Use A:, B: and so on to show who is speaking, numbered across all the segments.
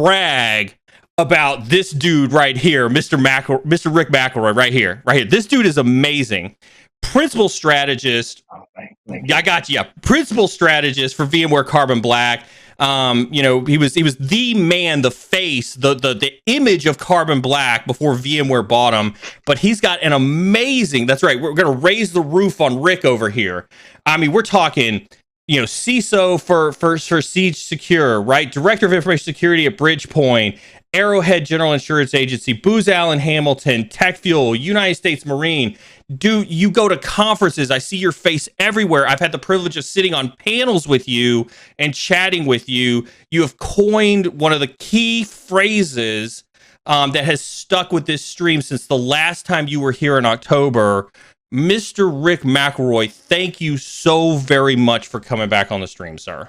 A: brag about this dude right here, Mr. Rick McElroy right here. This dude is amazing. Principal strategist.
B: Oh, thank you.
A: I got you. Yeah. Principal strategist for VMware Carbon Black. He was the man, the face, the image of Carbon Black before VMware bought him. But he's got an amazing. That's right. We're gonna raise the roof on Rick over here. I mean, we're talking, CISO for Siege Secure, right? Director of Information Security at Bridgepoint, Arrowhead General Insurance Agency, Booz Allen Hamilton, TechFuel, United States Marine. Dude, you go to conferences. I see your face everywhere. I've had the privilege of sitting on panels with you and chatting with you. You have coined one of the key phrases that has stuck with this stream since the last time you were here in October. Mr. Rick McElroy, thank you so very much for coming back on the stream, sir.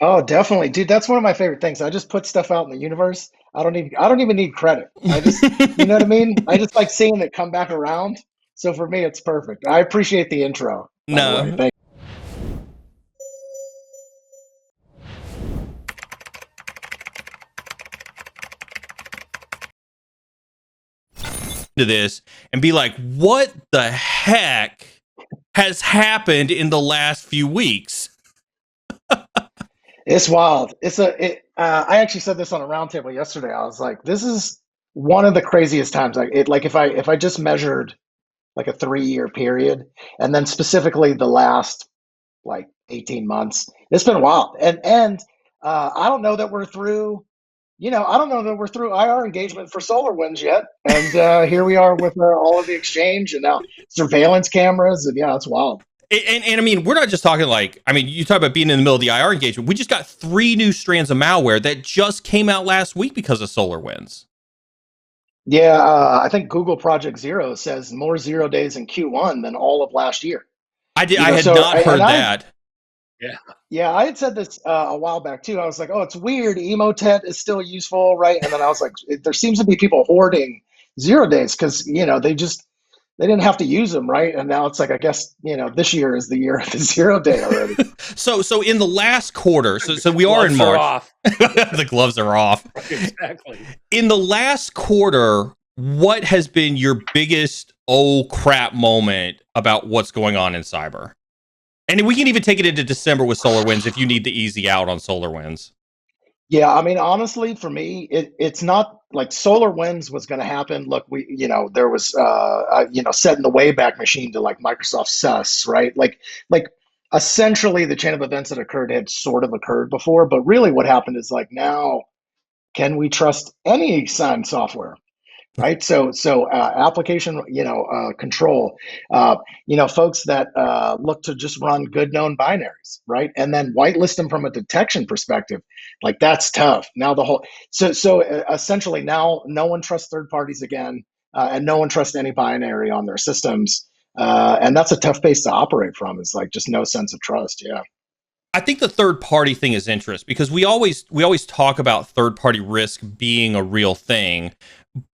B: Oh, definitely, dude. That's one of my favorite things. I just put stuff out in the universe. I don't even need credit. I just, you know what I mean? I just like seeing it come back around. So for me, it's perfect. I appreciate the intro.
A: No.
B: Thank
A: to this and be like, what the heck has happened in the last few weeks?
B: It's wild. I actually said this on a roundtable yesterday. I was like, this is one of the craziest times. If I just measured like a 3-year period, and then specifically the last like 18 months, it's been wild. And I don't know that we're through. I don't know that we're through IR engagement for SolarWinds yet. And here we are with all of the exchange and now surveillance cameras. And yeah, it's wild.
A: And I mean, we're not just talking you talk about being in the middle of the IR engagement. We just got 3 new strands of malware that just came out last week because of SolarWinds.
B: Yeah, I think Google Project Zero says more 0 days in Q1 than all of last year.
A: I had not heard that.
B: Yeah, I had said this a while back too. I was like, oh, it's weird. Emotet is still useful, right? And then I was like, there seems to be people hoarding 0 days because, they didn't have to use them, right? And now it's like, I guess, this year is the year of the 0 day already.
A: So in the last quarter, so we are in March. The gloves are off.
C: Exactly.
A: In the last quarter, what has been your biggest oh crap moment about what's going on in cyber? And we can even take it into December with SolarWinds if you need the easy out on SolarWinds.
B: Yeah, I mean, honestly, for me, it's not like SolarWinds was going to happen. Look, there was, setting the Wayback Machine to like Microsoft SUS, right? Like essentially the chain of events that occurred had sort of occurred before, but really what happened is like, now, can we trust any signed software? Right. So application, control, folks that look to just run good known binaries. Right. And then whitelist them from a detection perspective. Like that's tough. Now so essentially now no one trusts third parties again, and no one trusts any binary on their systems. And that's a tough base to operate from. It's like just no sense of trust. Yeah.
A: I think the third party thing is interesting because we always talk about third party risk being a real thing.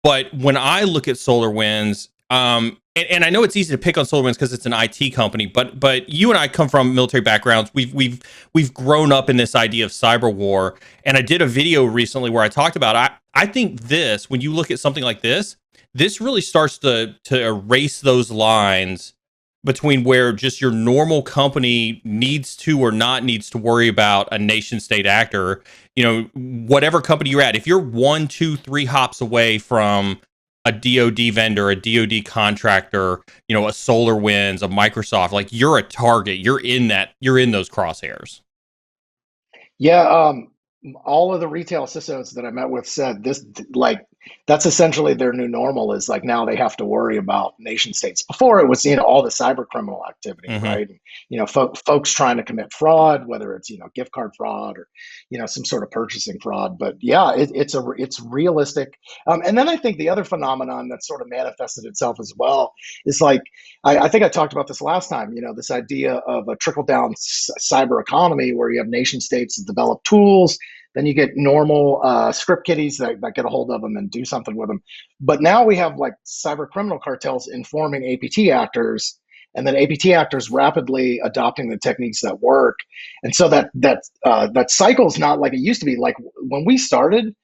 A: But when I look at SolarWinds, and I know it's easy to pick on SolarWinds because it's an IT company, but you and I come from military backgrounds. We've grown up in this idea of cyber war. And I did a video recently where I talked about I think this, when you look at something like this really starts to erase those lines between where just your normal company needs to or not needs to worry about a nation state actor. Whatever company you're at, if you're 1, 2, 3 hops away from a DoD vendor, a DoD contractor, a SolarWinds, a Microsoft, like you're a target. You're in those crosshairs.
B: Yeah, all of the retail CISOs that I met with said this, like that's essentially their new normal is like now they have to worry about nation states. Before it was, all the cyber criminal activity, right? And, folks trying to commit fraud, whether it's, gift card fraud or, some sort of purchasing fraud. But yeah, it's realistic. And then I think the other phenomenon that sort of manifested itself as well is like, I think I talked about this last time, this idea of a trickle down cyber economy where you have nation states that develop tools. Then you get normal script kiddies that get a hold of them and do something with them. But now we have like cyber criminal cartels informing APT actors and then APT actors rapidly adopting the techniques that work. And so that cycle is not like it used to be. Like when we started,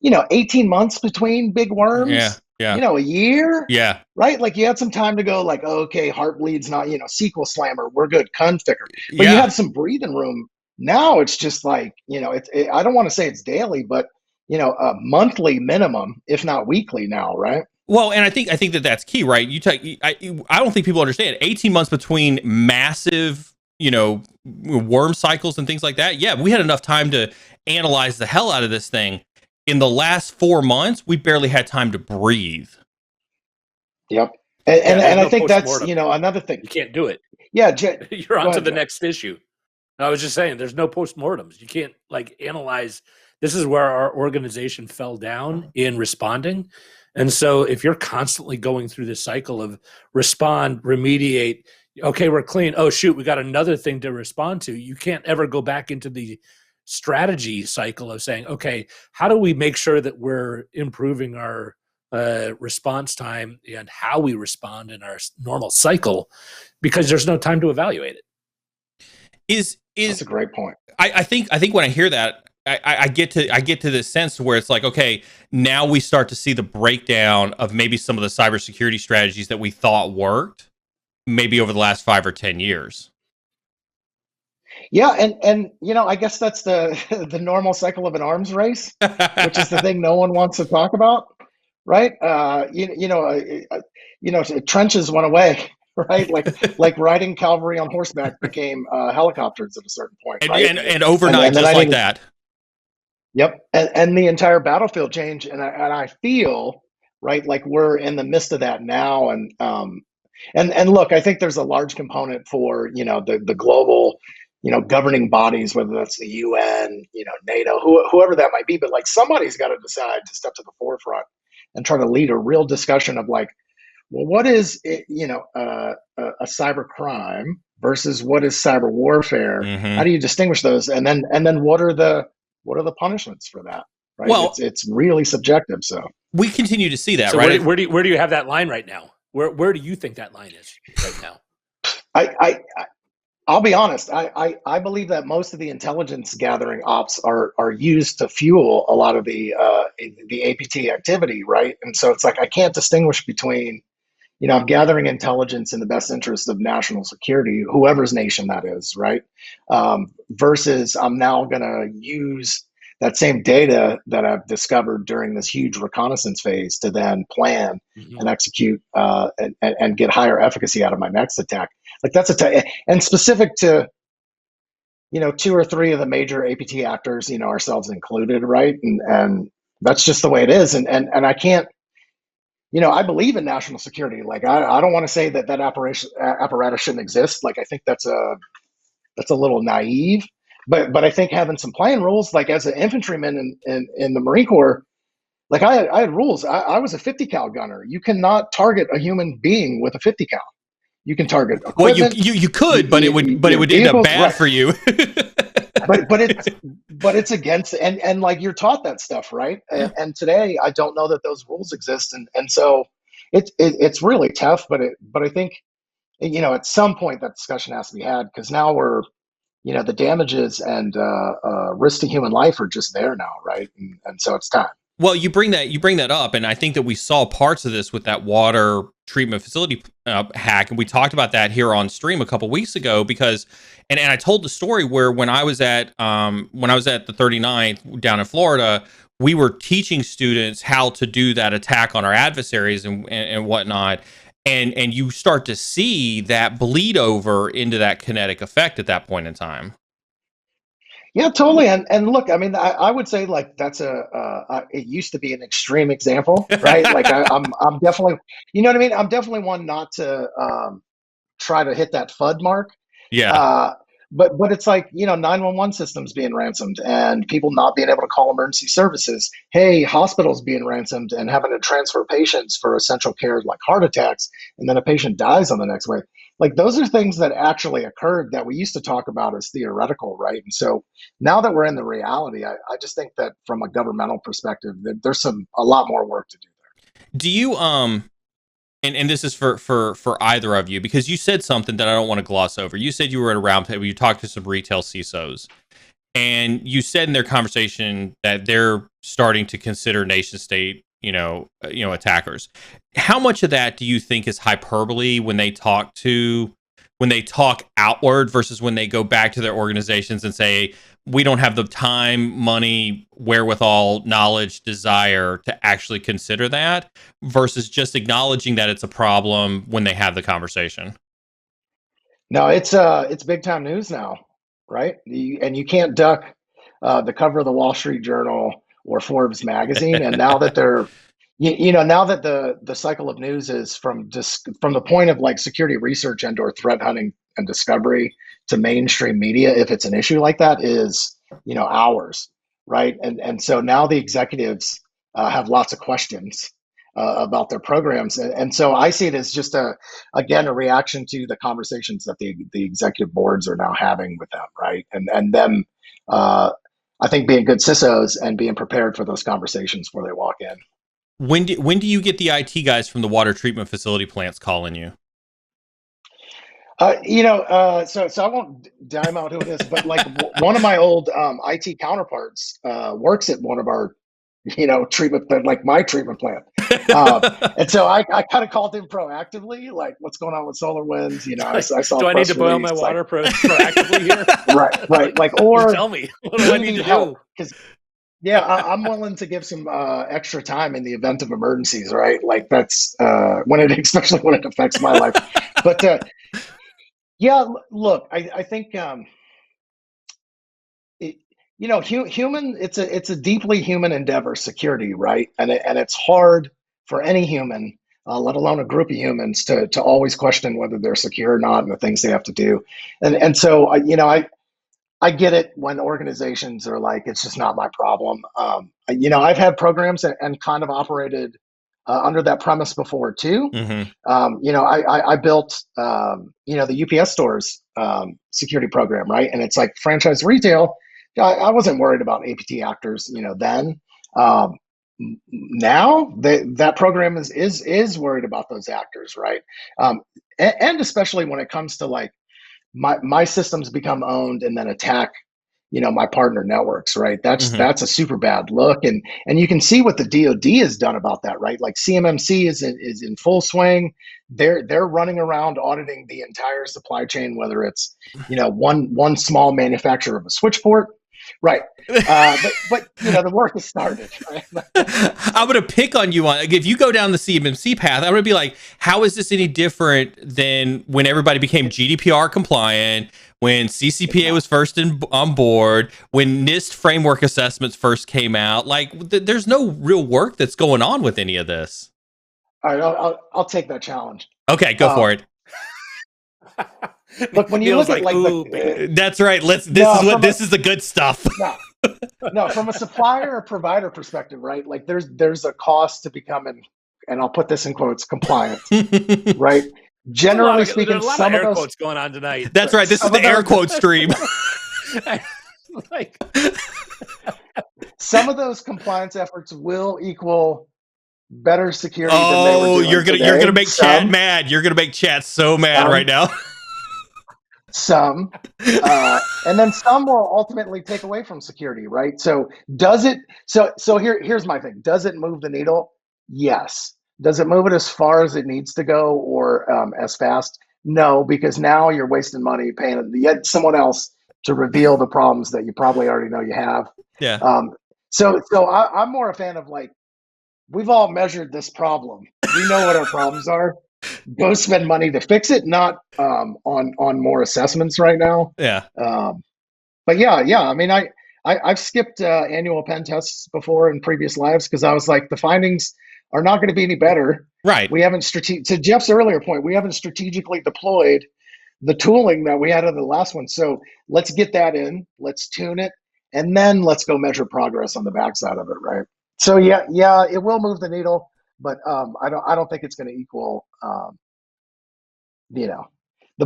B: 18 months between big
A: Yeah,
B: worms,
A: yeah,
B: a year,
A: yeah,
B: right? Like you had some time to go like, okay, Heartbleed's not, SQL Slammer, we're good, Conficker. But you
A: yeah.
B: had some breathing room. Now it's just like, I don't want to say it's daily, but, a monthly minimum, if not weekly now, right?
A: Well, and I think that that's key, right? I don't think people understand 18 months between massive, worm cycles and things like that. Yeah, we had enough time to analyze the hell out of this thing. In the last 4 months, we barely had time to breathe.
B: Yep. And,
C: Yeah,
B: and,
C: there's
B: and I
C: no
B: think that's,
C: postmortem.
B: another thing.
C: You can't do it.
B: Yeah.
C: You're
B: Go
C: on to
B: ahead,
C: the
B: Joe.
C: next issue. I was just saying, there's no postmortems. You can't like analyze. This is where our organization fell down in responding. And so if you're constantly going through this cycle of respond, remediate, okay, we're clean. Oh, shoot, we got another thing to respond to. You can't ever go back into the strategy cycle of saying, okay, how do we make sure that we're improving our response time and how we respond in our normal cycle? Because there's no time to evaluate it.
B: That's a great point.
A: I think when I hear that, I get to this sense where it's like, okay, now we start to see the breakdown of maybe some of the cybersecurity strategies that we thought worked, maybe over the last 5 or 10 years.
B: Yeah, and I guess that's the the normal cycle of an arms race, which is the thing no one wants to talk about, right? Trenches went away, right? Like riding cavalry on horseback became helicopters at a certain point,
A: and,
B: right?
A: and overnight,
B: And then
A: just
B: I
A: like
B: didn't.
A: that.
B: Yep, and the entire battlefield changed, and I feel right like we're in the midst of that now, and look, I think there's a large component for the global governing bodies, whether that's the UN, NATO, whoever that might be, but like somebody's got to decide to step to the forefront and try to lead a real discussion of like, well, what is it, a cyber crime versus what is cyber warfare? How
A: Hmm.
B: do you distinguish those? And then what are the punishments for that? Right? It's
A: Well,
B: it's really subjective. So
A: we continue to see that,
C: So
A: right?
C: where do you have that line right now? Where do you think that line is right now?
B: I I'll be honest. I believe that most of the intelligence gathering ops are used to fuel a lot of the APT activity, right? And so it's like I can't distinguish between I'm gathering intelligence in the best interest of national security, whoever's nation that is, right? Versus I'm now going to use that same data that I've discovered during this huge reconnaissance phase to then plan
C: Mm-hmm.
B: and execute and get higher efficacy out of my next attack. Like and specific to two or three of the major APT actors, ourselves included, right? And that's just the way it is. And I can't. I believe in national security. Like I don't want to say that apparatus shouldn't exist. Like I think that's a little naive. But I think having some playing rules, like as an infantryman in the Marine Corps, like I had rules. I was a 50 cal gunner. You cannot target a human being with a 50 cal. You can target
A: Well, you
B: equipment,
A: you, you could, but it would end up
B: vehicles,
A: bad
B: right?
A: for you.
B: But it's against and like you're taught that stuff, right?
A: Yeah.
B: And today I don't know that those rules exist, and so it's really tough. But I think at some point that discussion has to be had because now we're the damages and risk to human life are just there now, right? And so it's time.
A: Well, you bring that up, and I think that we saw parts of this with that water treatment facility hack, and we talked about that here on stream a couple weeks ago because, and I told the story where when I was at the 39th down in Florida, we were teaching students how to do that attack on our adversaries and whatnot, and you start to see that bleed over into that kinetic effect at that point in time.
B: Yeah, totally. And look, I mean, I would say like that's it used to be an extreme example, right? Like I'm definitely, you know what I mean? I'm definitely one not to try to hit that FUD mark.
A: Yeah.
B: Uh, but it's like 911 systems being ransomed and people not being able to call emergency services. Hey, hospitals being ransomed and having to transfer patients for essential care like heart attacks, and then a patient dies on the next way. Like those are things that actually occurred that we used to talk about as theoretical, right? And so now that we're in the reality, I just think that from a governmental perspective, that there's a lot more work to do there.
A: Do you and this is for either of you, because you said something that I don't want to gloss over. You said you were at a roundtable, you talked to some retail CISOs, and you said in their conversation that they're starting to consider nation state, attackers. How much of that do you think is hyperbole when they talk outward versus when they go back to their organizations and say, we don't have the time, money, wherewithal, knowledge, desire to actually consider that, versus just acknowledging that it's a problem when they have the conversation?
B: No, it's big time news now, right? And you can't duck the cover of the Wall Street Journal or Forbes magazine. And now that now that the cycle of news is from the point of like security research and or threat hunting and discovery to mainstream media, if it's an issue like that, is hours, right? And so now the executives have lots of questions about their programs, and so I see it as just a reaction to the conversations that the executive boards are now having with them, right? And them, I think, being good CISOs and being prepared for those conversations before they walk in.
A: When do you get the IT guys from the water treatment facility plants calling you?
B: So I won't dime out who it is, but like one of my old IT counterparts works at one of our, treatment, like my treatment plant. And so I kind of called him proactively, like, what's going on with SolarWinds? I saw.
C: Do I need to boil my water proactively here?
B: Right. Like, or
C: just tell me, what do I need to do?
B: Because I'm willing to give some extra time in the event of emergencies, right? Like that's especially when it affects my life. But look, I think human. It's a deeply human endeavor, security, right? And it's hard for any human, let alone a group of humans, to always question whether they're secure or not and the things they have to do. And so I get it when organizations are like, it's just not my problem. I've had programs and kind of operated under that premise before too.
A: Mm-hmm.
B: I built, the UPS stores security program, right? And it's like franchise retail. I wasn't worried about APT actors, then. Now that program is worried about those actors, right? And especially when it comes to like my systems become owned and then attack my partner networks, right? That's a super bad look, and you can see what the DoD has done about that, right? Like CMMC is in full swing. They're running around auditing the entire supply chain, whether it's one small manufacturer of a switch port, right? But the work has started. Right?
A: I'm gonna pick on you on, if you go down the CMMC path. I'm gonna be like, how is this any different than when everybody became GDPR compliant, when CCPA was first on board, when NIST framework assessments first came out? Like, there's no real work that's going on with any of this.
B: All right, I'll take that challenge.
A: Okay, go for it.
B: Look, when you look at like
A: that's right. This is the good stuff.
B: No, from a supplier or provider perspective, right? Like there's a cost to becoming, and I'll put this in quotes, compliant, right? Generally speaking,
C: there's a lot of air quotes going on tonight.
A: That's right. This is the air quote stream.
C: Like
B: some of those compliance efforts will equal better security.
A: Oh,
B: than they were doing
A: you're gonna make chat mad. You're gonna make chat so mad right now.
B: Some, and then some will ultimately take away from security, right? So does it? So here's my thing. Does it move the needle? Yes. Does it move it as far as it needs to go, or as fast? No, because now you're wasting money paying yet someone else to reveal the problems that you probably already know you have.
A: Yeah.
B: So I'm more a fan of like, we've all measured this problem. We know what our problems are. Go spend money to fix it, not on more assessments right now.
A: Yeah.
B: But yeah. I mean, I've skipped annual pen tests before in previous lives because I was like, the findings are not going to be any better.
A: Right.
B: We haven't to Jeff's earlier point, we haven't strategically deployed the tooling that we had in the last one. So let's get that in, let's tune it, and then let's go measure progress on the backside of it, right? So yeah, it will move the needle. But I don't think it's going to equal, the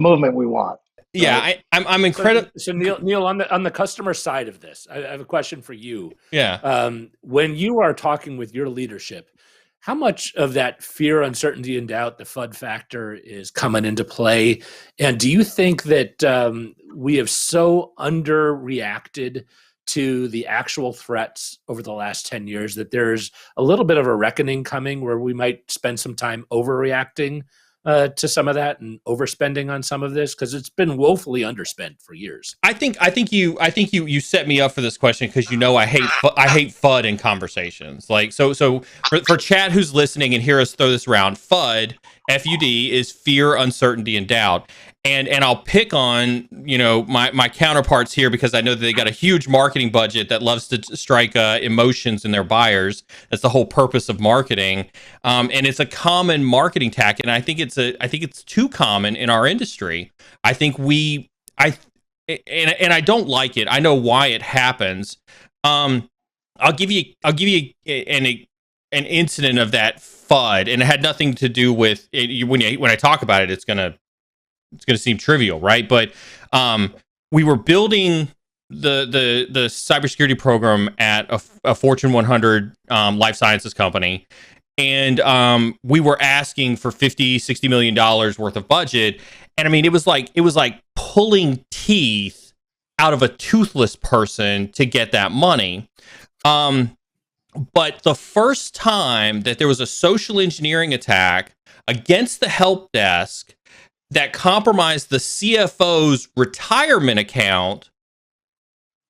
B: movement we want.
A: Yeah, right? I'm incredible.
C: So Neil, on the customer side of this, I have a question for you.
A: Yeah.
C: When you are talking with your leadership, how much of that fear, uncertainty, and doubt, the FUD factor, is coming into play? And do you think that we have so underreacted to the actual threats over the last 10 years that there's a little bit of a reckoning coming where we might spend some time overreacting to some of that and overspending on some of this, because it's been woefully underspent for years?
A: I think you set me up for this question because I hate FUD in conversations. Like so for Chad who's listening and hear us throw this around, FUD is fear, uncertainty, and doubt. And I'll pick on my counterparts here because I know that they got a huge marketing budget that loves to strike emotions in their buyers. That's the whole purpose of marketing, and it's a common marketing tactic. And I think it's too common in our industry. I think I don't like it. I know why it happens. I'll give you an incident of that FUD, and it had nothing to do with it. When I talk about it, it's gonna seem trivial, right? But we were building the cybersecurity program at a Fortune 100 life sciences company, and we were asking for $50-60 million worth of budget. And I mean, it was like pulling teeth out of a toothless person to get that money. But the first time that there was a social engineering attack against the help desk that compromised the CFO's retirement account,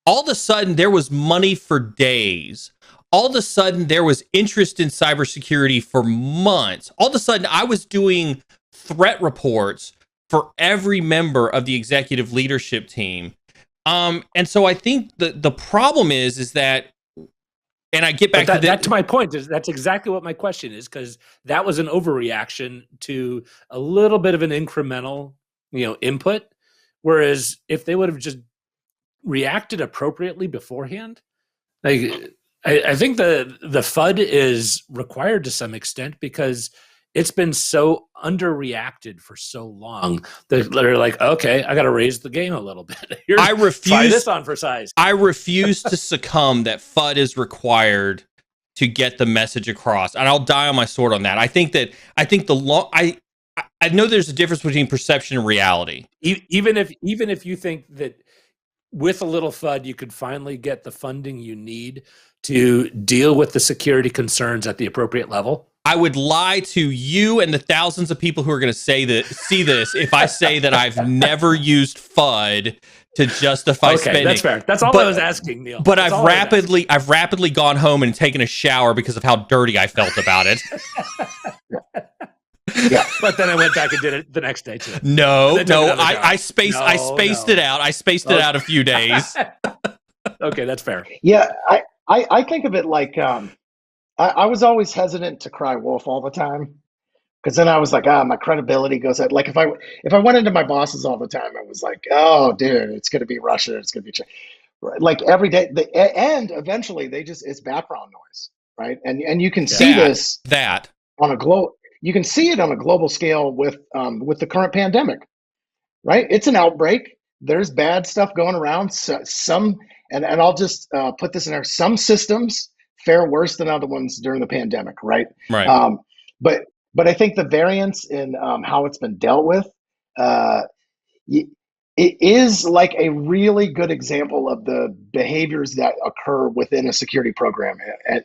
A: all of a sudden there was money for days. All of a sudden there was interest in cybersecurity for months. All of a sudden I was doing threat reports for every member of the executive leadership team. And so I think the problem is that, and I get back
C: to my point, that's exactly what my question is, because that was an overreaction to a little bit of an incremental, input. Whereas if they would have just reacted appropriately beforehand, like I think the FUD is required to some extent because it's been so underreacted for so long that they're like, okay, I got to raise the game a little bit. Try this on for size.
A: I refuse to succumb that FUD is required to get the message across, and I'll die on my sword on that. I know there's a difference between perception and reality.
C: Even if you think that with a little FUD, you could finally get the funding you need to deal with the security concerns at the appropriate level,
A: I would lie to you and the thousands of people who are going to see this if I say that I've never used FUD to justify spending.
C: That's fair. That's all I was asking, Neil.
A: But I've rapidly gone home and taken a shower because of how dirty I felt about it.
B: Yeah,
C: but then I went back and did it the next day too.
A: I spaced it out. I spaced it out a few days.
C: Okay, that's fair.
B: Yeah, I think of it like I was always hesitant to cry wolf all the time, because then I was like, my credibility goes at, like, if I went into my bosses all the time, I was like, oh, dude, it's going to be Russia, it's going to be like every day. And eventually it's background noise, right? And you can see this on a you can see it on a global scale with the current pandemic, right? It's an outbreak. There's bad stuff going around. And I'll just put this in there. Some systems fare worse than other ones during the pandemic, right?
A: Right.
B: But I think the variance in how it's been dealt with, it is like a really good example of the behaviors that occur within a security program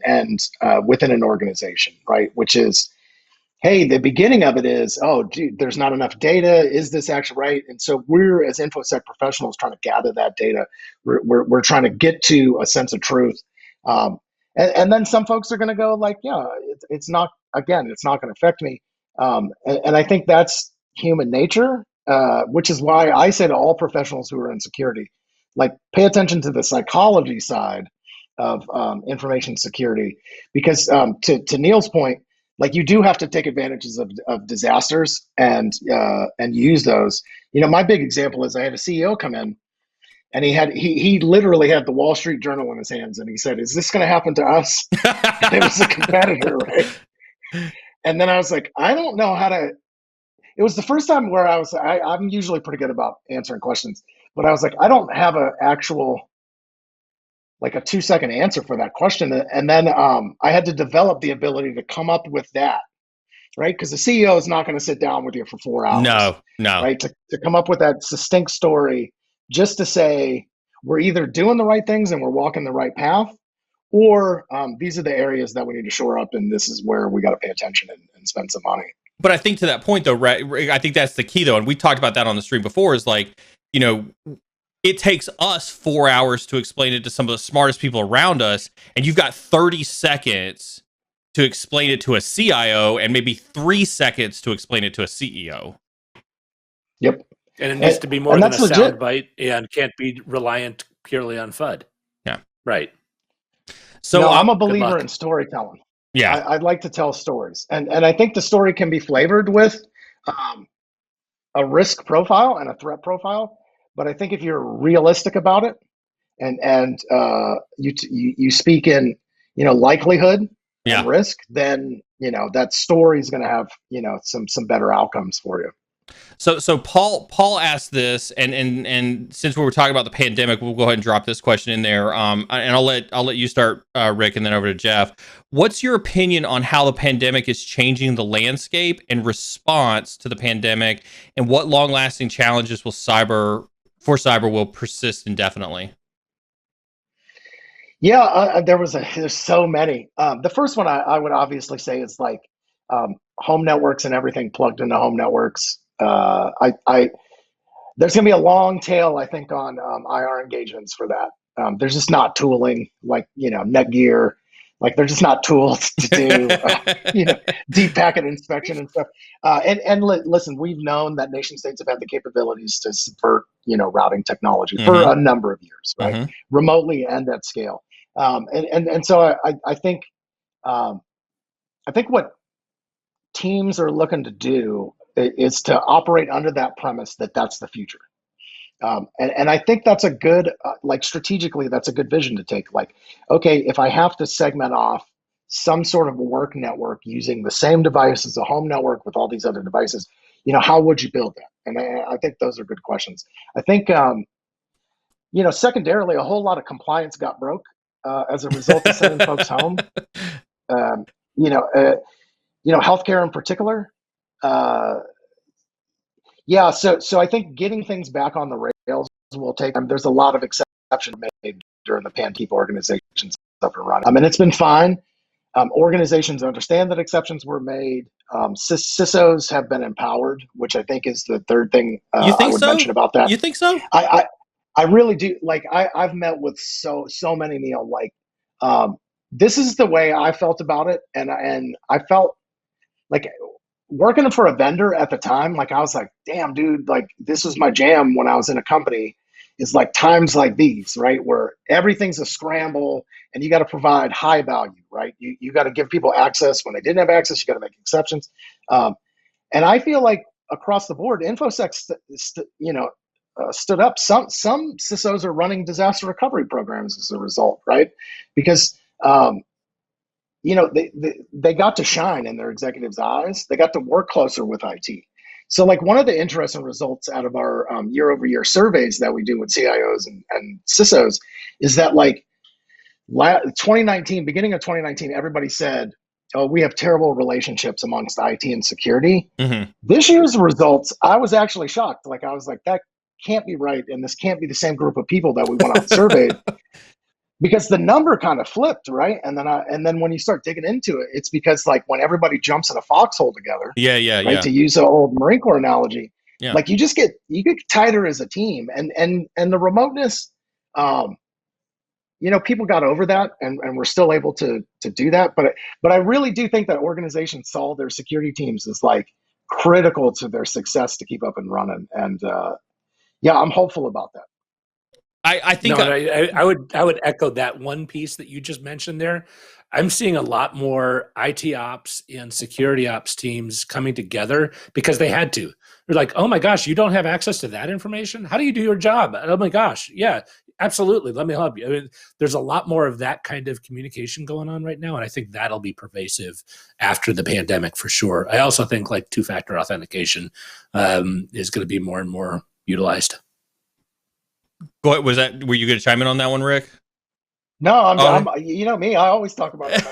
B: and within an organization, right? Which is, hey, the beginning of it is, oh, gee, there's not enough data. Is this actually right? And so we're, as InfoSec professionals, trying to gather that data. We're trying to get to a sense of truth. And then some folks are going to go like, yeah, it's not going to affect me. And I think that's human nature, which is why I say to all professionals who are in security, like, pay attention to the psychology side of information security, because to Neil's point, like, you do have to take advantages of disasters and use those. My big example is I had a CEO come in, and he literally had the Wall Street Journal in his hands, and he said, "Is this going to happen to us?" And it was a competitor, right? And then I was like, I don't know how to. It was the first time where I'm usually pretty good about answering questions, but I was like, I don't have an actual like a 2-second answer for that question. And then I had to develop the ability to come up with that, right? Because the CEO is not going to sit down with you for 4 hours,
A: No.
B: right? To come up with that succinct story, just to say we're either doing the right things and we're walking the right path, or these are the areas that we need to shore up, and this is where we got to pay attention and spend some money.
A: But I think to that point, though, right, I think that's the key, though, and we talked about that on the stream before, is like, you know, it takes us 4 hours to explain it to some of the smartest people around us, and you've got 30 seconds to explain it to a CIO and maybe 3 seconds to explain it to a CEO.
B: Yep.
C: And it needs to be more than a soundbite and can't be reliant purely on FUD.
A: Yeah.
C: Right.
B: So I'm a believer in storytelling.
A: Yeah.
B: I'd like to tell stories. And I think the story can be flavored with a risk profile and a threat profile. But I think if you're realistic about it and you speak in, likelihood and risk, then, that story is going to have, some better outcomes for you.
A: So Paul asked this, and since we were talking about the pandemic, we'll go ahead and drop this question in there. And I'll let you start, Rick, and then over to Jeff. What's your opinion on how the pandemic is changing the landscape and response to the pandemic, and what long-lasting challenges cyber will persist indefinitely?
B: Yeah, there's so many. The first one I would obviously say is like home networks and everything plugged into home networks. There's going to be a long tail, I think, on IR engagements for that. There's just not tooling like, Netgear, like they're just not tools to do, deep packet inspection and stuff. Listen, we've known that nation states have had the capabilities to subvert, routing technology for a number of years, right? Remotely and at scale. So I think what teams are looking to do is to operate under that premise that that's the future. And I think that's a good, strategically, that's a good vision to take. Like, okay, if I have to segment off some sort of work network using the same device as a home network with all these other devices, how would you build that? And I think those are good questions. I think, secondarily, a whole lot of compliance got broke as a result of sending folks home. Healthcare in particular. So I think getting things back on the rails will take time. There's a lot of exceptions made during the pan keep organizations up and running. And it's been fine. Organizations understand that exceptions were made. CISOs have been empowered, which I think is the third thing I would mention about that.
A: You think so?
B: I really do. Like I've met with so many, Neil, like this is the way I felt about it. And I felt like working for a vendor at the time, like I was like, damn, dude, like this was my jam when I was in a company, is like times like these, right? Where everything's a scramble and you got to provide high value, right? You got to give people access when they didn't have access, you got to make exceptions. And I feel like across the board, InfoSec, stood up. Some CISOs are running disaster recovery programs as a result, right? Because, they got to shine in their executives' eyes. They got to work closer with IT. So like one of the interesting results out of our year-over-year surveys that we do with CIOs and CISOs is that like 2019, beginning of 2019, everybody said, oh, we have terrible relationships amongst IT and security. This year's results, I was actually shocked. Like I was like, that can't be right. And this can't be the same group of people that we went out and surveyed. Because the number kind of flipped, right? And then when you start digging into it, it's because like when everybody jumps in a foxhole together, right? To use an old Marine Corps analogy, like you get tighter as a team, and the remoteness, people got over that, and we're still able to do that. But I really do think that organizations saw their security teams as like critical to their success to keep up and running, and I'm hopeful about that.
A: I think
C: I would echo that one piece that you just mentioned there. I'm seeing a lot more IT ops and security ops teams coming together because they had to. They're like, oh my gosh, you don't have access to that information? How do you do your job? Oh my gosh, yeah, absolutely. Let me help you. I mean, there's a lot more of that kind of communication going on right now, and I think that'll be pervasive after the pandemic for sure. I also think like two-factor authentication is going to be more and more utilized.
A: Were you going to chime in on that one, Rick?
B: No,
A: Oh.
B: you know me, I always talk about it.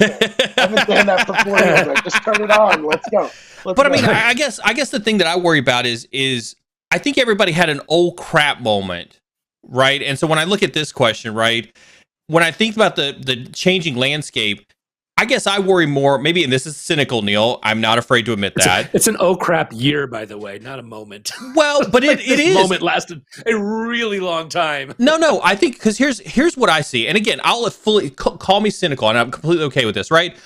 B: I've been saying that for 4 years. Like, just turn it on. Let's go.
A: But I mean, I guess the thing that I worry about is I think everybody had an old crap moment, right? And so when I look at this question, right, when I think about the changing landscape, I guess I worry more, maybe, and this is cynical, Neil, I'm not afraid to admit that.
C: It's an oh crap year, by the way, not a moment.
A: Well, but it is.
C: Moment lasted a really long time.
A: No, I think, because here's what I see. And again, I'll fully call me cynical, and I'm completely okay with this, right?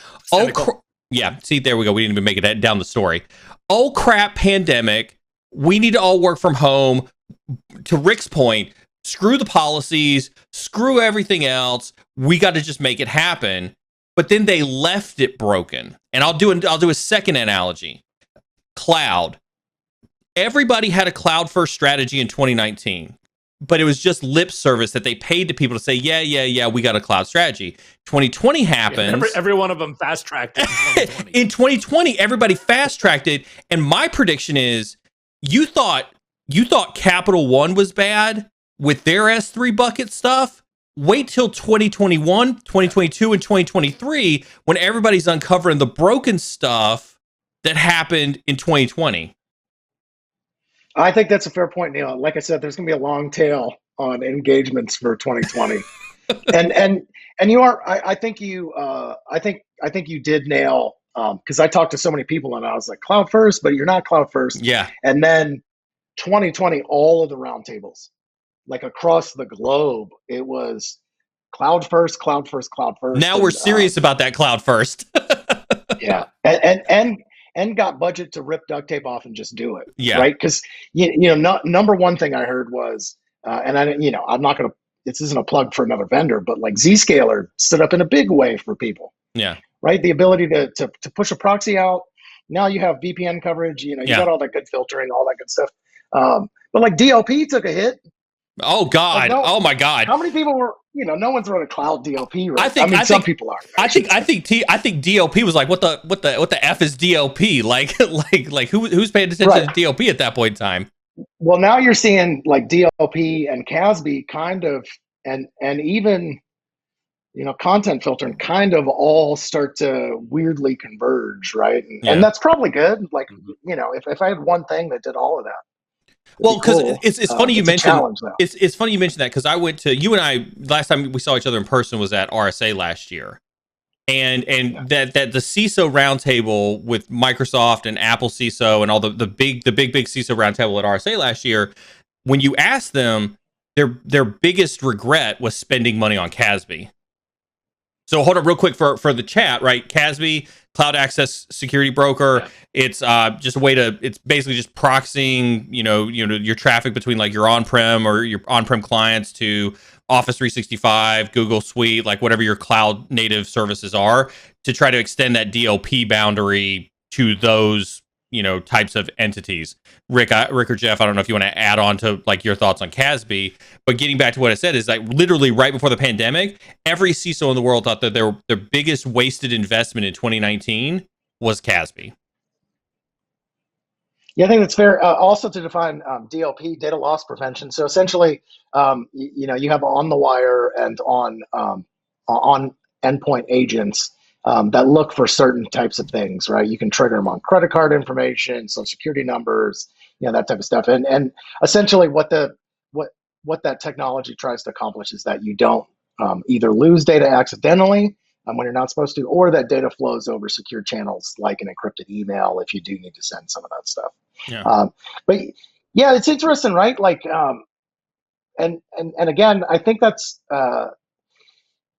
A: Yeah, see, there we go. We didn't even make it down the story. Oh crap, pandemic. We need to all work from home. To Rick's point, screw the policies, screw everything else. We got to just make it happen. But then they left it broken. And I'll do a second analogy. Cloud. Everybody had a cloud first strategy in 2019, but it was just lip service that they paid to people to say, yeah, we got a cloud strategy. 2020 happens.
C: Yeah, every one of them fast tracked it in 2020.
A: In 2020, everybody fast tracked it. And my prediction is, you thought Capital One was bad with their S3 bucket stuff. Wait till 2021, 2022, and 2023 when everybody's uncovering the broken stuff that happened in 2020.
B: I think that's a fair point, Neil. Like I said, there's going to be a long tail on engagements for 2020, and you are. I think you did nail, because I talked to so many people and I was like, cloud first, but you're not cloud first.
A: Yeah.
B: And then 2020, all of the roundtables, like across the globe, it was cloud first, cloud first, cloud first.
A: Now we're serious about that cloud first.
B: Yeah, and got budget to rip duct tape off and just do it.
A: Yeah.
B: Right. Because number one thing I heard was, and I'm not going to. This isn't a plug for another vendor, but like Zscaler stood up in a big way for people.
A: Yeah.
B: Right. The ability to push a proxy out. Now you have VPN coverage. You got all that good filtering, all that good stuff. But like DLP took a hit.
A: Oh God!
B: Like,
A: oh my God!
B: How many people were? No one's running cloud DLP. Right?
A: I think
B: some people are.
A: I think DLP was like, what the F is DLP? Like who's paying attention to DLP at that point in time?
B: Well, now you're seeing like DLP and CASB kind of, and even content filtering kind of all start to weirdly converge, right? And that's probably good. Like if I had one thing that did all of that.
A: Well, because it's funny you mentioned it's funny you mentioned that, because I went to, you and I, last time we saw each other in person was at RSA last year, and that the CISO roundtable with Microsoft and Apple CISO and all the big CISO roundtable at RSA last year, when you asked them, their biggest regret was spending money on CASB. So hold up real quick for the chat, right? CASB, Cloud Access Security Broker. Yeah. It's just a way to, it's basically just proxying, your traffic between like your on-prem or your on-prem clients to Office 365, Google Suite, like whatever your cloud native services are, to try to extend that DLP boundary to those, types of entities. Rick or Jeff, I don't know if you want to add on to like your thoughts on CASB, but getting back to what I said is like literally right before the pandemic, every CISO in the world thought that their biggest wasted investment in 2019 was CASB.
B: Yeah, I think that's fair. Also to define DLP, data loss prevention. So essentially, you have on the wire and on endpoint agents that look for certain types of things, right? You can trigger them on credit card information, social security numbers, that type of stuff. And essentially what that technology tries to accomplish is that you don't either lose data accidentally when you're not supposed to, or that data flows over secure channels like an encrypted email if you do need to send some of that stuff.
A: Yeah.
B: But yeah, it's interesting, right? Like, and again, I think that's,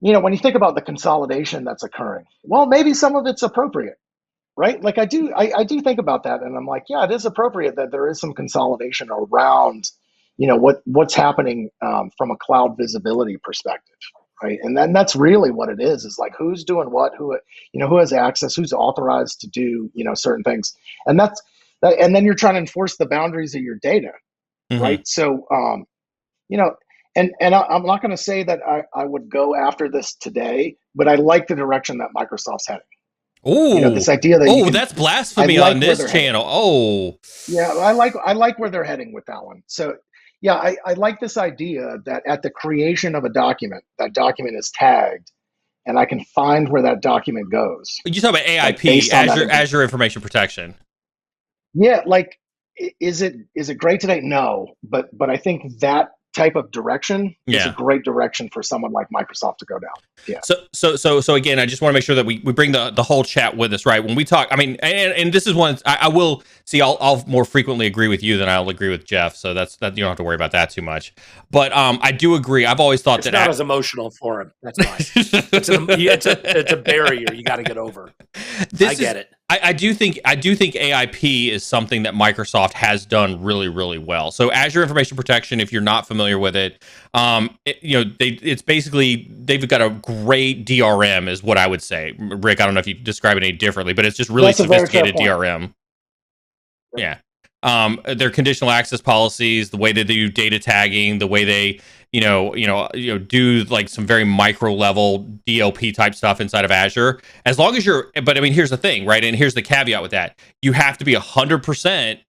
B: when you think about the consolidation that's occurring, well, maybe some of it's appropriate, right? Like I do think about that, and I'm like, yeah, it is appropriate that there is some consolidation around, what's happening from a cloud visibility perspective, right? And then that's really what it is like who's doing what, who has access, who's authorized to do, certain things, and and then you're trying to enforce the boundaries of your data, right? So, and I'm not going to say that I would go after this today, but I like the direction that Microsoft's heading.
A: Oh,
B: this idea that
A: that's blasphemy on this channel. Oh,
B: yeah, I like where they're heading with that one. So, Yeah, I like this idea that at the creation of a document, that document is tagged, and I can find where that document goes.
A: You talk about
B: Like,
A: AIP,
B: based on
A: Azure Information Protection.
B: Yeah, like, is it great today? No, but I think that type of direction is a great direction for someone like Microsoft to go down. Yeah.
A: So again, I just want to make sure that we bring the whole chat with us, right? When we talk, I mean, and this is one I will see. I'll more frequently agree with you than I'll agree with Jeff. So that you don't have to worry about that too much. But I do agree. I've always thought
C: it's not as emotional for him. That's why it's a barrier you got to get over. I get it.
A: I do think AIP is something that Microsoft has done really, really well. So Azure Information Protection, if you're not familiar with it, it's basically they've got a great DRM, is what I would say. Rick, I don't know if you describe it any differently, but it's just really sophisticated DRM. Yeah. Their conditional access policies, the way they do data tagging, the way they do like some very micro level DLP type stuff inside of Azure. As long as but I mean, here's the thing, right? And here's the caveat with that: you have to be 100%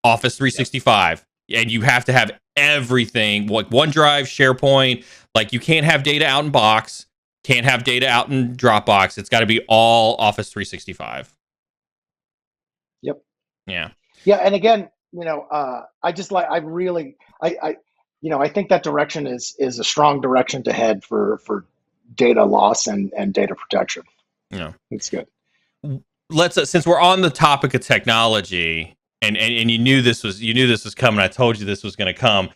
A: Office 365, and you have to have everything like OneDrive, SharePoint. Like, you can't have data out in Box, can't have data out in Dropbox. It's got to be all Office 365.
B: Yep.
A: Yeah.
B: Yeah, and again, I think that direction is a strong direction to head for data loss and data protection.
A: Yeah,
B: it's good.
A: Let's since we're on the topic of technology, and you knew this was coming. I told you this was going to come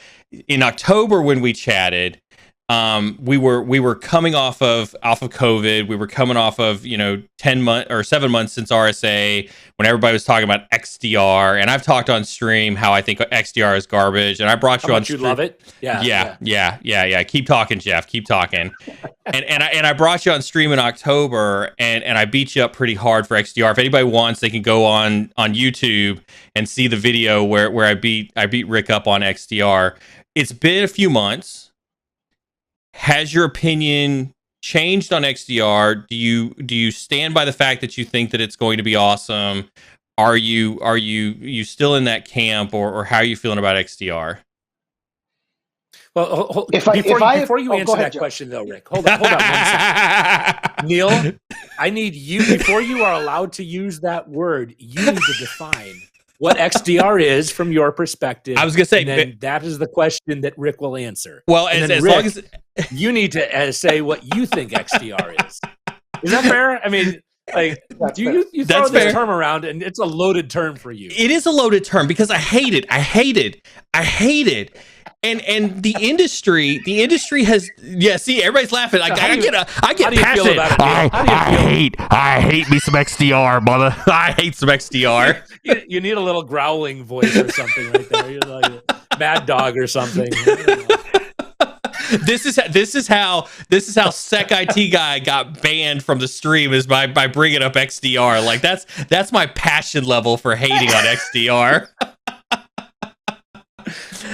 A: in October when we chatted. We were coming off of COVID. We were coming off of 10 months or 7 months since RSA, when everybody was talking about XDR, and I've talked on stream how I think XDR is garbage, and I brought you on.
C: You love it?
A: Yeah. Keep talking, Jeff. Keep talking. and I brought you on stream in October, and I beat you up pretty hard for XDR. If anybody wants, they can go on YouTube and see the video where I beat Rick up on XDR. It's been a few months. Has your opinion changed on XDR? Do you stand by the fact that you think that it's going to be awesome? Are you still in that camp, or how are you feeling about XDR?
C: Well, before you answer that question, though, Rick, hold on 1 second. Neil, I need you, before you are allowed to use that word, you need to define what XDR is from your perspective.
A: I was going to say,
C: and then that is the question that Rick will answer.
A: Well, as Rick, long as
C: you need to say what you think XDR is. Is that fair? I mean, like, you throw this term around, and it's a loaded term for you.
A: It is a loaded term because I hate it. And the industry has, see, everybody's laughing. Like, I get passionate. I hate me some XDR, mother. I hate some XDR.
C: You need a little growling voice or something right there. You're like a mad dog or something.
A: This is how Sec IT guy got banned from the stream, is by bringing up XDR. Like, that's my passion level for hating on XDR.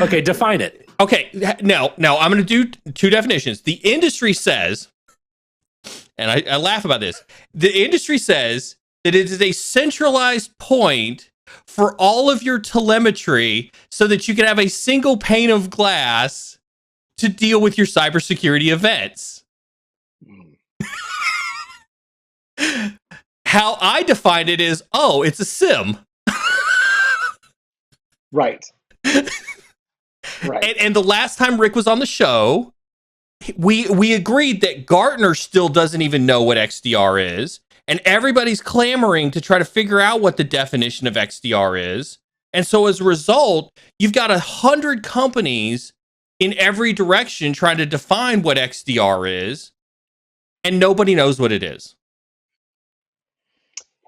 C: Okay, define it.
A: Okay, now I'm going to do two definitions. The industry says, and I laugh about this, the industry says that it is a centralized point for all of your telemetry so that you can have a single pane of glass to deal with your cybersecurity events. How I define it is, it's a SIM.
B: Right. Right.
A: And the last time Rick was on the show, we agreed that Gartner still doesn't even know what XDR is, and everybody's clamoring to try to figure out what the definition of XDR is. And so as a result, you've got 100 companies in every direction trying to define what XDR is, and nobody knows what it is.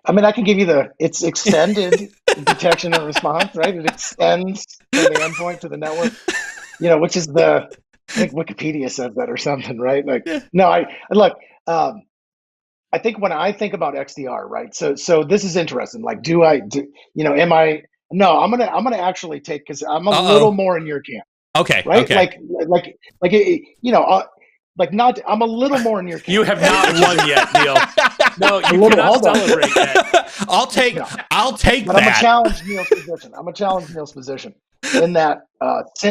B: I mean, I can give you it's extended detection and response, right? It extends from the endpoint to the network, which is I think Wikipedia says that or something, right? Like, no, I think when I think about XDR, right? So this is interesting. Like, I'm going to actually take, because I'm a little more in your camp.
A: Okay.
B: Right.
A: Okay.
B: I'm a little more in your camp.
C: You have not won yet, Neil. No, you cannot celebrate yet.
A: I'll take
B: but
A: that.
B: I'm going to challenge Neil's position. in that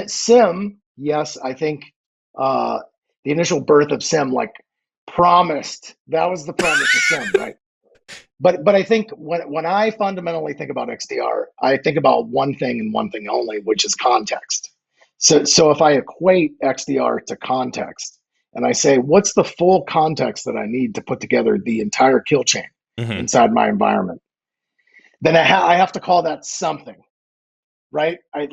B: SIM, yes, I think the initial birth of SIM, like promised, that was the promise of SIM, right? But I think when I fundamentally think about XDR, I think about one thing and one thing only, which is context. So if I equate XDR to context, and I say, what's the full context that I need to put together the entire kill chain inside my environment, then I have to call that something, right? And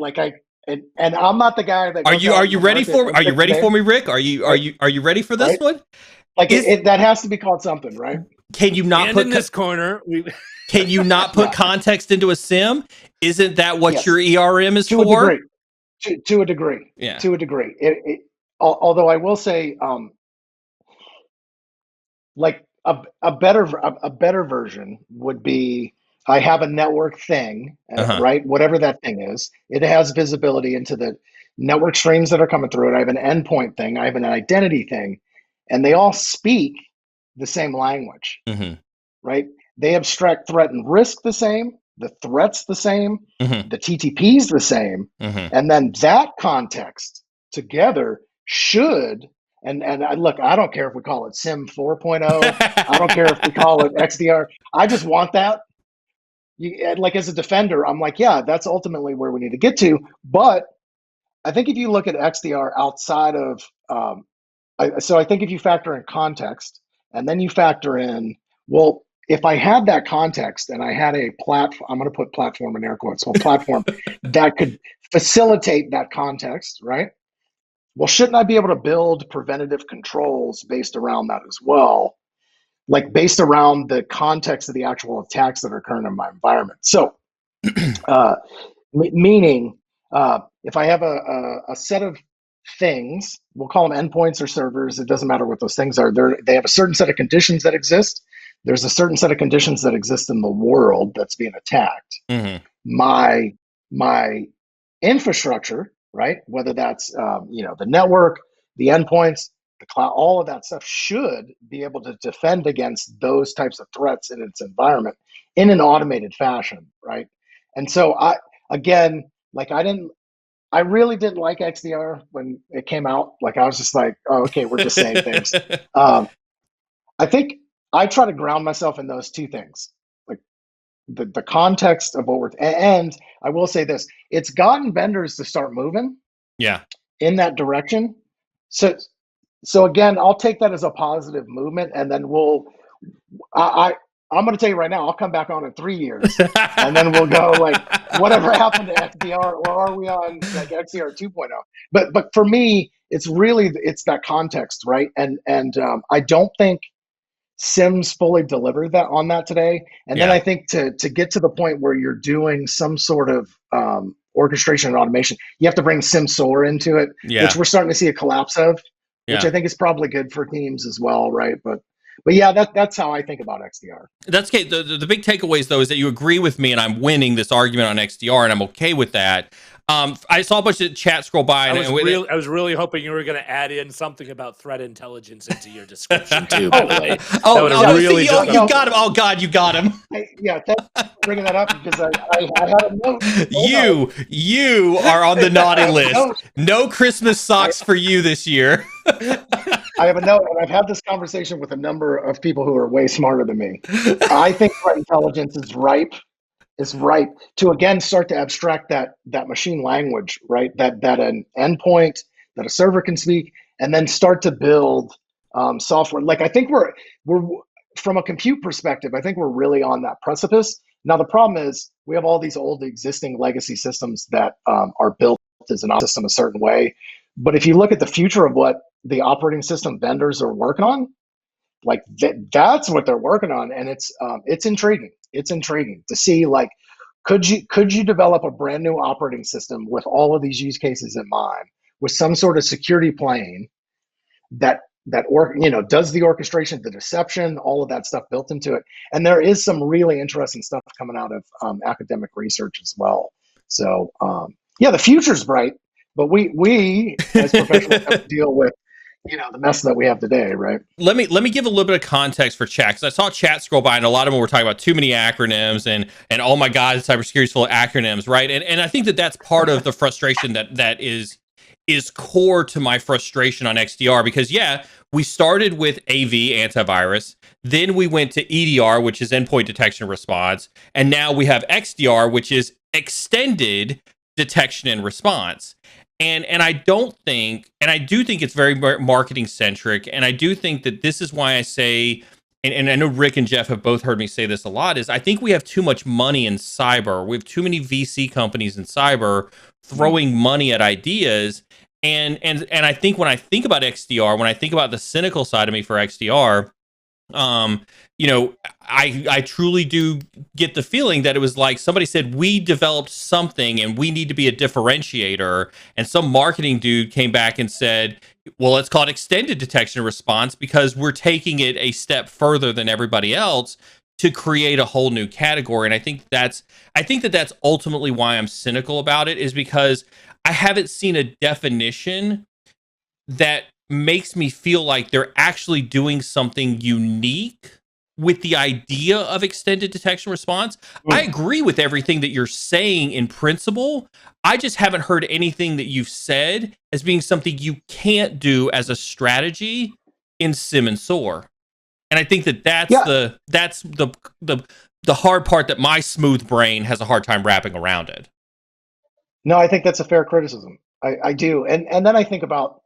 B: I'm not the guy that
A: Are you ready for me, Rick? Are you ready for this one?
B: Like that has to be called something, right?
A: Can you not
C: put in this corner?
A: Can you not put context into a SIM? Isn't that what your ERM is
B: to
A: for?
B: A degree. To a degree.
A: Yeah.
B: To a degree. Although I will say, like a better version would be, I have a network thing, right? Whatever that thing is, it has visibility into the network streams that are coming through it. I have an endpoint thing. I have an identity thing, and they all speak the same language, right? They abstract threat and risk the same. The threat's the same. The TTP's the same. And then that context together should, and look, I don't care if we call it SIM 4.0. I don't care if we call it XDR. I just want that. Like as a defender, I'm like, yeah, that's ultimately where we need to get to. But I think if you look at XDR outside of, so I think if you factor in context and then you factor in, well, if I had that context and I had a platform, I'm going to put platform in air quotes, so a platform that could facilitate that context, right? Well, shouldn't I be able to build preventative controls based around that as well? Like based around the context of the actual attacks that are occurring in my environment. So, meaning if I have a set of things, we'll call them endpoints or servers, it doesn't matter what those things are. They have a certain set of conditions that exist. There's a certain set of conditions that exist in the world that's being attacked. My infrastructure, right? Whether that's the network, the endpoints, the cloud, all of that stuff should be able to defend against those types of threats in its environment in an automated fashion, right? And so I really didn't like XDR when it came out. Like I was just like, oh, okay, we're just saying things. I think I try to ground myself in those two things, like the context of what we're, and I will say this, it's gotten vendors to start moving in that direction. So again, I'll take that as a positive movement, and then I'm going to tell you right now, I'll come back on in 3 years, and then we'll go like, whatever happened to XDR, or are we on like XDR 2.0? But for me, it's that context, right? And I don't think SIM's fully delivered that on that today. And then I think to get to the point where you're doing some sort of orchestration and automation, you have to bring SIM SOAR into it, which we're starting to see a collapse of, which I think is probably good for teams as well, right? But yeah, that's how I think about XDR.
A: That's okay. The big takeaways, though, is that you agree with me, and I'm winning this argument on XDR, and I'm okay with that. I saw a bunch of chat scroll by,
C: I was really hoping you were going to add in something about threat intelligence into your description too. By the way,
A: you got him. Oh God, you got him.
B: Thanks for bringing that up because I had a note.
A: You are on the naughty list. No Christmas socks for you this year.
B: I have a note, and I've had this conversation with a number of people who are way smarter than me. I think threat intelligence is ripe to again start to abstract that machine language, right? That an endpoint, that a server can speak, and then start to build software. Like I think we're from a compute perspective, I think we're really on that precipice. Now the problem is we have all these old existing legacy systems that are built as an operating system a certain way. But if you look at the future of what the operating system vendors are working on, like that's what they're working on, and it's intriguing. It's intriguing to see, like, could you develop a brand new operating system with all of these use cases in mind, with some sort of security plane that does the orchestration, the deception, all of that stuff built into it. And there is some really interesting stuff coming out of academic research as well. So the future's bright, but we as professionals have to deal with the mess that we have today, right?
A: Let me give a little bit of context for chat, because I saw chat scroll by and a lot of them were talking about too many acronyms and oh my god, cybersecurity is full of acronyms, right? And I think that's part of the frustration that is core to my frustration on XDR, because we started with AV, antivirus, then we went to EDR, which is endpoint detection and response, and now we have XDR, which is extended detection and response. And I don't think, and I do think it's very marketing centric, and I do think that this is why I say, and I know Rick and Jeff have both heard me say this a lot, is I think we have too much money in cyber. We have too many VC companies in cyber throwing money at ideas. And I think when I think about XDR, when I think about the cynical side of me for XDR, I truly do get the feeling that it was like somebody said, we developed something and we need to be a differentiator. And some marketing dude came back and said, well, let's call it extended detection and response, because we're taking it a step further than everybody else to create a whole new category. And I think that's ultimately why I'm cynical about it, is because I haven't seen a definition that makes me feel like they're actually doing something unique with the idea of extended detection response. I agree with everything that you're saying in principle. I just haven't heard anything that you've said as being something you can't do as a strategy in SIM and SOAR. And I think that's the hard part that my smooth brain has a hard time wrapping around it.
B: No, I think that's a fair criticism. I do. And then I think about,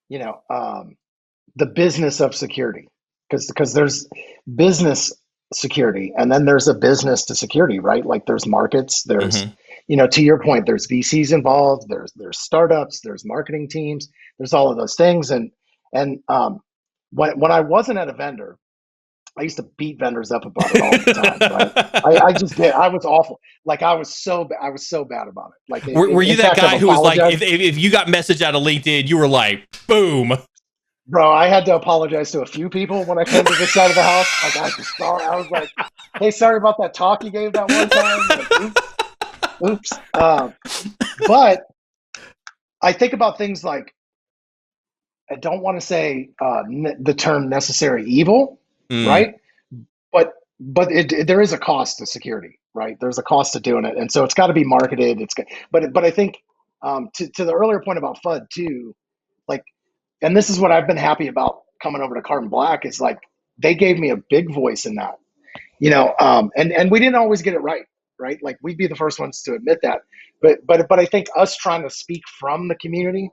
B: the business of security, because there's business security and then there's a business to security, right? Like there's markets, there's, to your point, there's VCs involved, there's startups, there's marketing teams, there's all of those things. And when I wasn't at a vendor, I used to beat vendors up about it all the time. Right? I just did. I was awful. Like I was so bad about it. Like,
A: were you that guy who was like, if you got message out of LinkedIn, you were like, boom,
B: bro? I had to apologize to a few people when I came to this side of the house. Like I was like, hey, sorry about that talk you gave that one time. Like, oops. But I think about things like, I don't want to say the term necessary evil. Right. But there is a cost to security, right? There's a cost to doing it. And so it's got to be marketed. But I think to the earlier point about FUD too, like, and this is what I've been happy about coming over to Carbon Black, is like, they gave me a big voice in that, and we didn't always get it right. Right. Like we'd be the first ones to admit that. But I think us trying to speak from the community,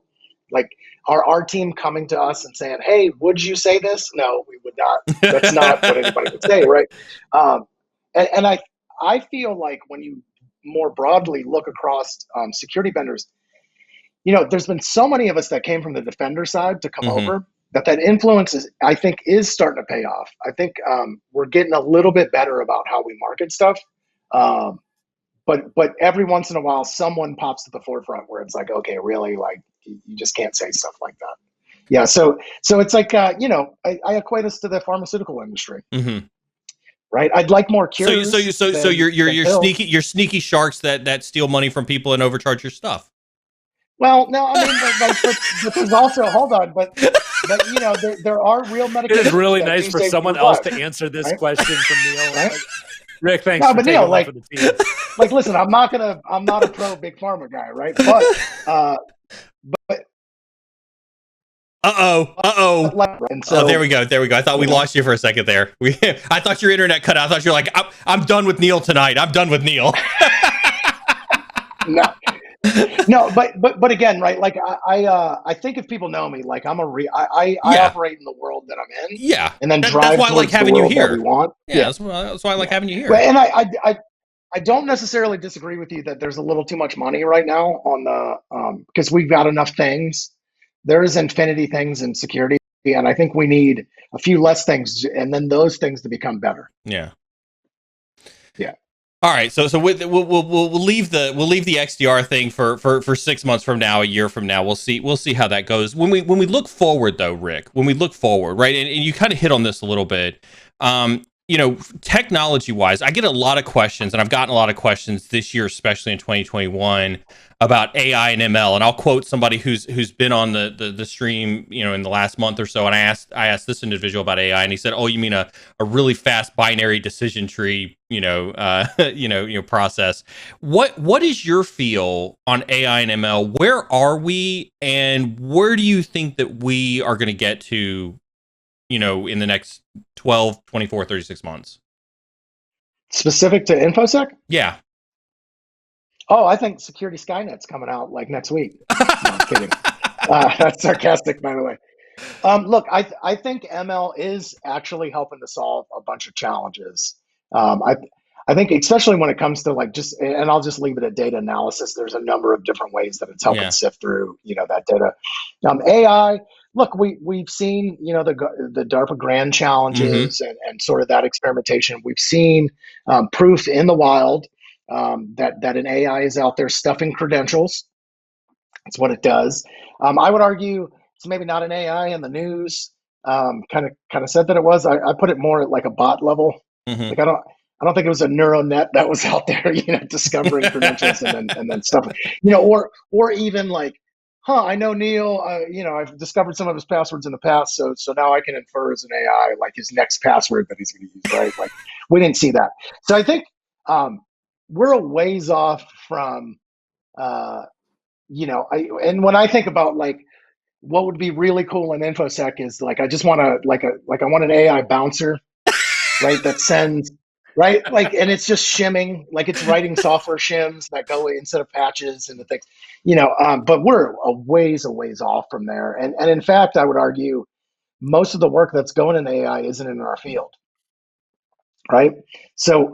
B: like our team coming to us and saying, hey, would you say this? No, we would not. That's not what anybody would say, right? And I feel like when you more broadly look across security vendors, there's been so many of us that came from the defender side to come over, that influence I think is starting to pay off. I think we're getting a little bit better about how we market stuff. But every once in a while, someone pops to the forefront where it's like, okay, really, like you just can't say stuff like that. Yeah. So it's like, I equate us to the pharmaceutical industry, right? I'd like more cures.
A: So you're sneaky sharks that steal money from people and overcharge your stuff.
B: Well, no, I mean, but there's also, hold on, but there are real medications.
C: It's really nice for someone else to answer this question from Neil. Right? Rick, thanks for taking one for the team.
B: Like, listen, I'm not a pro big pharma guy, right? But
A: So, there we go. I thought we lost you for a second there. I thought your internet cut out. I thought you're like, I'm done with Neil tonight. I'm done with Neil.
B: No, but again, right? Like I think if people know me, like I operate in the world that I'm in.
A: Yeah,
B: and then
A: that's why I like having you here.
B: We want.
A: Yeah, that's why I like having you here.
B: And I don't necessarily disagree with you that there's a little too much money right now on the because we've got enough things. There is infinity things in security, and I think we need a few less things, and then those things to become better.
A: Yeah.
B: Yeah.
A: All right, so we'll leave the XDR thing for 6 months from now, a year from now. We'll see how that goes. When we look forward though, Rick, right, and you kind of hit on this a little bit. technology wise, I get a lot of questions, and I've gotten a lot of questions this year, especially in 2021, about AI and ML. And I'll quote somebody who's been on the stream, in the last month or so. And I asked this individual about AI, and he said, "Oh, you mean a really fast binary decision tree, process?" What is your feel on AI and ML? Where are we, and where do you think that we are going to get to, in the next 12, 24, 36 months?
B: Specific to InfoSec?
A: Yeah.
B: Oh, I think Security Skynet's coming out like next week. No, I'm kidding. That's sarcastic, by the way. Look, I think ML is actually helping to solve a bunch of challenges. I think especially when it comes to and I'll just leave it at data analysis. There's a number of different ways that it's helping sift through, that data. AI, look, we've seen, the DARPA Grand challenges and sort of that experimentation. We've seen proof in the wild that an AI is out there stuffing credentials. That's what it does. I would argue it's maybe not an AI in the news. Kind of said that it was. I put it more at like a bot level. Like I don't think it was a neural net that was out there, discovering credentials and then stuff, or even like, I know Neil, I've discovered some of his passwords in the past, so now I can infer as an AI like his next password that he's going to use, right? Like we didn't see that. So I think we're a ways off from, and when I think about like what would be really cool in InfoSec is like I just want I want an AI bouncer, right? That sends. Right, like, and it's just shimming, like it's writing software shims that go instead of patches and the things, But we're a ways off from there, and in fact, I would argue most of the work that's going in AI isn't in our field, right? So,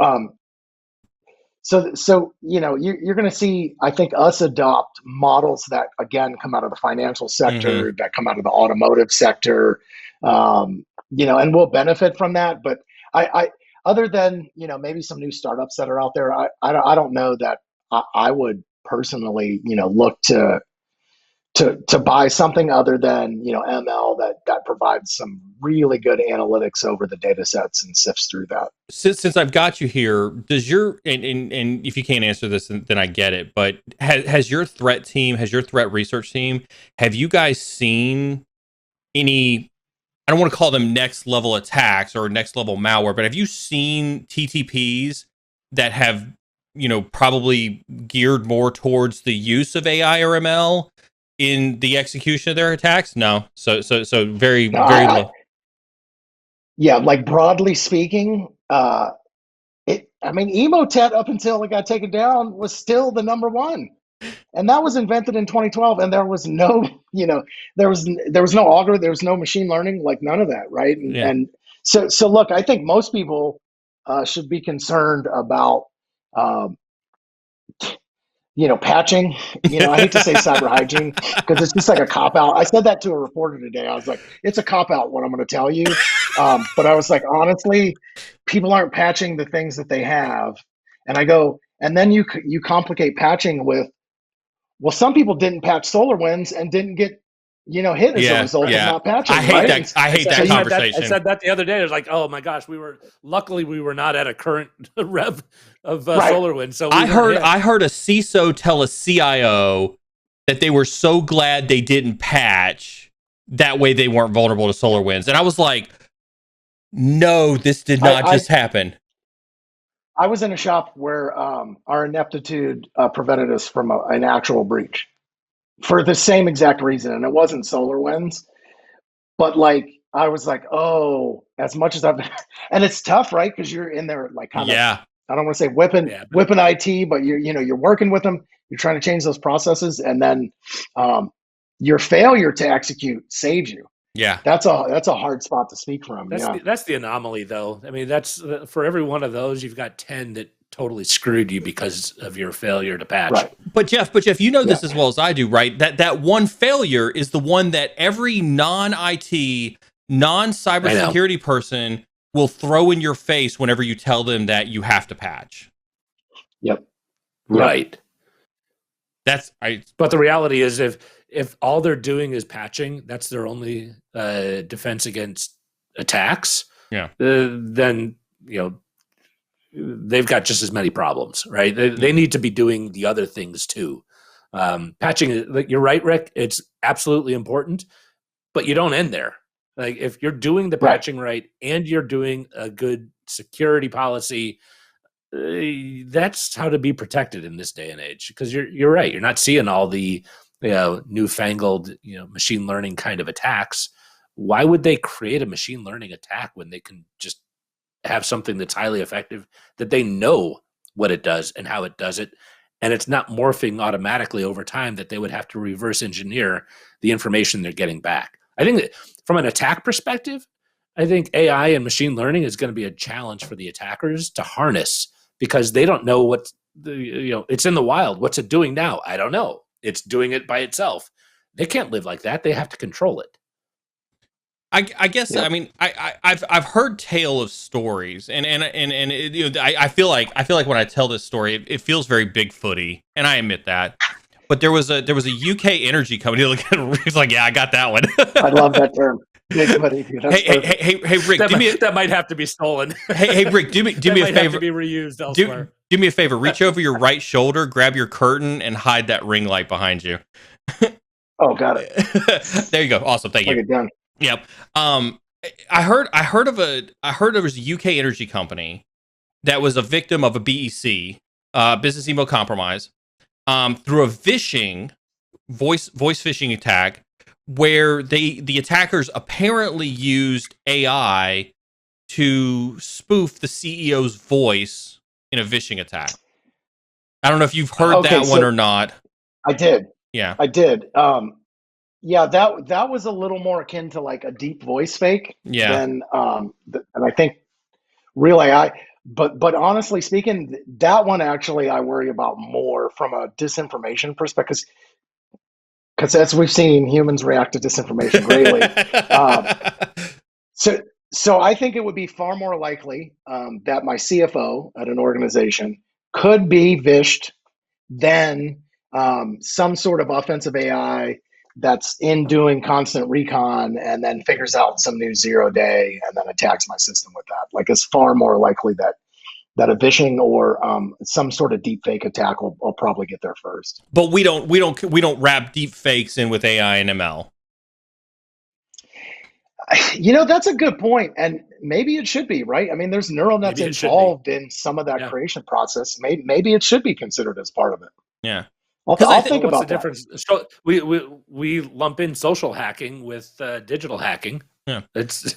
B: you're going to see, I think, us adopt models that again come out of the financial sector, that come out of the automotive sector, and we'll benefit from that, but I other than maybe some new startups that are out there, I don't know that I would personally look to buy something other than ML that provides some really good analytics over the data sets and sifts through that.
A: Since I've got you here, does your and if you can't answer this, then I get it. But has your threat research team, have you guys seen any? I don't want to call them next level attacks or next level malware, but have you seen TTPs that have, probably geared more towards the use of AI or ML in the execution of their attacks? No. So very low.
B: Yeah, like broadly speaking, Emotet up until it got taken down was still the number one. And that was invented in 2012, and there was no, there was no augur, there was no machine learning, like none of that, right? And so look, I think most people should be concerned about, patching. I hate to say cyber hygiene because it's just like a cop out. I said that to a reporter today. I was like, it's a cop out what I'm going to tell you, but I was like, honestly, people aren't patching the things that they have, and I go, and then you complicate patching with. Well, some people didn't patch SolarWinds and didn't get, hit as a result of not patching.
A: I hate that. I hate that conversation.
C: I said that the other day. I was like, oh my gosh, luckily we were not at a current rev of SolarWinds. So
A: I heard a CISO tell a CIO that they were so glad they didn't patch. That way they weren't vulnerable to SolarWinds. And I was like, no, this did not just happen.
B: I was in a shop where our ineptitude prevented us from an actual breach for the same exact reason. And it wasn't SolarWinds, but like, I was like, oh, as much as I've, and it's tough, right? Because you're in there like kind of, I don't want to say whipping IT, but you're working with them. You're trying to change those processes. And then your failure to execute saves you.
A: Yeah,
B: that's a hard spot to speak from.
C: That's the anomaly, though. I mean, that's for every one of those, you've got 10 that totally screwed you because of your failure to patch.
A: Right. But Jeff, this as well as I do, right? That one failure is the one that every non-IT, non-cybersecurity person will throw in your face whenever you tell them that you have to patch.
B: Yep.
C: Right.
A: But
C: the reality is if all they're doing is patching, that's their only defense against attacks.
A: Yeah.
C: Then they've got just as many problems, right? They need to be doing the other things too. Patching, you're right, Rick. It's absolutely important, but you don't end there. Like if you're doing the patching right and you're doing a good security policy, that's how to be protected in this day and age. Because you're right. You're not seeing all the newfangled machine learning kind of attacks. Why would they create a machine learning attack when they can just have something that's highly effective, that they know what it does and how it does it, and it's not morphing automatically over time that they would have to reverse engineer the information they're getting back? I think that from an attack perspective, I think AI and machine learning is going to be a challenge for the attackers to harness, because they don't know what it's in the wild. What's it doing now? I don't know. It's doing it by itself. They can't live like that. They have to control it.
A: I guess I mean I've heard tale of stories, and I feel like when I tell this story, it feels very Bigfooty, and I admit that. But there was a UK energy company. He's like, yeah, I got that one.
B: I love that term. Bigfooty.
A: Hey, Rick,
C: that might have to be stolen.
A: Hey, Rick, do me a favor.
C: Have to be reused elsewhere.
A: Do me a favor. Reach over your right shoulder, grab your curtain, and hide that ring light behind you.
B: Oh, got it.
A: There you go. Awesome. Thank you.
B: Get done.
A: Yep. I heard there was a UK energy company that was a victim of a BEC, business email compromise, through a phishing voice phishing attack, where the attackers apparently used AI to spoof the CEO's voice in a phishing attack. I don't know if you've heard that one or not.
B: I did.
A: Yeah,
B: I did. Yeah, that was a little more akin to like a deep voice fake than and I think real AI. But honestly speaking, that one actually I worry about more from a disinformation perspective, because as we've seen, humans react to disinformation greatly. So I think it would be far more likely that my CFO at an organization could be vished than some sort of offensive AI that's in doing constant recon and then figures out some new 0-day and then attacks my system with that. Like, it's far more likely that a phishing or some sort of deep fake attack will probably get there first.
A: But we don't wrap deep fakes in with AI and ML.
B: That's a good point, and maybe it should be, right? I mean, there's neural nets involved in some of that creation process. Maybe it should be considered as part of it.
A: Yeah.
B: I'll think about
C: the difference. So we lump in social hacking with digital hacking.
A: Yeah,
B: it's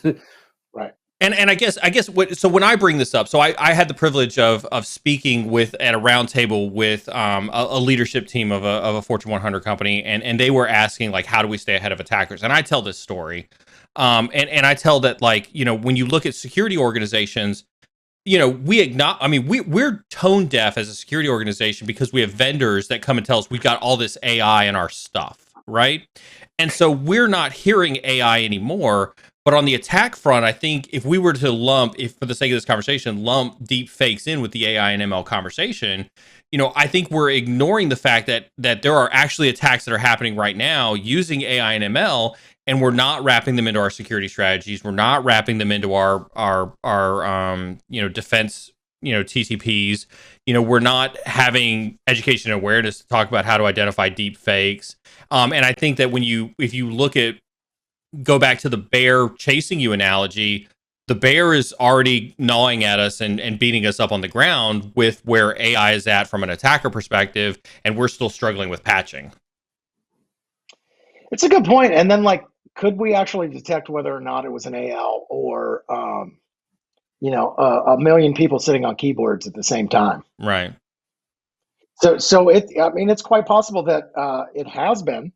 B: right.
A: And I guess so when I bring this up, so I had the privilege of speaking at a round table with a leadership team of a Fortune 100 company, and they were asking, like, how do we stay ahead of attackers? And I tell this story, and I tell that, like, when you look at security organizations, we're tone deaf as a security organization because we have vendors that come and tell us we've got all this AI in our stuff, right? And so we're not hearing AI anymore. But on the attack front, I think if we were to for the sake of this conversation, lump deep fakes in with the AI and ML conversation, I think we're ignoring the fact that there are actually attacks that are happening right now using AI and ML, and we're not wrapping them into our security strategies. We're not wrapping them into our defense, TCPs. We're not having education and awareness to talk about how to identify deep fakes. And I think that if you go back to the bear chasing you analogy, the bear is already gnawing at us and beating us up on the ground with where AI is at from an attacker perspective, and we're still struggling with patching.
B: It's a good point. And then, like, could we actually detect whether or not it was an AL or, a million people sitting on keyboards at the same time?
A: Right.
B: So it's quite possible that it has been,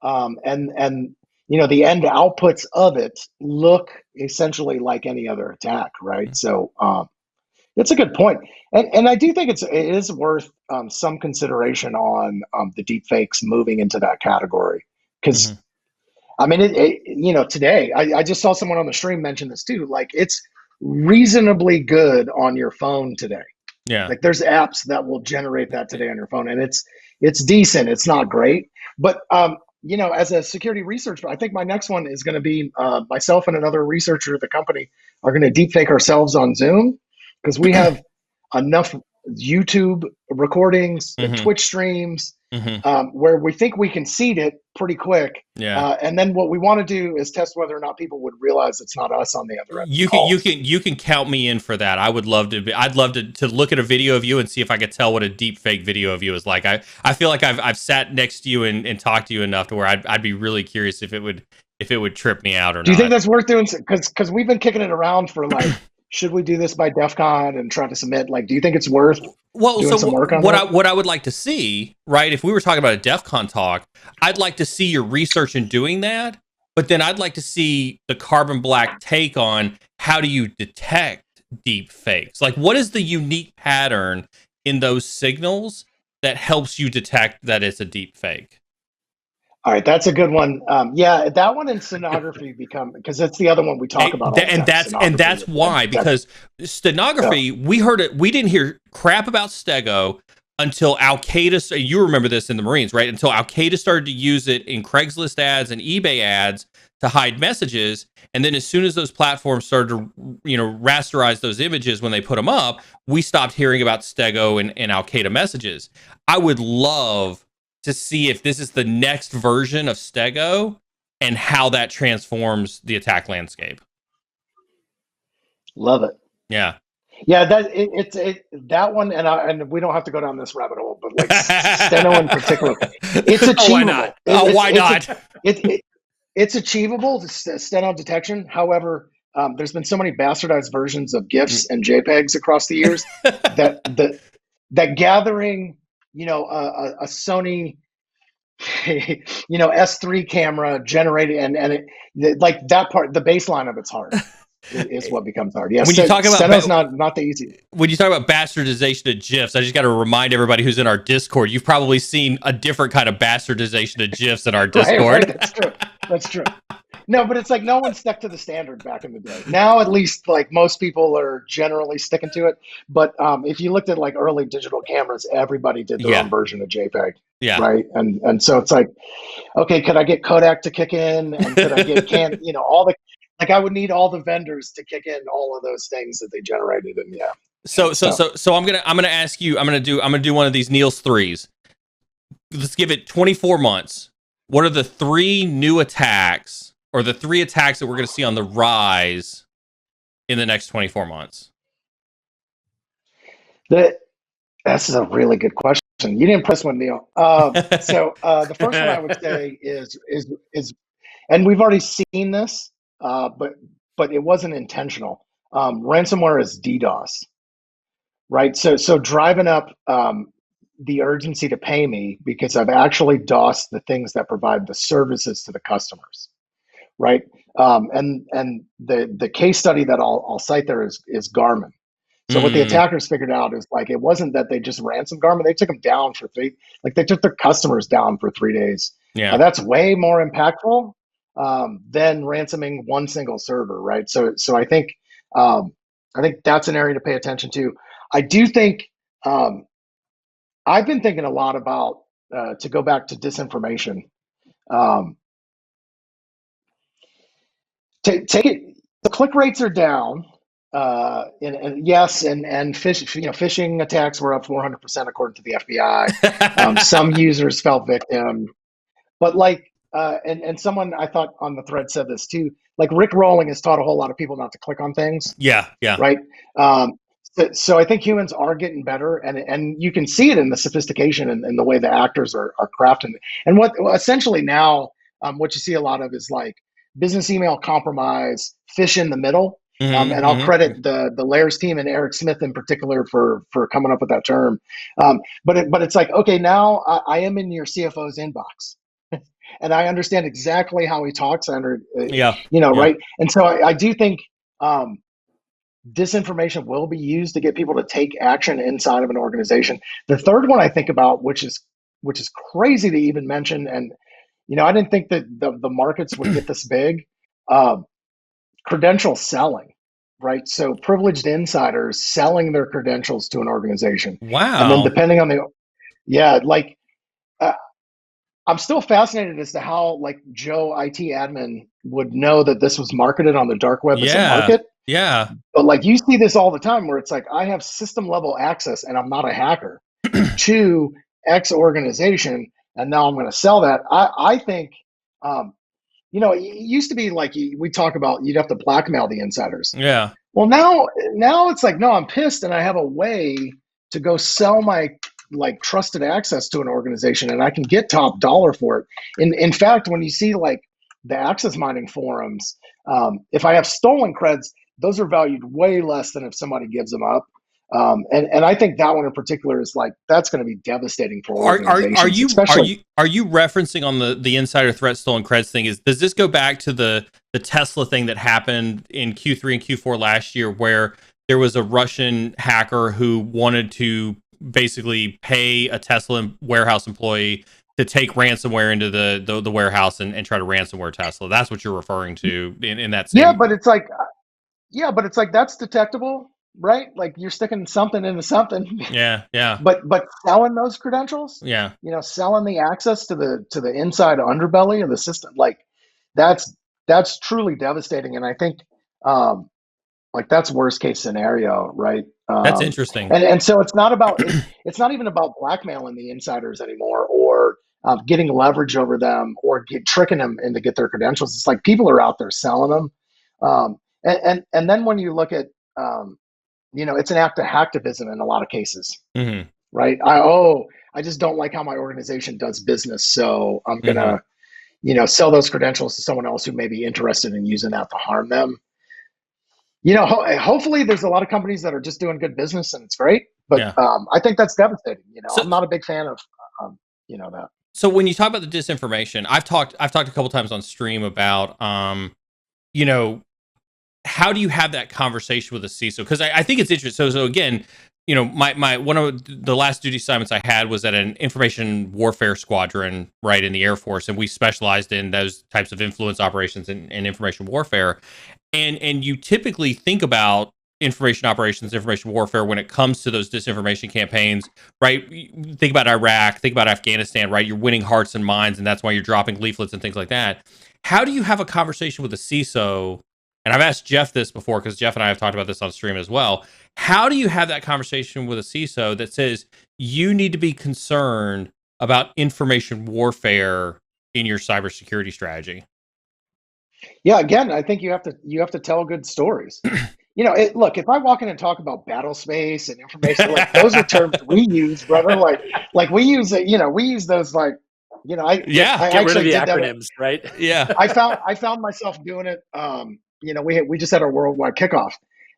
B: and the end outputs of it look essentially like any other attack, right? Mm-hmm. So it's a good point, and I do think it is worth some consideration on the deep fakes moving into that category, because. Mm-hmm. I mean, today I just saw someone on the stream mention this too. Like, it's reasonably good on your phone today.
A: Yeah.
B: Like, there's apps that will generate that today on your phone, and it's decent. It's not great, but as a security researcher, I think my next one is going to be myself and another researcher at the company are going to deep fake ourselves on Zoom, because we have enough YouTube recordings,
A: Mhm.
B: Twitch streams,
A: Mhm.
B: where we think we can seed it pretty quick.
A: Yeah.
B: And then what we want to do is test whether or not people would realize it's not us on the other end of the calls.
A: You can count me in for that. I would love to be, I'd love to look at a video of you and see if I could tell what a deep fake video of you is like. I feel like I've sat next to you and talked to you enough to where I'd be really curious if it would trip me out or not.
B: Do you think that's worth doing? Because we've been kicking it around for like, should we do this by DEF CON and try to submit? Like, do you think it's worth doing some work on that?
A: What I would like to see, right? If we were talking about a DEF CON talk, I'd like to see your research in doing that. But then I'd like to see the Carbon Black take on how do you detect deep fakes? Like, what is the unique pattern in those signals that helps you detect that it's a deep fake?
B: All right, that's a good one. Yeah, that one in stenography because that's the other one we talk about.
A: And that's why, because stenography, we heard it. We didn't hear crap about Stego until Al-Qaeda. You remember this in the Marines, right? Until Al-Qaeda started to use it in Craigslist ads and eBay ads to hide messages. And then as soon as those platforms started to, rasterize those images when they put them up, we stopped hearing about Stego and Al-Qaeda messages. I would love to see if this is the next version of Stego and how that transforms the attack landscape.
B: Love it.
A: Yeah.
B: Yeah, that one, and we don't have to go down this rabbit hole, but like Steno in particular, it's achievable.
A: Why not?
B: It's achievable, Steno detection. However, there's been so many bastardized versions of GIFs and JPEGs across the years that gathering, a Sony, S3 camera generated and like that part, the baseline of it's hard. Is what becomes hard. Yeah,
A: when you talk about
B: Steno's not the easy.
A: When you talk about bastardization of GIFs, I just got to remind everybody who's in our Discord, you've probably seen a different kind of bastardization of GIFs in our Discord.
B: Right, that's true. No, but it's like no one stuck to the standard back in the day. Now, at least, like most people are generally sticking to it. But if you looked at like early digital cameras, everybody did their own version of JPEG.
A: Yeah.
B: Right. And so it's like, okay, could I get Kodak to kick in? And could I get all the I would need all the vendors to kick in all of those things that they generated. And yeah.
A: So I'm gonna ask you. I'm gonna do one of these Niels threes. Let's give it 24 months. What are the 3 new attacks, or the 3 attacks that we're gonna see on the rise in the next 24 months?
B: That's a really good question. You didn't press one, Neil. So the first one I would say is, and we've already seen this. But it wasn't intentional. Ransomware is DDoS, right? So driving up the urgency to pay me because I've actually DOSed the things that provide the services to the customers, right? And the case study that I'll cite there is Garmin. So what the attackers figured out is like it wasn't that they just ransomed Garmin; they took them down for they took their customers down for 3 days.
A: Yeah,
B: that's way more impactful than ransoming one single server, right? So I think that's an area to pay attention to. I do think I've been thinking a lot about to go back to disinformation. Take it. The click rates are down, and yes, and phishing attacks were up 400% according to the FBI. Some users fell victim, but like. And someone I thought on the thread said this too. Like Rick Rolling has taught a whole lot of people not to click on things.
A: Yeah.
B: Right. So I think humans are getting better, and you can see it in the sophistication and the way the actors are crafting. And what essentially now, what you see a lot of is like business email compromise, fish in the middle. And I'll credit the Layers team and Eric Smith in particular for coming up with that term. But it's like, okay, now I am in your CFO's inbox. And I understand exactly how he talks. Right. And so I do think disinformation will be used to get people to take action inside of an organization. The third one I think about, which is crazy to even mention, and I didn't think that the markets would get this big. Credential selling, right? So privileged insiders selling their credentials to an organization.
A: Wow.
B: And then depending on I'm still fascinated as to how like Joe IT admin would know that this was marketed on the dark web as a market.
A: Yeah.
B: But like you see this all the time where it's like I have system level access and I'm not a hacker to X organization, and now I'm going to sell that. I think, it used to be like we talk about you'd have to blackmail the insiders.
A: Yeah.
B: Well, now it's like, no, I'm pissed and I have a way to go sell my like trusted access to an organization and I can get top dollar for it. In fact, when you see like the access mining forums, if I have stolen creds, those are valued way less than if somebody gives them up. And I think that one in particular is like that's going to be devastating for organizations.
A: Are you referencing on the insider threat stolen creds thing? Does this go back to the Tesla thing that happened in Q3 and Q4 last year, where there was a Russian hacker who wanted to basically pay a Tesla warehouse employee to take ransomware into the warehouse and try to ransomware Tesla? That's what you're referring to in that same...
B: but it's like that's detectable, right? Like you're sticking something into something.
A: Yeah.
B: But selling those credentials,
A: yeah,
B: selling the access to the inside underbelly of the system, like that's truly devastating. And I think like that's worst case scenario, right?
A: That's interesting.
B: And so it's not even about blackmailing the insiders anymore, or getting leverage over them, or tricking them into get their credentials. It's like people are out there selling them. And then when you look at it's an act of hacktivism in a lot of cases,
A: mm-hmm.
B: right? I just don't like how my organization does business, so I'm gonna sell those credentials to someone else who may be interested in using that to harm them. Hopefully there's a lot of companies that are just doing good business and it's great, but I think that's devastating. I'm not a big fan of that.
A: So when you talk about the disinformation, I've talked a couple times on stream about how do you have that conversation with a CISO? Because I think it's interesting. So again, my one of the last duty assignments I had was at an information warfare squadron, right, in the Air Force, and we specialized in those types of influence operations and information warfare. And you typically think about information operations, information warfare when it comes to those disinformation campaigns, right? Think about Iraq, think about Afghanistan, right? You're winning hearts and minds, and that's why you're dropping leaflets and things like that. How do you have a conversation with a CISO? And I've asked Jeff this before, because Jeff and I have talked about this on stream as well. How do you have that conversation with a CISO that says you need to be concerned about information warfare in your cybersecurity strategy?
B: Yeah, again, I think you have to tell good stories. Look, if I walk in and talk about battle space and information, like those are terms we use, brother. Like we use it, we use those like, I
C: get rid of the acronyms, right?
A: Yeah.
B: I found myself doing it. We just had our worldwide kickoff.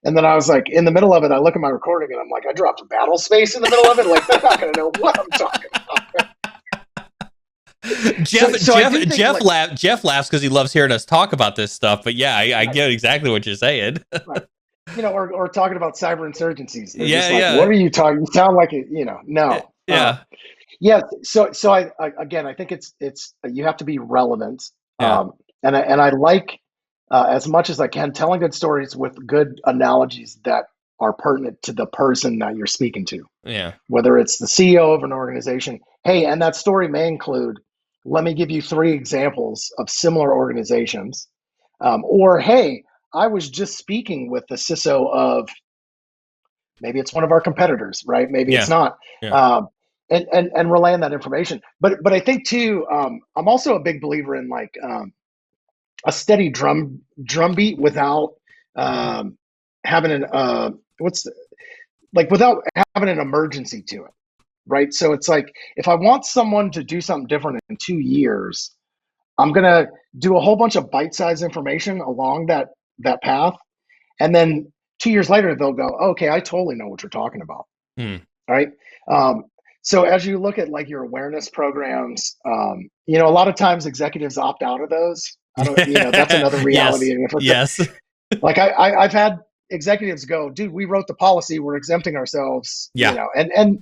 B: And then I was like, in the middle of it, I look at my recording and I'm like, I dropped a battle space in the middle of it. Like, they're not going to know what I'm talking about.
A: Jeff laughs because he loves hearing us talk about this stuff. But yeah, I get exactly what you're saying.
B: Right. Or talking about cyber insurgencies.
A: Yeah.
B: What are you talking? You sound like it. No.
A: Yeah.
B: Yeah. So I again, I think it's you have to be relevant.
A: Yeah.
B: And I like as much as I can telling good stories with good analogies that are pertinent to the person that you're speaking to.
A: Yeah.
B: Whether it's the CEO of an organization, hey, and that story may include, let me give you 3 examples of similar organizations. Or, hey, I was just speaking with the CISO of, maybe it's one of our competitors, right? Maybe it's not.
A: Yeah.
B: And relaying that information. But I think too, I'm also a big believer in like a steady drumbeat without having without having an emergency to it, right? So it's like, if I want someone to do something different in 2 years, I'm gonna do a whole bunch of bite-sized information along that path, and then 2 years later they'll go, okay, I totally know what you're talking about. All right. So as you look at like your awareness programs, a lot of times executives opt out of those. That's another reality.
A: Yes.
B: Like I've had executives go, dude, we wrote the policy, we're exempting ourselves.
A: Yeah.
B: And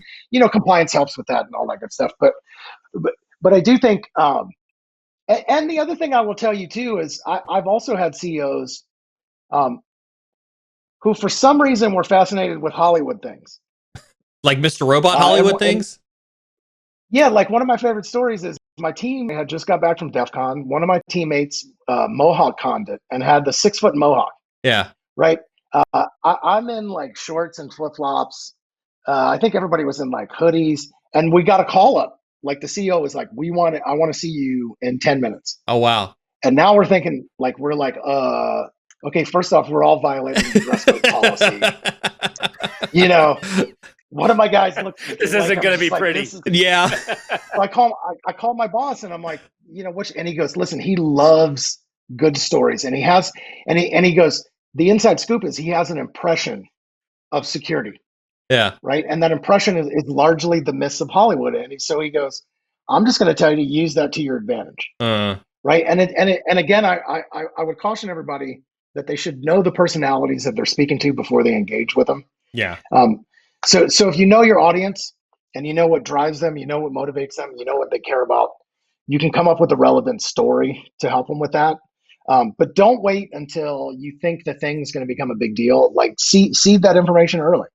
B: compliance helps with that and all that good stuff. But I do think, and the other thing I will tell you too is I've also had CEOs who for some reason were fascinated with Hollywood things.
A: Like Mr. Robot Hollywood things?
B: Yeah, like one of my favorite stories is my team had just got back from DEF CON. One of my teammates Mohawk conned it and had the 6-foot Mohawk.
A: Yeah.
B: Right. I'm in like shorts and flip flops. I think everybody was in like hoodies, and we got a call up. Like the CEO was like, I want to see you in 10 minutes.
A: Oh, wow.
B: And now we're thinking like, okay, first off, we're all violating the dress code policy. You know, one of my guys looks.
C: This isn't going to be pretty.
A: Yeah.
B: So I call my boss, and I'm like, and he goes, listen, he loves good stories, and he goes, the inside scoop is he has an impression of security.
A: Yeah.
B: Right. And that impression is largely the myths of Hollywood. And so he goes, I'm just going to tell you to use that to your advantage. Right. And again, I would caution everybody that they should know the personalities that they're speaking to before they engage with them.
A: Yeah.
B: So if you know your audience and you know what drives them, you know what motivates them, you know what they care about, you can come up with a relevant story to help them with that. But don't wait until you think the thing's going to become a big deal. Like seed that information early.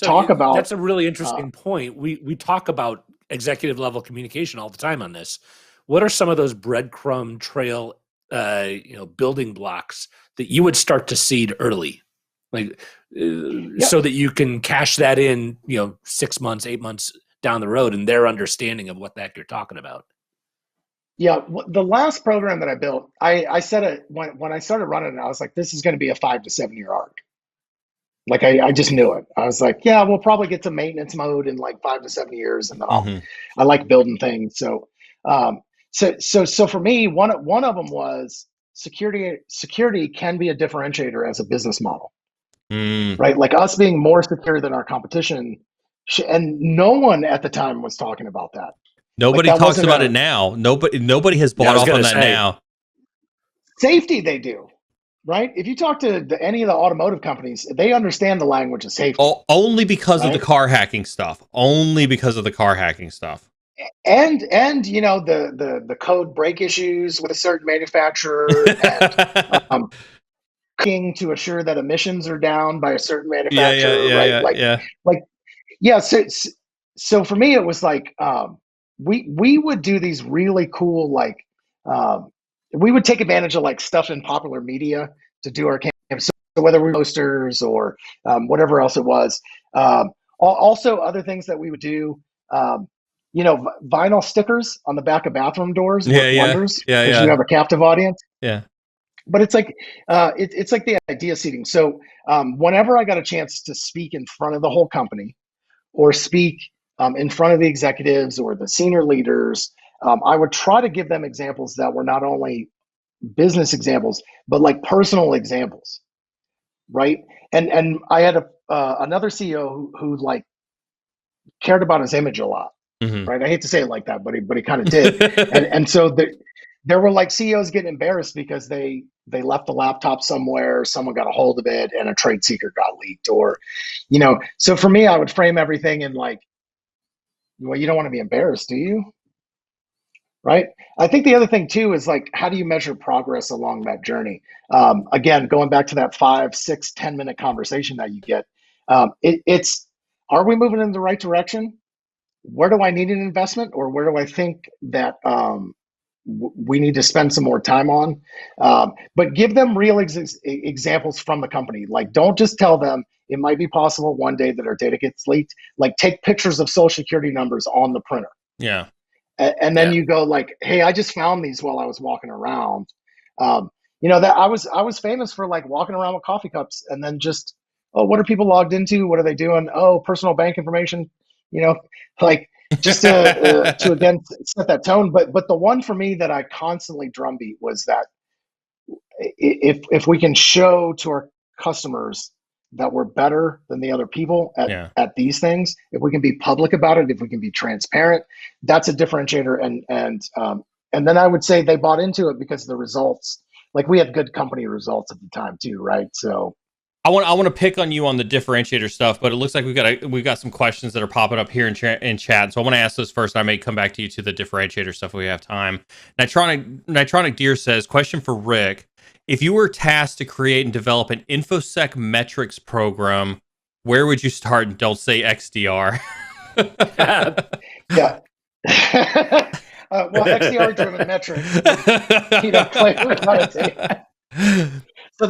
B: Talk about.
C: That's a really interesting point. We talk about executive level communication all the time on this. What are some of those breadcrumb trail, building blocks that you would start to seed early, so that you can cash that in, 6 months, 8 months down the road, and their understanding of what that you're talking about?
B: Yeah, the last program that I built, I said it when I started running it, I was like, this is going to be a 5 to 7 year arc. Like I just knew it. I was like, yeah, we'll probably get to maintenance mode in like 5 to 7 years, and then I like building things. So for me, one of them was security. Security can be a differentiator as a business model, right? Like us being more secure than our competition, and no one at the time was talking about that.
A: Nobody talks about it now. Nobody has bought off on that now.
B: Safety, they do. Right? If you talk to any of the automotive companies, they understand the language of safety.
A: Only because of the car hacking stuff. Only because of the car hacking stuff.
B: And the code break issues with a certain manufacturer, and to assure that emissions are down by a certain manufacturer. So for me, it was like we would do these really cool we would take advantage of like stuff in popular media to do our campaigns. So whether we were posters or whatever else it was. Also, other things that we would do, vinyl stickers on the back of bathroom doors. Wonders because you have a captive audience.
A: Yeah.
B: But it's like it's like the idea seeding. So whenever I got a chance to speak in front of the whole company, or speak in front of the executives or the senior leaders, I would try to give them examples that were not only business examples, but like personal examples, right? And I had another CEO who like cared about his image a lot, right? I hate to say it like that, but he kind of did. and so there were like CEOs getting embarrassed because they left the laptop somewhere, someone got a hold of it, and a trade secret got leaked, or, So for me, I would frame everything in like, well, you don't want to be embarrassed, do you? Right. I think the other thing too is like, how do you measure progress along that journey? Again, going back to that 5, 6, 10-minute conversation that you get, it's, are we moving in the right direction? Where do I need an investment, or where do I think that we need to spend some more time on? But give them real examples from the company. Like, don't just tell them it might be possible one day that our data gets leaked. Like, take pictures of social security numbers on the printer.
A: Yeah.
B: And then you go like, hey, I just found these while I was walking around. That I was famous for like walking around with coffee cups, and then just, oh, what are people logged into? What are they doing? Oh, personal bank information. Like just to again set that tone. But the one for me that I constantly drumbeat was that if we can show to our customers that we're better than the other people at these things, if we can be public about it, if we can be transparent, that's a differentiator. And then I would say they bought into it because of the results. Like, we had good company results at the time too, right? So
A: I want to pick on you on the differentiator stuff, but it looks like we've got some questions that are popping up here in chat. So I want to ask those first. I may come back to you to the differentiator stuff if we have time. Nitronic Deer says, question for Rick. If you were tasked to create and develop an InfoSec metrics program, where would you start? And don't say XDR.
B: Yeah. Well, XDR-driven metrics. So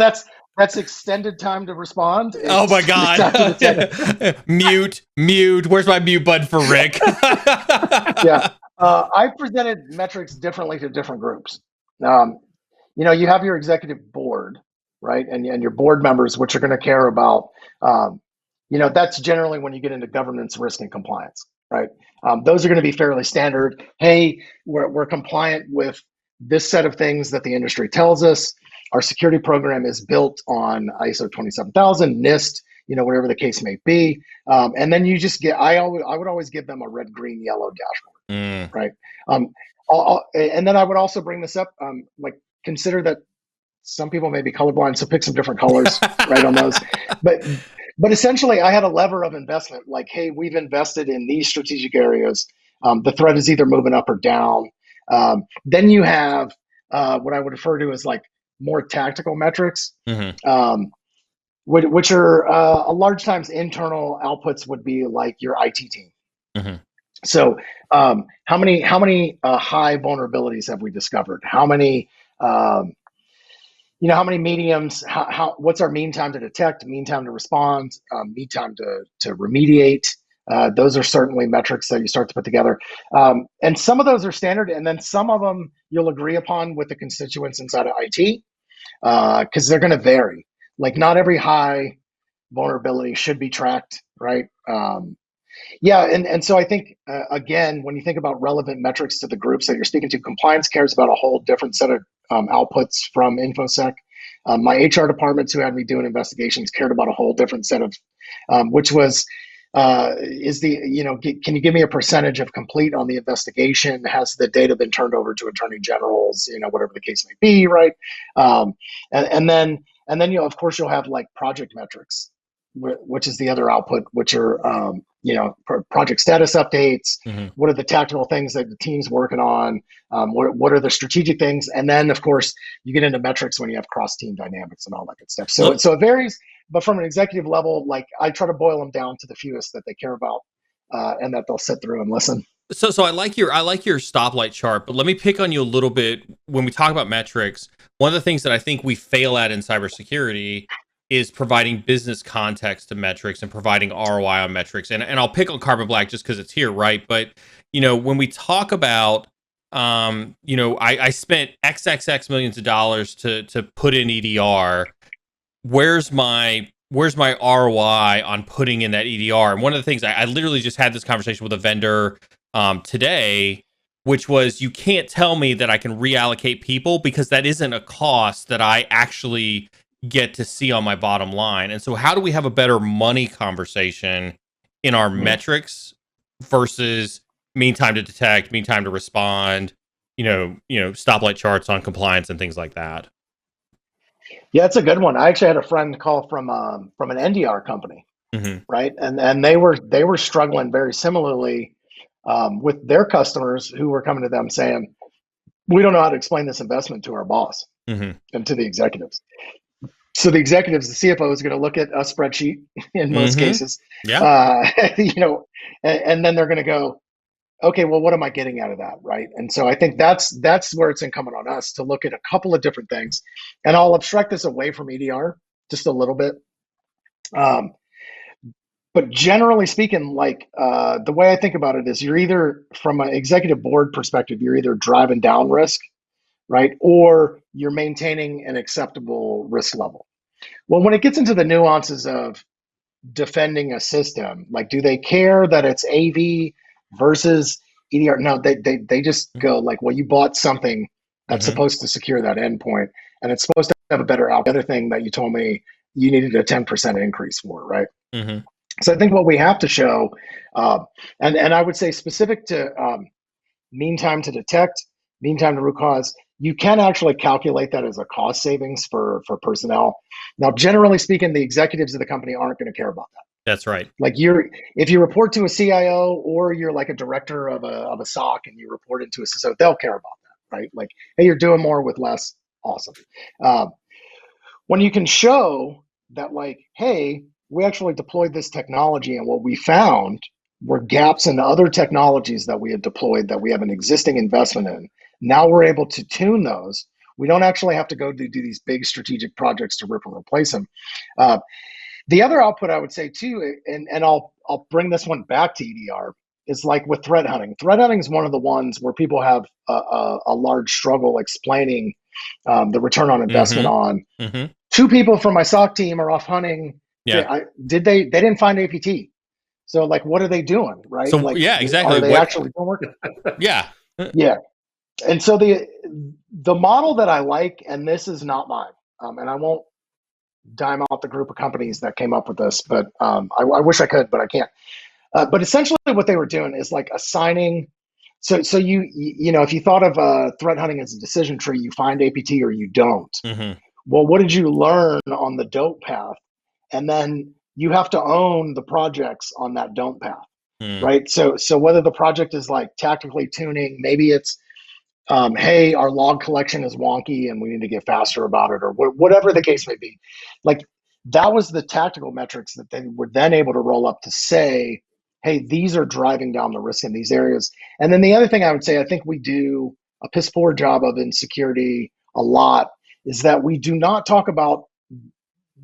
B: That's extended time to respond.
A: Oh my God. Mute. Where's my mute button for Rick?
B: Yeah. I presented metrics differently to different groups. You have your executive board, right? And your board members, which are going to care about, that's generally when you get into governance, risk, and compliance, right? Those are going to be fairly standard. Hey, we're compliant with this set of things that the industry tells us. Our security program is built on ISO 27000, NIST, whatever the case may be. And then you just I would always give them a red, green, yellow dashboard, right? And then I would also bring this up, consider that some people may be colorblind, so pick some different colors, right, on those. But essentially, I had a lever of investment, like, hey, we've invested in these strategic areas. The threat is either moving up or down. Then you have what I would refer to as like more tactical metrics, which are a large times internal outputs would be like your IT team. So how many high vulnerabilities have we discovered? How many how many mediums, what's our mean time to detect, mean time to respond, mean time to remediate? Those are certainly metrics that you start to put together. And some of those are standard, and then some of them you'll agree upon with the constituents inside of IT, because they're going to vary. Like not every high vulnerability should be tracked, right? And so I think, again, when you think about relevant metrics to the groups that you're speaking to, compliance cares about a whole different set of outputs from InfoSec. My HR departments who had me doing investigations cared about a whole different set of, which was, can you give me a percentage of complete on the investigation? Has the data been turned over to attorney generals, whatever the case may be, right? And then of course, you'll have like project metrics, which is the other output, which are, project status updates. What are the tactical things that the team's working on? What are the strategic things? And then, of course, you get into metrics when you have cross-team dynamics and all that good stuff. So it varies, but from an executive level, like I try to boil them down to the fewest that they care about, and that they'll sit through and listen.
A: So I like your stoplight chart, but let me pick on you a little bit when we talk about metrics. One of the things that I think we fail at in cybersecurity is providing business context to metrics and providing ROI on metrics. And I'll pick on Carbon Black just because it's here, right? But, when we talk about, I spent XXX millions of dollars to put in EDR, where's my ROI on putting in that EDR? And one of the things, I literally just had this conversation with a vendor today, which was, you can't tell me that I can reallocate people because that isn't a cost that I actually get to see on my bottom line. And so how do we have a better money conversation in our metrics versus mean time to detect, mean time to respond, stoplight charts on compliance and things like that?
B: Yeah, it's a good one. I actually had a friend call from an NDR company, right? And they were struggling very similarly with their customers who were coming to them saying, we don't know how to explain this investment to our boss and to the executives. So the executives, the CFO is going to look at a spreadsheet in most cases, and then they're going to go, okay, well, what am I getting out of that, right? And so I think that's where it's incumbent on us to look at a couple of different things, and I'll abstract this away from EDR just a little bit. But generally speaking, like the way I think about it is, you're either, from an executive board perspective, you're either driving down risk, right? Or you're maintaining an acceptable risk level. Well, when it gets into the nuances of defending a system, like, do they care that it's AV versus EDR? No, they just go like, well, you bought something that's supposed to secure that endpoint, and it's supposed to have a better out. The other thing that you told me you needed a 10% increase for, right? So I think what we have to show, and I would say specific to mean time to detect, mean time to root cause, you can actually calculate that as a cost savings for personnel. Now, generally speaking, the executives of the company aren't going to care about that.
A: That's right.
B: Like, if you report to a CIO, or you're like a director of a SOC and you report into a CISO, they'll care about that, right? Like, hey, you're doing more with less. Awesome. When you can show that, like, hey, we actually deployed this technology, and what we found were gaps in other technologies that we had deployed that we have an existing investment in. Now we're able to tune those. We don't actually have to go do these big strategic projects to rip and replace them. The other output I would say too, and I'll bring this one back to EDR, is like with threat hunting. Threat hunting is one of the ones where people have a large struggle explaining the return on investment on. Two people from my SOC team are off hunting.
A: Yeah.
B: They didn't find APT. So like, what are they doing? Right.
A: So
B: like,
A: yeah, exactly.
B: Are they actually doing work?
A: Yeah.
B: Yeah. And so the model that I like, and this is not mine, and I won't dime out the group of companies that came up with this, but I wish I could, but I can't. But essentially what they were doing is like assigning. So you know, if you thought of threat hunting as a decision tree, you find APT or you don't. Well, what did you learn on the don't path? And then you have to own the projects on that don't path, right? So whether the project is like tactically tuning, maybe it's, hey, our log collection is wonky and we need to get faster about it, or whatever the case may be. Like that was the tactical metrics that they were then able to roll up to say, hey, these are driving down the risk in these areas. And then the other thing I would say, I think we do a piss poor job of in security a lot, is that we do not talk about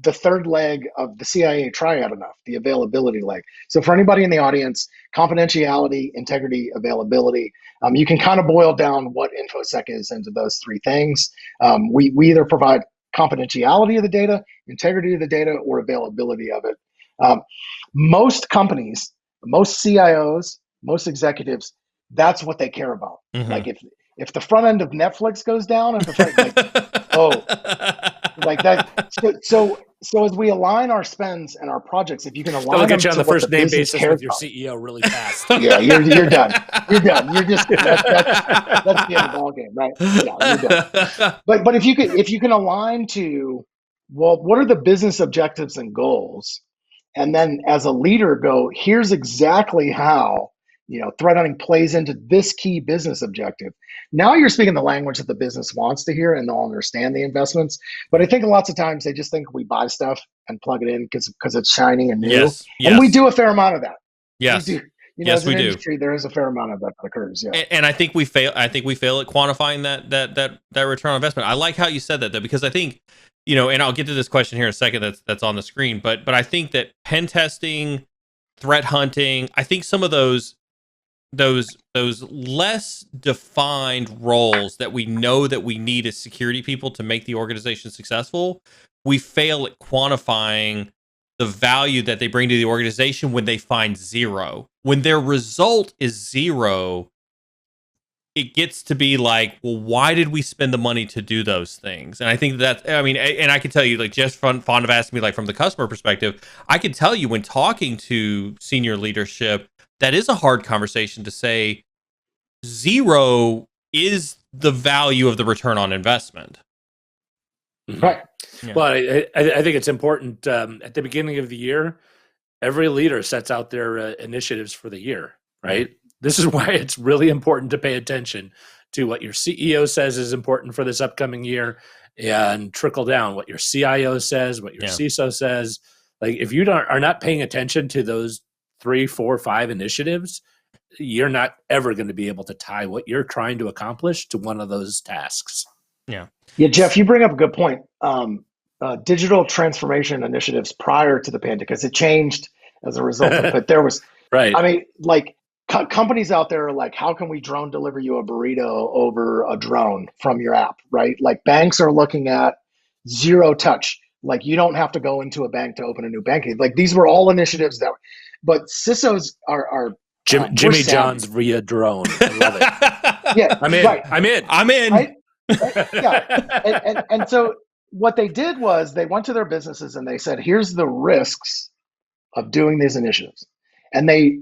B: the third leg of the CIA triad enough, the availability leg. So for anybody in the audience, confidentiality, integrity, availability, you can kind of boil down what InfoSec is into those three things. We either provide confidentiality of the data, integrity of the data, or availability of it. Most companies, most CIOs, most executives, that's what they care about. Like if the front end of Netflix goes down, if the front, like that. So as we align our spends and our projects, if you can align
C: They'll get
B: them
C: you on
B: to
C: the
B: what
C: first
B: the
C: name
B: business
C: basis
B: cares
C: with your
B: about.
C: CEO really fast.
B: Yeah, you're done. You're done. You're just that's the end of the ball game, right? Yeah, you're done. But if you can align to, well, what are the business objectives and goals, and then as a leader go, here's exactly how, you know, threat hunting plays into this key business objective. Now you're speaking the language that the business wants to hear, and they'll understand the investments. But I think lots of times they just think we buy stuff and plug it in because it's shiny and new.
A: Yes.
B: And we do a fair amount of that.
A: Yes.
B: We do. You know,
A: Yes,
B: as an
A: we do.
B: industry, there is a fair amount of that occurs. Yeah.
A: And I think we fail. I think we fail at quantifying that return on investment. I like how you said that though, because I think, you know, and I'll get to this question here in a second. That's on the screen. But I think that pen testing, threat hunting, I think some of those less defined roles that we know that we need as security people to make the organization successful, we fail at quantifying the value that they bring to the organization when they find zero. When their result is zero, it gets to be like, well, why did we spend the money to do those things? And I think that, I mean, and I can tell you, like, just fond of asking me, like, from the customer perspective, I can tell you when talking to senior leadership, that is a hard conversation to say zero is the value of the return on investment.
B: Right.
C: Yeah. Well, I think it's important at the beginning of the year, every leader sets out their initiatives for the year, right? This is why it's really important to pay attention to what your CEO says is important for this upcoming year, and trickle down what your CIO says, what your CISO says. Like if you are not paying attention to those 3, 4, 5 initiatives, you're not ever going to be able to tie what you're trying to accomplish to one of those tasks.
B: Yeah, Jeff, you bring up a good point. Digital transformation initiatives prior to the pandemic, because it changed as a result of it. There was,
C: right.
B: I mean, like companies out there are like, how can we drone deliver you a burrito over a drone from your app, right? Like banks are looking at zero touch. Like you don't have to go into a bank to open a new banking. Like these were all initiatives that, but CISOs are
C: Jimmy John's via drone. I love it.
B: Yeah,
C: I'm in.
B: Right.
C: I'm in.
B: Right? Yeah, and so what they did was they went to their businesses and they said, here's the risks of doing these initiatives, and they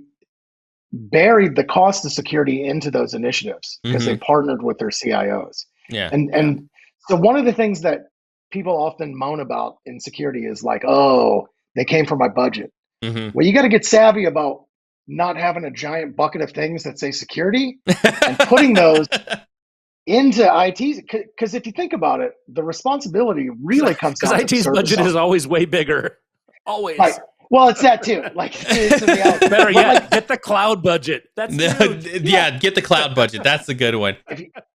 B: buried the cost of security into those initiatives because they partnered with their CIOs. And so one of the things that people often moan about in security is like, oh, they came from my budget. Well, you got to get savvy about not having a giant bucket of things that say security and putting those into IT, because if you think about it, the responsibility really comes down to
C: IT's budget is always way bigger. Always.
B: Right. Well, it's that too. Like, it's a reality.
C: Better yet, get the cloud budget. That's
A: get the cloud budget. That's the good one.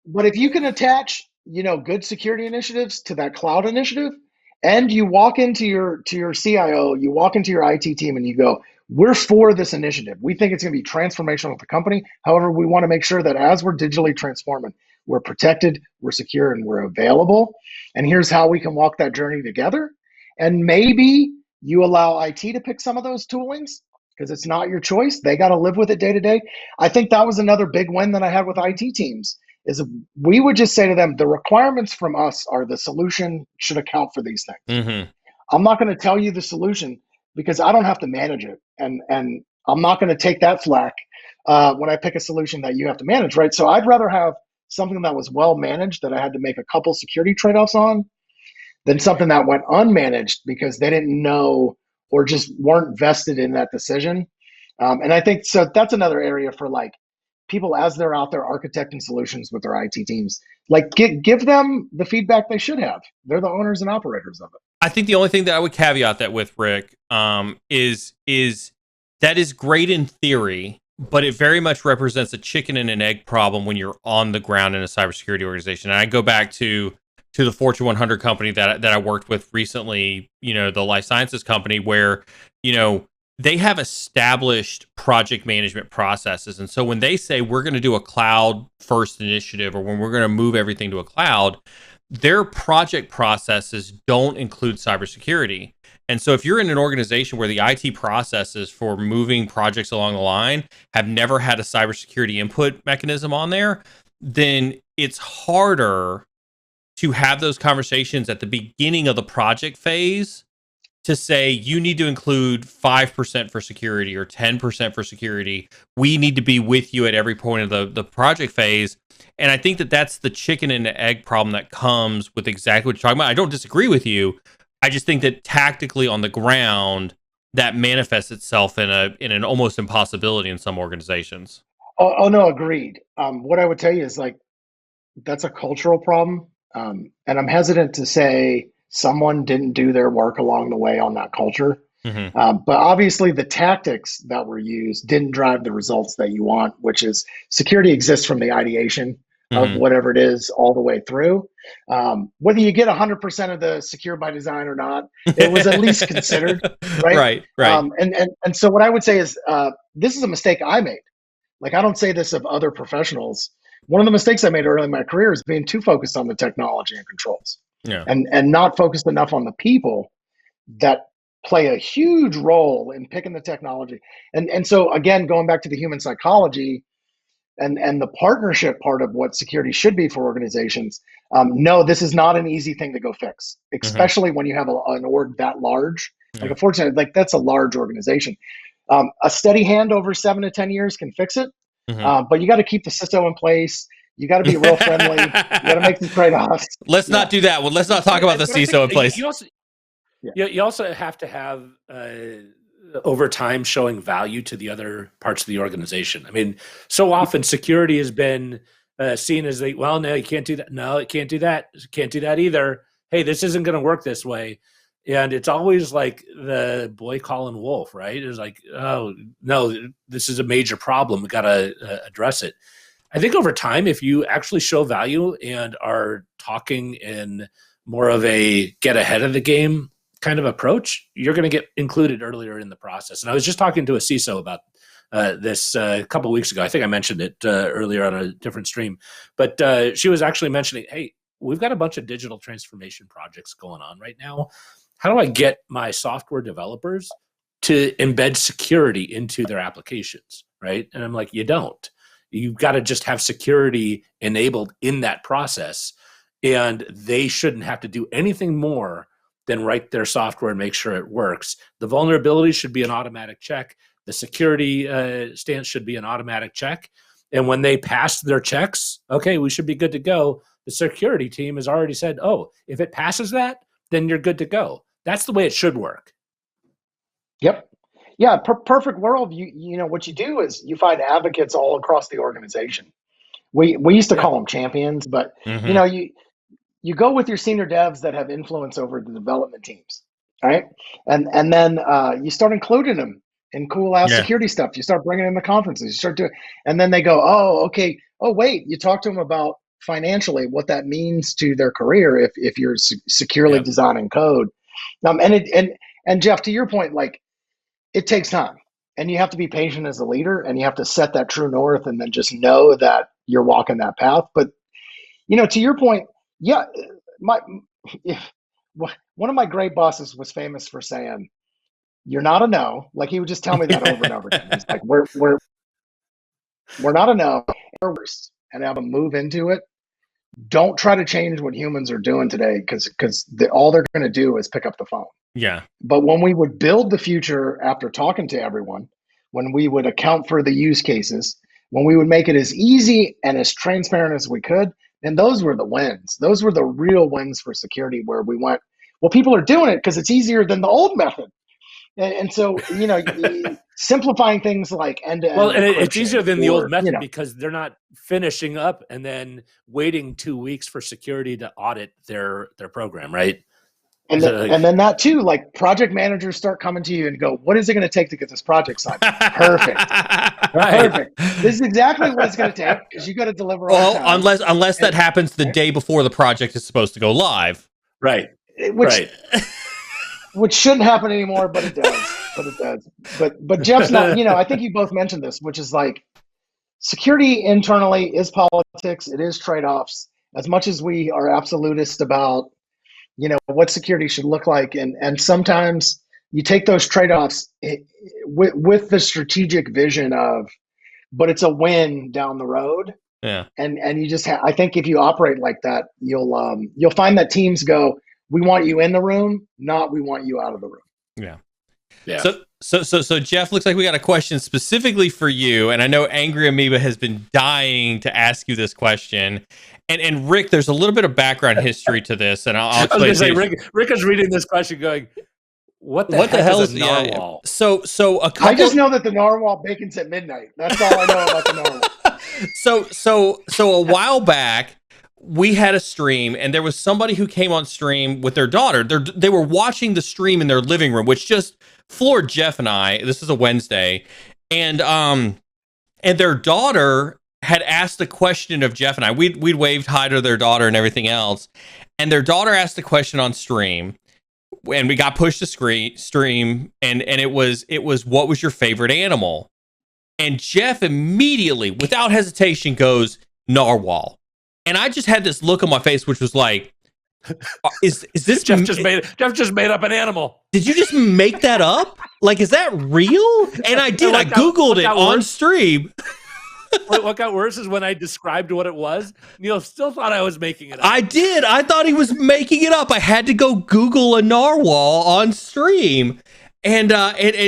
B: But if you can attach good security initiatives to that cloud initiative, and you walk into your CIO, you walk into your IT team, and you go, we're for this initiative. We think it's going to be transformational with the company. However, we want to make sure that as we're digitally transforming, we're protected, we're secure, and we're available. And here's how we can walk that journey together. And maybe you allow IT to pick some of those toolings because it's not your choice. They got to live with it day to day. I think that was another big win that I had with IT teams is we would just say to them, the requirements from us are the solution should account for these things.
A: Mm-hmm.
B: I'm not going to tell you the solution because I don't have to manage it. And I'm not going to take that flack when I pick a solution that you have to manage, right? So I'd rather have something that was well managed that I had to make a couple security trade-offs on than something that went unmanaged because they didn't know or just weren't vested in that decision. And I think so that's another area for like people as they're out there architecting solutions with their IT teams, like give them the feedback they should have. They're the owners and operators of it.
A: I think the only thing that I would caveat that with, Rick, is that is great in theory, but it very much represents a chicken and an egg problem when you're on the ground in a cybersecurity organization. And I go back to the Fortune 100 company that I worked with recently, the life sciences company, where, they have established project management processes. And so when they say we're going to do a cloud first initiative, or when we're going to move everything to a cloud, their project processes don't include cybersecurity. And so if you're in an organization where the IT processes for moving projects along the line have never had a cybersecurity input mechanism on there, then it's harder to have those conversations at the beginning of the project phase to say you need to include 5% for security or 10% for security. We need to be with you at every point of the project phase. And I think that that's the chicken and the egg problem that comes with exactly what you're talking about. I don't disagree with you. I just think that tactically on the ground, that manifests itself in an almost impossibility in some organizations.
B: Oh no, agreed. What I would tell you is like, that's a cultural problem. And I'm hesitant to say someone didn't do their work along the way on that culture.
A: Mm-hmm.
B: But obviously the tactics that were used didn't drive the results that you want, which is security exists from the ideation of whatever it is all the way through. Whether you get 100% of the secure by design or not, it was at least considered, right?
A: Right.
B: And so what I would say is this is a mistake I made. Like, I don't say this of other professionals. One of the mistakes I made early in my career is being too focused on the technology and controls.
A: Yeah.
B: And not focused enough on the people that play a huge role in picking the technology. And so again, going back to the human psychology and the partnership part of what security should be for organizations, no, this is not an easy thing to go fix, especially when you have an org that large. Like, unfortunately, like that's a large organization. A steady hand over 7 to 10 years can fix it, but you got to keep the CISO in place. You got to be real friendly. You got to make these trade-offs.
A: Let's not do that. Well, let's not talk about the CISO in place.
C: You also have to have over time showing value to the other parts of the organization. I mean, so often security has been seen as no, you can't do that. No, it can't do that. Can't do that either. Hey, this isn't going to work this way. And it's always like the boy calling wolf, right? It's like, oh, no, this is a major problem. We got to address it. I think over time, if you actually show value and are talking in more of a get ahead of the game kind of approach, you're going to get included earlier in the process. And I was just talking to a CISO about this a couple of weeks ago. I think I mentioned it earlier on a different stream, but she was actually mentioning, hey, we've got a bunch of digital transformation projects going on right now. How do I get my software developers to embed security into their applications, right? And I'm like, you don't. You've got to just have security enabled in that process, and they shouldn't have to do anything more than write their software and make sure it works. The vulnerability should be an automatic check. The security stance should be an automatic check. And when they pass their checks, okay, we should be good to go. The security team has already said, oh, if it passes that, then you're good to go. That's the way it should work.
B: Yep. Yeah, perfect world. You know what you do is you find advocates all across the organization. We used to call them champions, but you know you go with your senior devs that have influence over the development teams, right? And then you start including them in cool ass security stuff. You start bringing in the conferences. You start doing, and then they go, oh, okay. Oh, wait, you talk to them about financially what that means to their career if you're securely
C: Yep.
B: designing code. And Jeff, to your point, like, it takes time, and you have to be patient as a leader, and you have to set that true north, and then just know that you're walking that path. But to your point, yeah, one of my great bosses was famous for saying, "You're not a no." Like, he would just tell me that over and over again. He's like, "We're not a no, we're worse," and have them move into it. Don't try to change what humans are doing today, because all they're going to do is pick up the phone.
A: Yeah.
B: But when we would build the future after talking to everyone, when we would account for the use cases, when we would make it as easy and as transparent as we could, and those were the wins. Those were the real wins for security, where we went, well, people are doing it because it's easier than the old method. And so, simplifying things like end-to-end.
C: Well, and it's easier than the old method,
B: you know,
C: because they're not finishing up and then waiting 2 weeks for security to audit their program, right?
B: And then that too, like, project managers start coming to you and go, what is it going to take to get this project signed? Perfect.
C: Right.
B: Perfect. This is exactly what it's going to take, because you got to deliver on time.
A: Unless that happens the day before the project is supposed to go live.
C: Right.
B: Which shouldn't happen anymore, but it does. But Jeff's not, I think you both mentioned this, which is like, security internally is politics. It is trade-offs. As much as we are absolutist about, what security should look like. And sometimes you take those trade-offs with the strategic vision of, but it's a win down the road.
A: Yeah.
B: And you just I think if you operate like that, you'll find that teams go, we want you in the room, not we want you out of the room.
A: Yeah.
C: Yeah.
A: So Jeff, looks like we got a question specifically for you, and I know Angry Amoeba has been dying to ask you this question. And Rick, there's a little bit of background history to this, and I'll explain.
C: Say, Rick is reading this question going, what the hell is a narwhal?
A: So a couple.
B: I just know that the narwhal bacon's at midnight. That's all I know about the narwhal.
A: So a while back, we had a stream, and there was somebody who came on stream with their daughter. They were watching the stream in their living room, which just floored Jeff and I. This is a Wednesday, and their daughter had asked a question of Jeff and I. We'd waved hi to their daughter and everything else, and their daughter asked a question on stream, and we got pushed to stream, and it was what was your favorite animal? And Jeff immediately, without hesitation, goes narwhal. And I just had this look on my face, which was like, is this
C: Jeff just made up an animal?
A: Did you just make that up? Like, is that real? And I did. I Googled it on stream.
C: What got worse is when I described what it was, Neil still thought I was making it up.
A: I did. I thought he was making it up. I had to go Google a narwhal on stream. And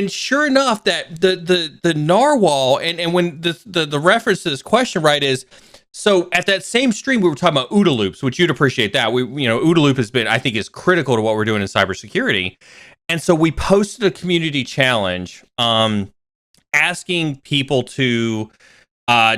A: sure enough, that the narwhal, and when the reference to this question, right, is, so at that same stream, we were talking about OODA loops, which you'd appreciate that. OODA loop has been, I think, is critical to what we're doing in cybersecurity. And so we posted a community challenge asking people to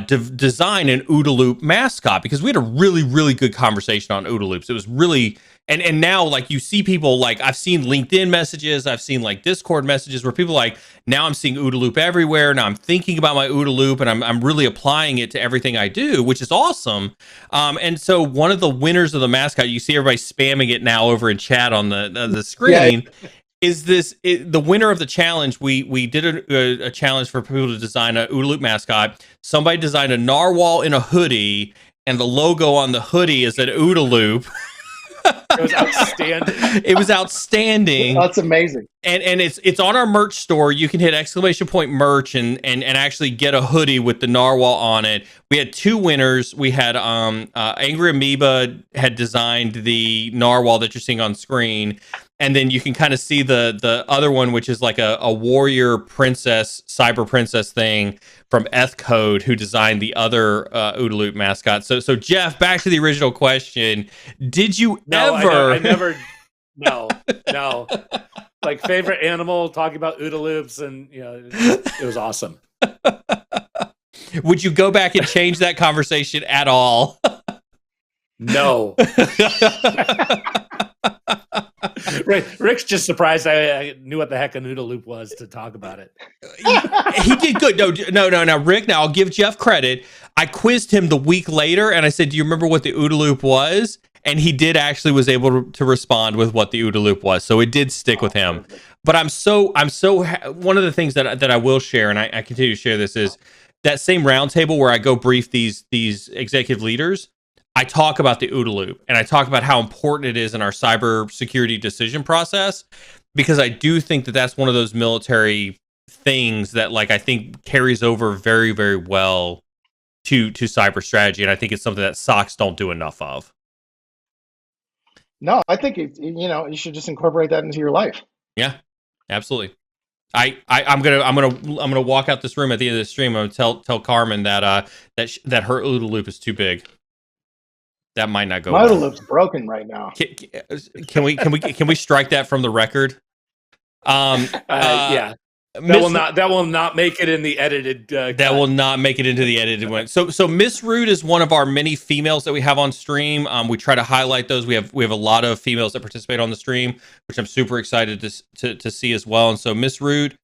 A: design an OODA loop mascot, because we had a really, really good conversation on OODA loops. It was really, and now, like, you see people, like, I've seen LinkedIn messages, I've seen like Discord messages where people like, now I'm seeing OODA loop everywhere. Now I'm thinking about my OODA loop, and I'm really applying it to everything I do, which is awesome. And so one of the winners of the mascot, you see everybody spamming it now over in chat on the screen. Yeah. Is the winner of the challenge? We did a challenge for people to design a OODA loop mascot. Somebody designed a narwhal in a hoodie, and the logo on the hoodie is an OODA loop.
C: It was outstanding.
A: It was outstanding.
B: That's amazing.
A: And it's on our merch store. You can hit !merch and actually get a hoodie with the narwhal on it. We had two winners. We had Angry Amoeba had designed the narwhal that you're seeing on screen. And then you can kind of see the other one, which is like a warrior princess, cyber princess thing from Code, who designed the other OODA loop mascot. So Jeff, back to the original question: did you ever?
C: I never. No. Like, favorite animal, talking about OODA loops, and it was awesome.
A: Would you go back and change that conversation at all?
C: No. Rick's just surprised I knew what the heck an OODA loop was to talk about it.
A: He did good. No, Rick. Now I'll give Jeff credit. I quizzed him the week later, and I said, "Do you remember what the OODA loop was?" And he did actually was able to respond with what the OODA loop was, so it did stick with him.
B: Perfect.
A: But one of the things that I will share, and I continue to share this, is that same roundtable where I go brief these executive leaders. I talk about the OODA loop, and I talk about how important it is in our cybersecurity decision process, because I do think that that's one of those military things that, like, I think carries over very, very well to cyber strategy, and I think it's something that SOCs don't do enough of.
B: No, I think you should just incorporate that into your life.
A: Yeah, absolutely. I'm gonna walk out this room at the end of the stream. I'm gonna tell Carmen that that her OODA loop is too big. That might not go.
B: My
A: well.
B: OODA loop's broken right now.
A: Can we strike that from the record?
C: Yeah. That will not make it in the edited.
A: That will not make it into the edited one. So Miss Root is one of our many females that we have on stream. We try to highlight those. We have a lot of females that participate on the stream, which I'm super excited to see as well. And so Miss Root,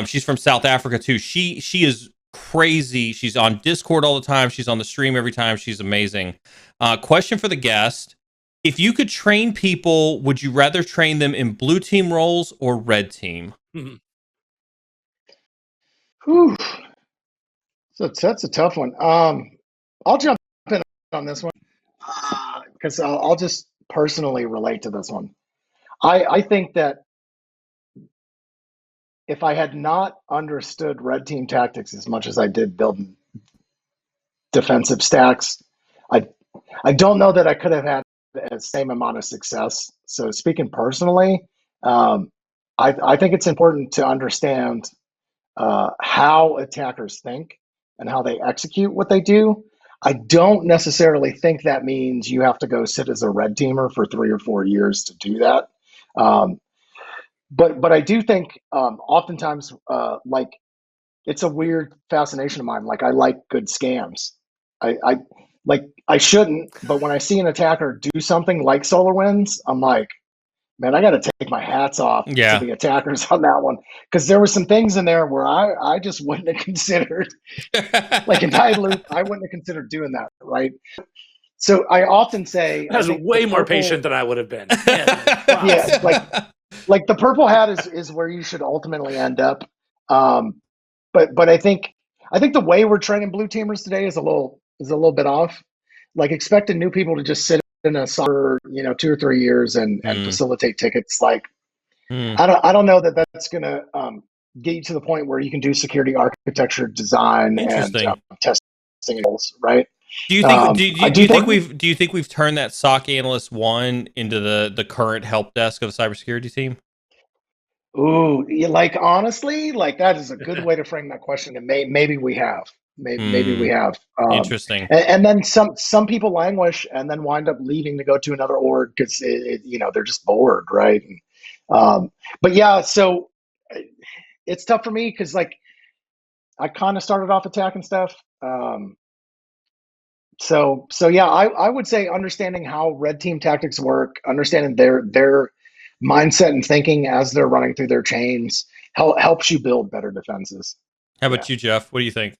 A: she's from South Africa too. She is crazy. She's on Discord all the time. She's on the stream every time. She's amazing. Question for the guest: if you could train people, would you rather train them in blue team roles or red team?
C: Mhm.
B: Whew. So that's a tough one. I'll jump in on this one because I'll just personally relate to this one. I think that if I had not understood red team tactics as much as I did building defensive stacks, I don't know that I could have had the same amount of success. So speaking personally, I think it's important to understand how attackers think and how they execute what they do. I don't necessarily think that means you have to go sit as a red teamer for 3 or 4 years to do that. But I do think oftentimes like it's a weird fascination of mine. Like I like good scams. I shouldn't, but when I see an attacker do something like SolarWinds, I'm like, man, I got to take my hats off to the attackers on that one, because there were some things in there where I just wouldn't have considered, like Untitled Loop, I wouldn't have considered doing that, right? So I often say,
C: I was way more patient than I would have been.
B: Yeah, like the purple hat is where you should ultimately end up. But I think the way we're training blue teamers today is a little bit off. Like expecting new people to just sit in a for 2 or 3 years and facilitate tickets. Like I don't know that that's gonna get you to the point where you can do security architecture design and testing, right?
A: Do you think do you think we've turned that SOC analyst 1 into the current help desk of the cybersecurity team?
B: Ooh, like honestly, like that is a good way to frame that question. And maybe we have. Maybe we have.
A: Interesting.
B: And then some people languish and then wind up leaving to go to another org because they're just bored, right? But yeah, so it's tough for me because like I kind of started off attacking stuff. So yeah, I would say understanding how red team tactics work, understanding their mindset and thinking as they're running through their chains helps you build better defenses.
A: How about you, Jeff? What do you think?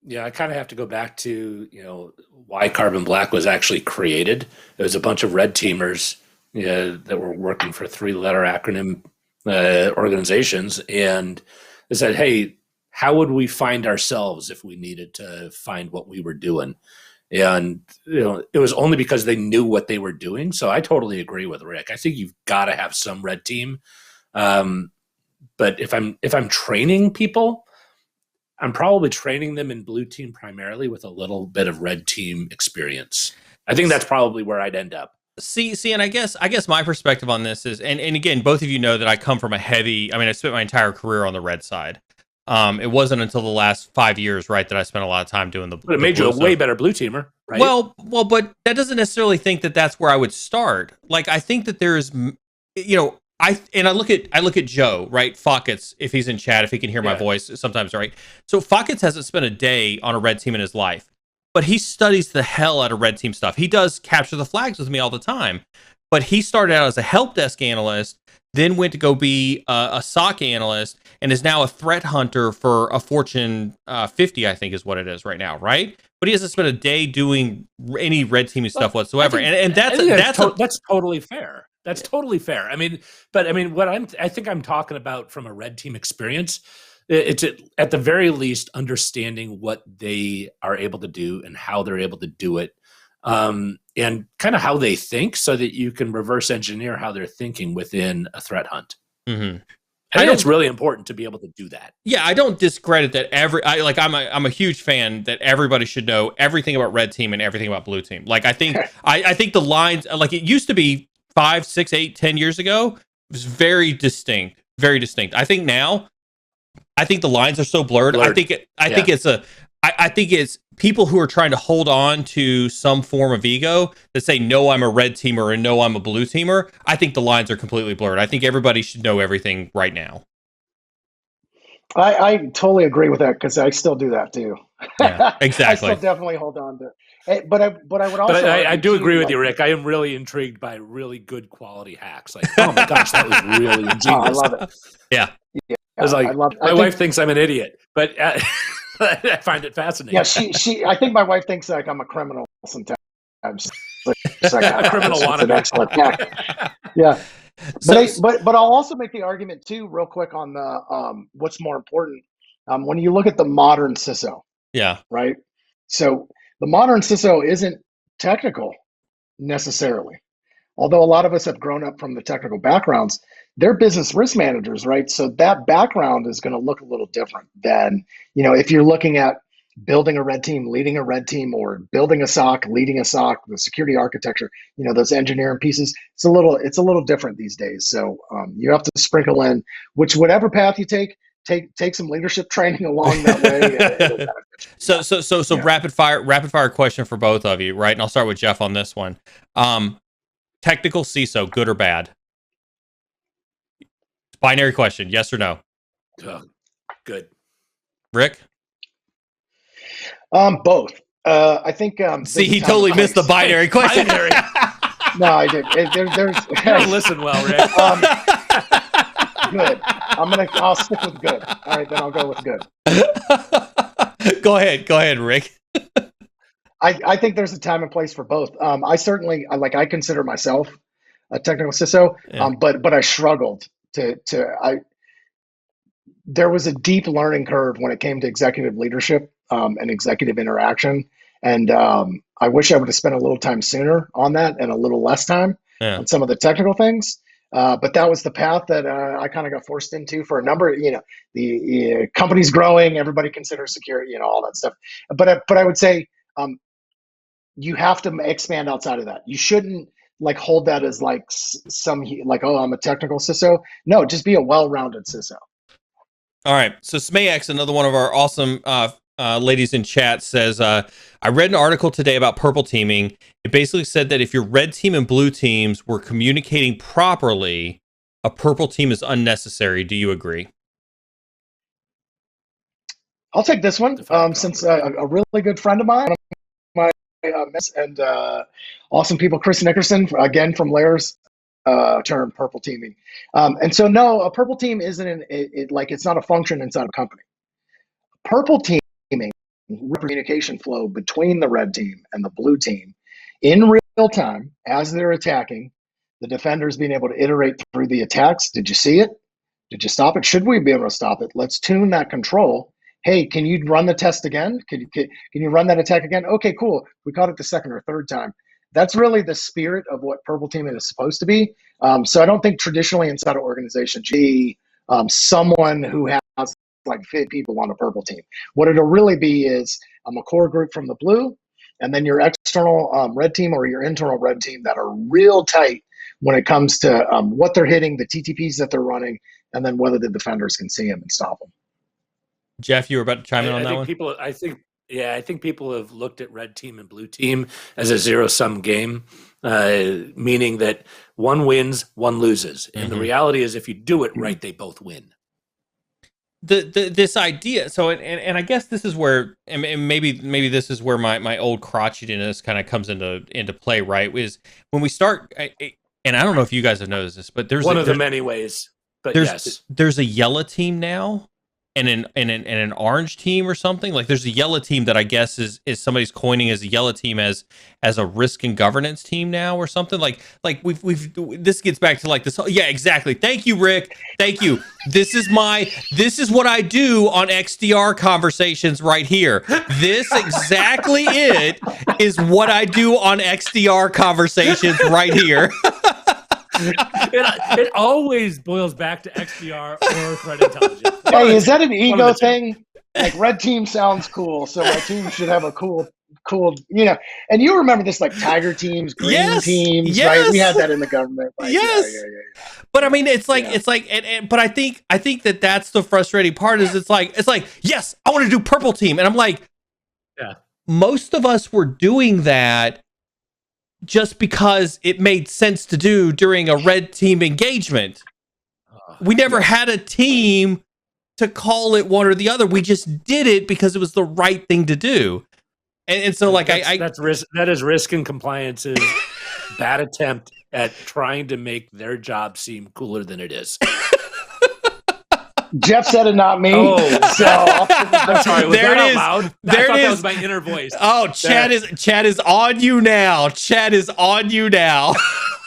C: Yeah, I kind of have to go back to, why Carbon Black was actually created. It was a bunch of red teamers that were working for 3-letter acronym organizations. And they said, hey, how would we find ourselves if we needed to find what we were doing? And, it was only because they knew what they were doing. So I totally agree with Rick. I think you've got to have some red team. But if I'm training people, I'm probably training them in blue team primarily with a little bit of red team experience. I think that's probably where I'd end up.
A: See, and I guess my perspective on this is, and again, both of you know that I come from I spent my entire career on the red side. It wasn't until the last 5 years, right, that I spent a lot of time doing the.
C: But it made you a way better blue teamer, right?
A: Well, but that doesn't necessarily think that that's where I would start. Like, I think that there's, I look at Joe, right? Fockets, if he's in chat, if he can hear my voice sometimes, right? So Fockets hasn't spent a day on a red team in his life, but he studies the hell out of red team stuff. He does capture the flags with me all the time, but he started out as a help desk analyst, then went to go be a SOC analyst, and is now a threat hunter for a Fortune 50, I think is what it is right now, right? But he hasn't spent a day doing any red teaming stuff whatsoever, and
C: that's totally fair. That's totally fair. I mean, what I think I'm talking about from a red team experience, it's at the very least understanding what they are able to do and how they're able to do it, and kind of how they think, so that you can reverse engineer how they're thinking within a threat hunt.
A: Mm-hmm.
C: I think it's really important to be able to do that.
A: Yeah, I don't discredit that. I'm a huge fan that everybody should know everything about red team and everything about blue team. Like, I think I think the lines, like it used to be 5, 6, 8, 10 years ago, it was very distinct, very distinct. I think now, I think the lines are so blurred. I think it's people who are trying to hold on to some form of ego that say, no, I'm a red teamer and no, I'm a blue teamer. I think the lines are completely blurred. I think everybody should know everything right now.
B: I totally agree with that, because I still do that too.
A: Yeah, exactly.
B: I still definitely hold on to it. But I would also.
C: But I do agree with you, Rick. I am really intrigued by really good quality hacks. Like, oh my gosh, that was really ingenious.
B: I love it.
A: Yeah.
C: I was like, my wife thinks I'm an idiot, but I find it fascinating.
B: Yeah, I think my wife thinks like I'm a criminal sometimes. It's like,
C: a criminal
B: wannabe. An excellent hack. Yeah. But I'll also make the argument too, real quick, on the what's more important. When you look at the modern CISO,
A: yeah,
B: right? So the modern CISO isn't technical necessarily, although a lot of us have grown up from the technical backgrounds. They're business risk managers, right? So that background is going to look a little different than, if you're looking at building a red team, leading a red team, or building a SOC, leading a SOC, the security architecture, those engineering pieces. It's a little different these days. So you have to sprinkle in whatever path you take some leadership training along that way.
A: So rapid fire question for both of you, right? And I'll start with Jeff on this one. Technical CISO, good or bad? Binary question, yes or no?
C: Good.
A: Rick?
B: Both. I think.
A: See, he totally missed the binary question.
C: Binary.
B: No, I did. There's.
C: You don't listen well, Rick.
B: Good. I'll stick with good. All right, then I'll go with good.
A: Go ahead, Rick.
B: I think there's a time and place for both. I consider myself a technical CISO, but I struggled there was a deep learning curve when it came to executive leadership and executive interaction. And I wish I would have spent a little time sooner on that and a little less time on some of the technical things. But that was the path that I kind of got forced into for a number of, the company's growing, everybody considers security, all that stuff. But I would say you have to expand outside of that. You shouldn't hold that as oh, I'm a technical CISO. No, just be a well-rounded CISO.
A: All right. So SmayX, another one of our awesome ladies in chat, says, I read an article today about purple teaming. It basically said that if your red team and blue teams were communicating properly, a purple team is unnecessary. Do you agree?
B: I'll take this one. Since a really good friend of mine, and awesome people, Chris Nickerson, again from Layers, term purple teaming. And so no, a purple team isn't it's not a function inside a company. Purple teaming, communication flow between the red team and the blue team in real time as they're attacking, the defenders being able to iterate through the attacks. Did you see it? Did you stop it? Should we be able to stop it? Let's tune that control. Hey, can you run the test again? Can you run that attack again? Okay, cool. We caught it the second or third time. That's really the spirit of what purple teaming is supposed to be. So I don't think traditionally inside an organization, someone who has 50 people on a purple team. What it'll really be is a core group from the blue, and then your external red team or your internal red team that are real tight when it comes to what they're hitting, the TTPs that they're running, and then whether the defenders can see them and stop them.
A: Jeff, you were about to chime in on that one?
C: I think people have looked at red team and blue team as a zero-sum game, meaning that one wins, one loses. And the reality is if you do it right, they both win.
A: This idea, so and I guess this is where, and maybe this is where my old crotchetiness kind of comes into play, right? Is when we start, and I don't know if you guys have noticed this, but
C: one of the many ways. But yes,
A: there's a yellow team now, and an orange team or something. Like there's a yellow team that I guess is somebody's coining as a yellow team as a risk and governance team now or something. Like we've this gets back to like this. Yeah, exactly. Thank you, Rick. Thank you. This is what I do on XDR conversations right here. This exactly is what I do on XDR conversations right here.
C: It always boils back to XDR or threat intelligence.
B: Hey, is that an ego thing? Like red team sounds cool, so my team should have a cool, And you remember this, like tiger teams, green teams, right? We had that in the government. Like,
A: yes. Yeah. But I mean, it's like, but I think that's the frustrating part. Is it's like, yes, I want to do purple team, and I'm like, most of us were doing that just because it made sense to do during a red team engagement. We never had a team to call it one or the other. We just did it because it was the right thing to do. And so like
C: that's risk. That is risk and compliance's bad attempt at trying to make their job seem cooler than it is.
B: Jeff said it, not me.
C: Oh,
B: so
C: I'm sorry. Was
A: there
C: that
A: it
C: out
A: is.
C: loud?
A: There
C: I thought
A: it
C: that
A: is.
C: was my inner voice.
A: Oh, Chad is on you now. Chad is on you now.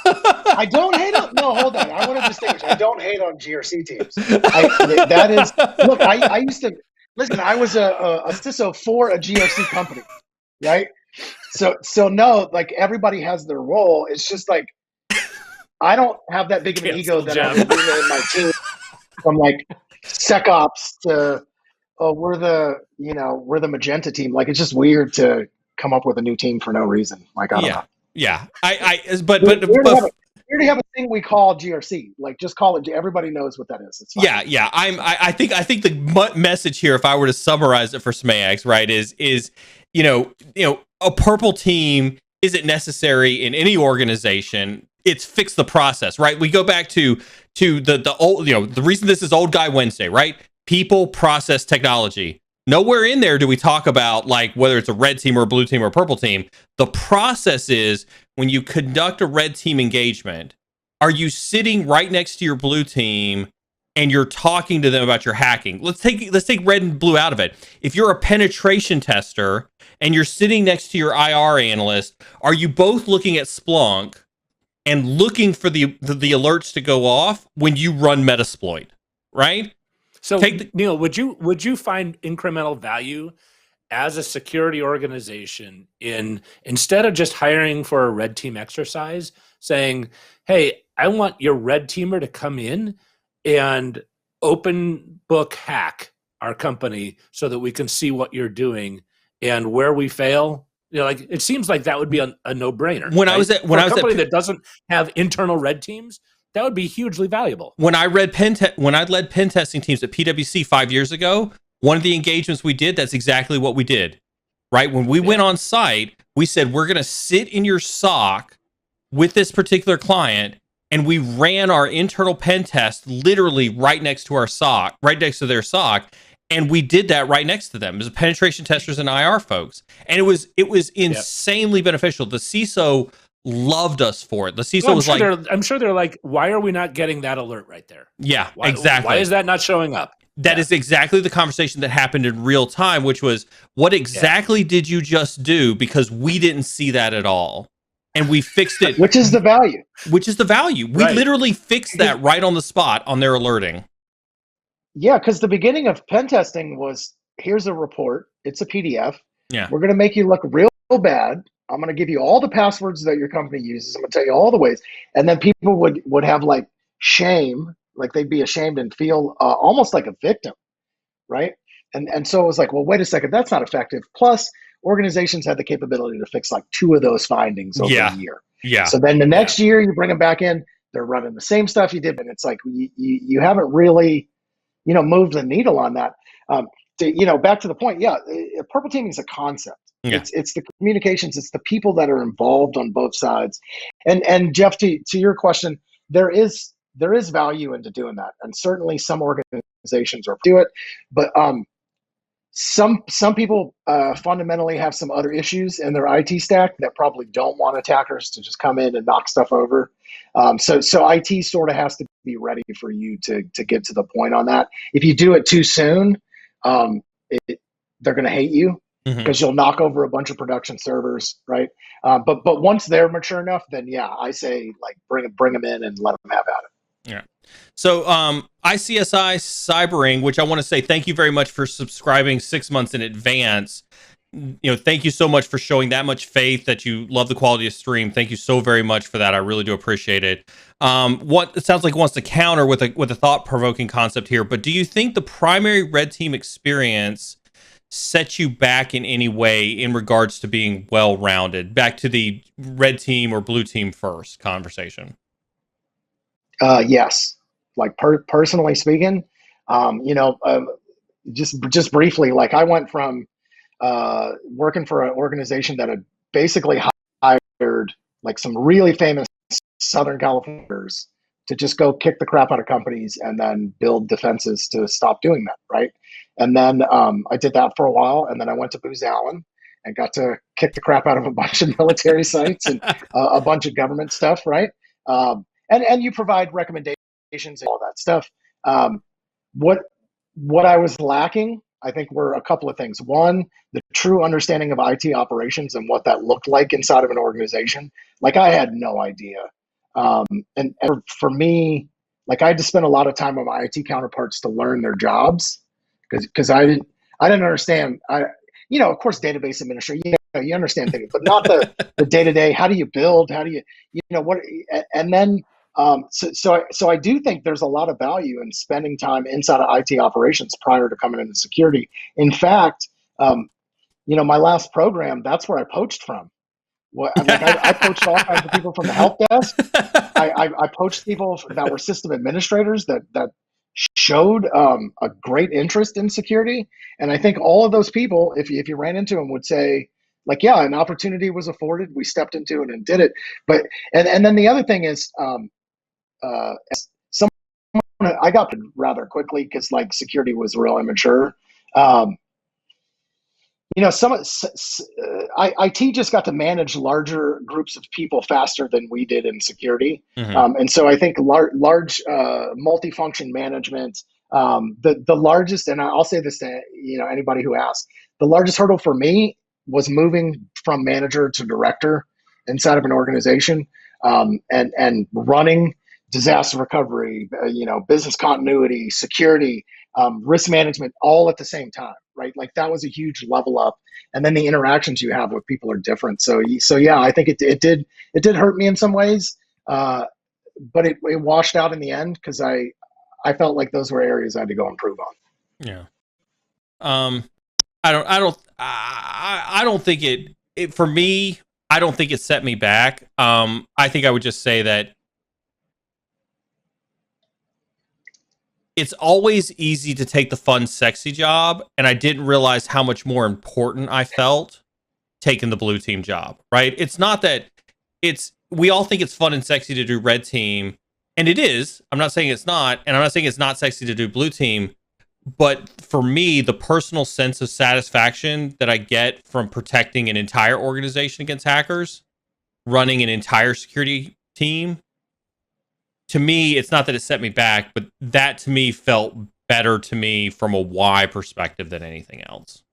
B: I don't hate on. No, hold on. I want to distinguish. I don't hate on GRC teams. That is. Look, I used to listen. I was a CISO for a GRC company, right? So no, like everybody has their role. It's just like I don't have that big of an ego that I would rename my team from like SecOps to we're the magenta team. Like it's just weird to come up with a new team for no reason. Like I don't know.
A: Yeah.
B: We already have a thing we call GRC. Like just call it. Everybody knows what that is. It's fine.
A: Yeah. I think the message here, if I were to summarize it for SMAX, right, is a purple team isn't necessary in any organization. It's fix the process, right? We go back to the old, the reason this is Old Guy Wednesday, right? People, process, technology. Nowhere in there do we talk about like whether it's a red team or a blue team or a purple team. The process is when you conduct a red team engagement, are you sitting right next to your blue team and you're talking to them about your hacking? Let's take red and blue out of it. If you're a penetration tester and you're sitting next to your IR analyst, are you both looking at Splunk and looking for the alerts to go off when you run Metasploit, right?
C: So, Neil, would you find incremental value as a security organization in instead of just hiring for a red team exercise, saying, "Hey, I want your red teamer to come in and open book hack our company so that we can see what you're doing and where we fail." Like it seems like that would be a no-brainer.
A: When I was at a
C: company that doesn't have internal red teams, that would be hugely valuable.
A: When I led pen testing teams at PwC 5 years ago, one of the engagements we did, that's exactly what we did. Right? When we went on site, we said, we're going to sit in your SOC with this particular client, and we ran our internal pen test literally right next to our SOC, right next to their SOC. And we did that right next to them. It was penetration testers and IR folks. And it was insanely beneficial. The CISO loved us for it. The CISO was like,
C: I'm sure they're like, why are we not getting that alert right there?
A: Yeah, exactly.
C: Why is that not showing up?
A: That is exactly the conversation that happened in real time, which was, what exactly did you just do? Because we didn't see that at all. And we fixed it.
B: Which is the value.
A: We literally fixed that right on the spot on their alerting.
B: Yeah, because the beginning of pen testing was, here's a report. It's a PDF.
A: Yeah.
B: We're going to make you look real bad. I'm going to give you all the passwords that your company uses. I'm going to tell you all the ways. And then people would have like shame, like they'd be ashamed and feel almost like a victim, right? And so it was like, well, wait a second, that's not effective. Plus, organizations had the capability to fix like 2 of those findings over a year.
A: Yeah.
B: So then the next year you bring them back in, they're running the same stuff you did, and it's like you haven't really moved the needle on that. Back to the point, purple teaming is a concept.
A: Yeah.
B: It's the communications, it's the people that are involved on both sides. And Jeff, to your question, there is value into doing that, and certainly some organizations are do it, but some people fundamentally have some other issues in their IT stack that probably don't want attackers to just come in and knock stuff over. So IT sort of has to be ready for you to get to the point on that. If you do it too soon, they're going to hate you because you'll knock over a bunch of production servers, right? But once they're mature enough, then yeah, I say like bring them in and let them have at it.
A: Yeah. So ICSI Cybering, which I want to say thank you very much for subscribing 6 months in advance. Thank you so much for showing that much faith that you love the quality of stream. Thank you so very much for that. I really do appreciate it. What it sounds like wants to counter with a thought-provoking concept here, but do you think the primary red team experience sets you back in any way in regards to being well-rounded? Back to the red team or blue team first conversation.
B: Yes. Like personally speaking, just briefly, like I went from working for an organization that had basically hired like some really famous Southern Californians to just go kick the crap out of companies and then build defenses to stop doing that, right? And then I did that for a while, and then I went to Booz Allen and got to kick the crap out of a bunch of military sites and a bunch of government stuff, right? And you provide recommendations and all that stuff. What I was lacking, I think, were a couple of things. One, the true understanding of IT operations and what that looked like inside of an organization. Like I had no idea. And for me, like I had to spend a lot of time with my IT counterparts to learn their jobs because I didn't understand. Of course, database administration, you understand things, but not the day-to-day. How do you build? How do you what? And then so I do think there's a lot of value in spending time inside of IT operations prior to coming into security. In fact, my last program, that's where I poached from. I poached all kinds of people from the help desk. I poached people that were system administrators that showed a great interest in security. And I think all of those people, if you ran into them, would say, like, yeah, an opportunity was afforded. We stepped into it and did it. But and then the other thing is, I got rather quickly because like security was real immature. IT just got to manage larger groups of people faster than we did in security. And so I think large multifunction management, the largest, and I'll say this to anybody who asks, the largest hurdle for me was moving from manager to director inside of an organization, and running disaster recovery, business continuity, security, risk management, all at the same time, right? Like that was a huge level up. And then the interactions you have with people are different. So yeah, I think it did hurt me in some ways, but it washed out in the end because I felt like those were areas I had to go improve on.
A: Yeah. I don't think it for me, I don't think it set me back. I think I would just say that it's always easy to take the fun, sexy job, and I didn't realize how much more important I felt taking the blue team job, right? It's not that we all think it's fun and sexy to do red team, and it is. I'm not saying it's not, and I'm not saying it's not sexy to do blue team, but for me, the personal sense of satisfaction that I get from protecting an entire organization against hackers, running an entire security team, to me, it's not that it set me back, but that to me felt better to me from a why perspective than anything else.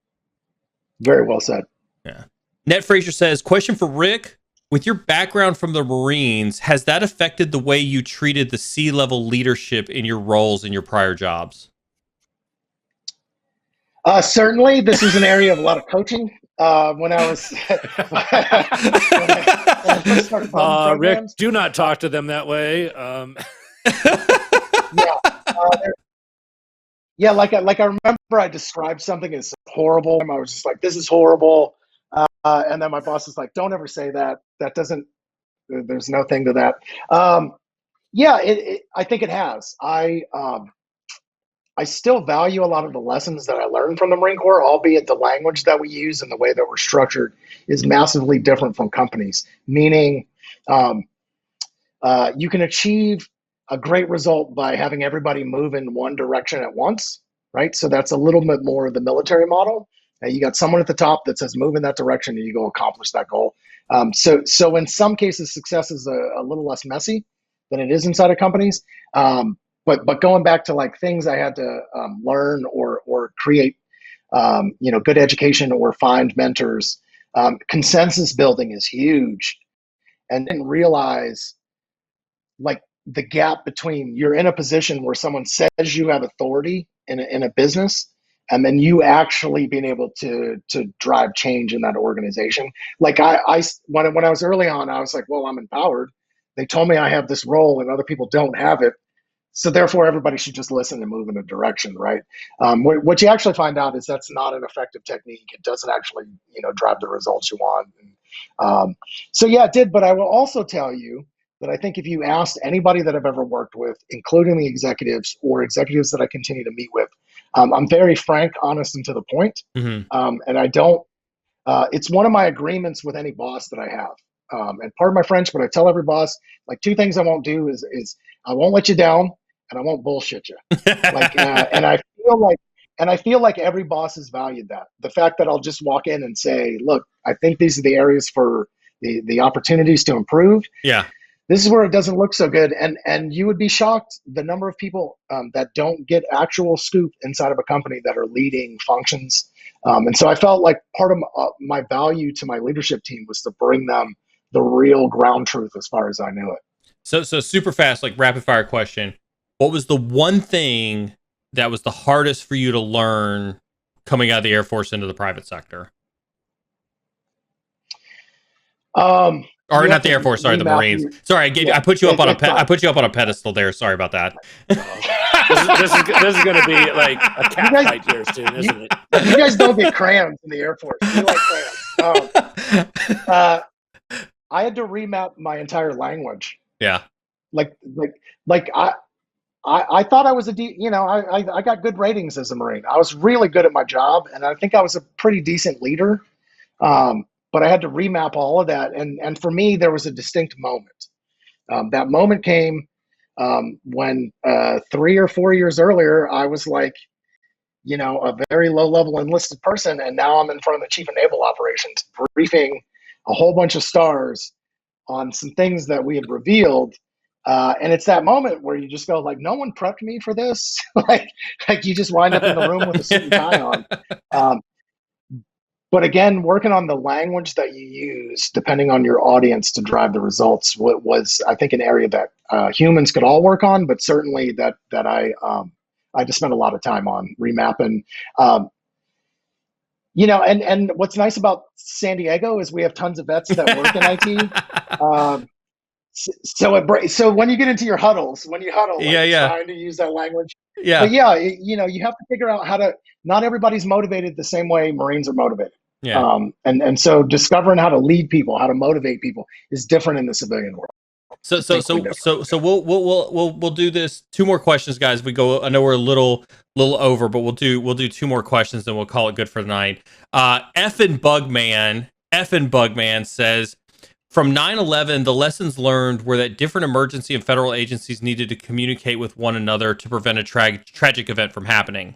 B: Very well said.
A: Yeah. Ned Frazier says, question for Rick. With your background from the Marines, has that affected the way you treated the C-level leadership in your roles in your prior jobs?
B: Certainly, this is an area of a lot of coaching. When I was when I first started building
C: Rick,
B: programs.
C: do not talk to them that way.
B: Yeah, like I remember I described something as horrible. I was just like, "This is horrible," and then my boss was like, "Don't ever say that. That doesn't. There's no thing to that." Yeah, I think it has. I still value a lot of the lessons that I learned from the Marine Corps, albeit the language that we use and the way that we're structured is massively different from companies. Meaning, you can achieve a great result by having everybody move in one direction at once, right? So that's a little bit more of the military model. And you got someone at the top that says move in that direction, and you go accomplish that goal. So in some cases, success is a little less messy than it is inside of companies. But going back to like things I had to learn or create, good education or find mentors. Consensus building is huge, and then realize like the gap between you're in a position where someone says you have authority in a business, and then you actually being able to drive change in that organization. Like when I was early on, I was like, well, I'm empowered. They told me I have this role and other people don't have it. So therefore, everybody should just listen and move in a direction, right? What you actually find out is that's not an effective technique. It doesn't actually, drive the results you want. So yeah, it did. But I will also tell you that I think if you asked anybody that I've ever worked with, including the executives or executives that I continue to meet with, I'm very frank, honest, and to the point. And I don't. It's one of my agreements with any boss that I have. And pardon my French, but I tell every boss like two things I won't do is I won't let you down, and I won't bullshit you. And I feel like every boss has valued that. The fact that I'll just walk in and say, look, I think these are the areas for the opportunities to improve.
A: Yeah.
B: This is where it doesn't look so good. And you would be shocked the number of people that don't get actual scoop inside of a company that are leading functions. And so I felt like part of my value to my leadership team was to bring them the real ground truth as far as I knew it.
A: So super fast, like rapid fire question. What was the one thing that was the hardest for you to learn coming out of the Air Force into the private sector? Or not the Air Force, sorry, the Marines. Sorry, I put you up on I put you up on a pedestal there. Sorry about that.
C: This is going to be like a cat fight here soon, isn't it?
B: You guys don't get crayons in the Air Force. You like crayons. I had to remap my entire language.
A: Yeah.
B: Like I thought I was I got good ratings as a Marine. I was really good at my job, and I think I was a pretty decent leader. But I had to remap all of that. And for me, there was a distinct moment. That moment came when 3 or 4 years earlier, I was like, a very low level enlisted person. And now I'm in front of the chief of naval operations, briefing a whole bunch of stars on some things that we had revealed. And it's that moment where you just go like, no one prepped me for this. like you just wind up in the room with a suit and tie on. But again, working on the language that you use, depending on your audience to drive the results, was I think an area that humans could all work on, but certainly that I just spent a lot of time on remapping. And what's nice about San Diego is we have tons of vets that work in IT. So when you get into your huddles, trying to use that language.
A: Yeah.
B: But yeah, you have to figure out how to. Not everybody's motivated the same way Marines are motivated.
A: Yeah.
B: And so discovering how to lead people, how to motivate people is different in the civilian world.
A: So we'll do this. 2 more questions, guys. We go. I know we're a little over, but we'll do 2 more questions, then we'll call it good for the night. Effin Bugman says, from 9/11, the lessons learned were that different emergency and federal agencies needed to communicate with one another to prevent a tragic event from happening.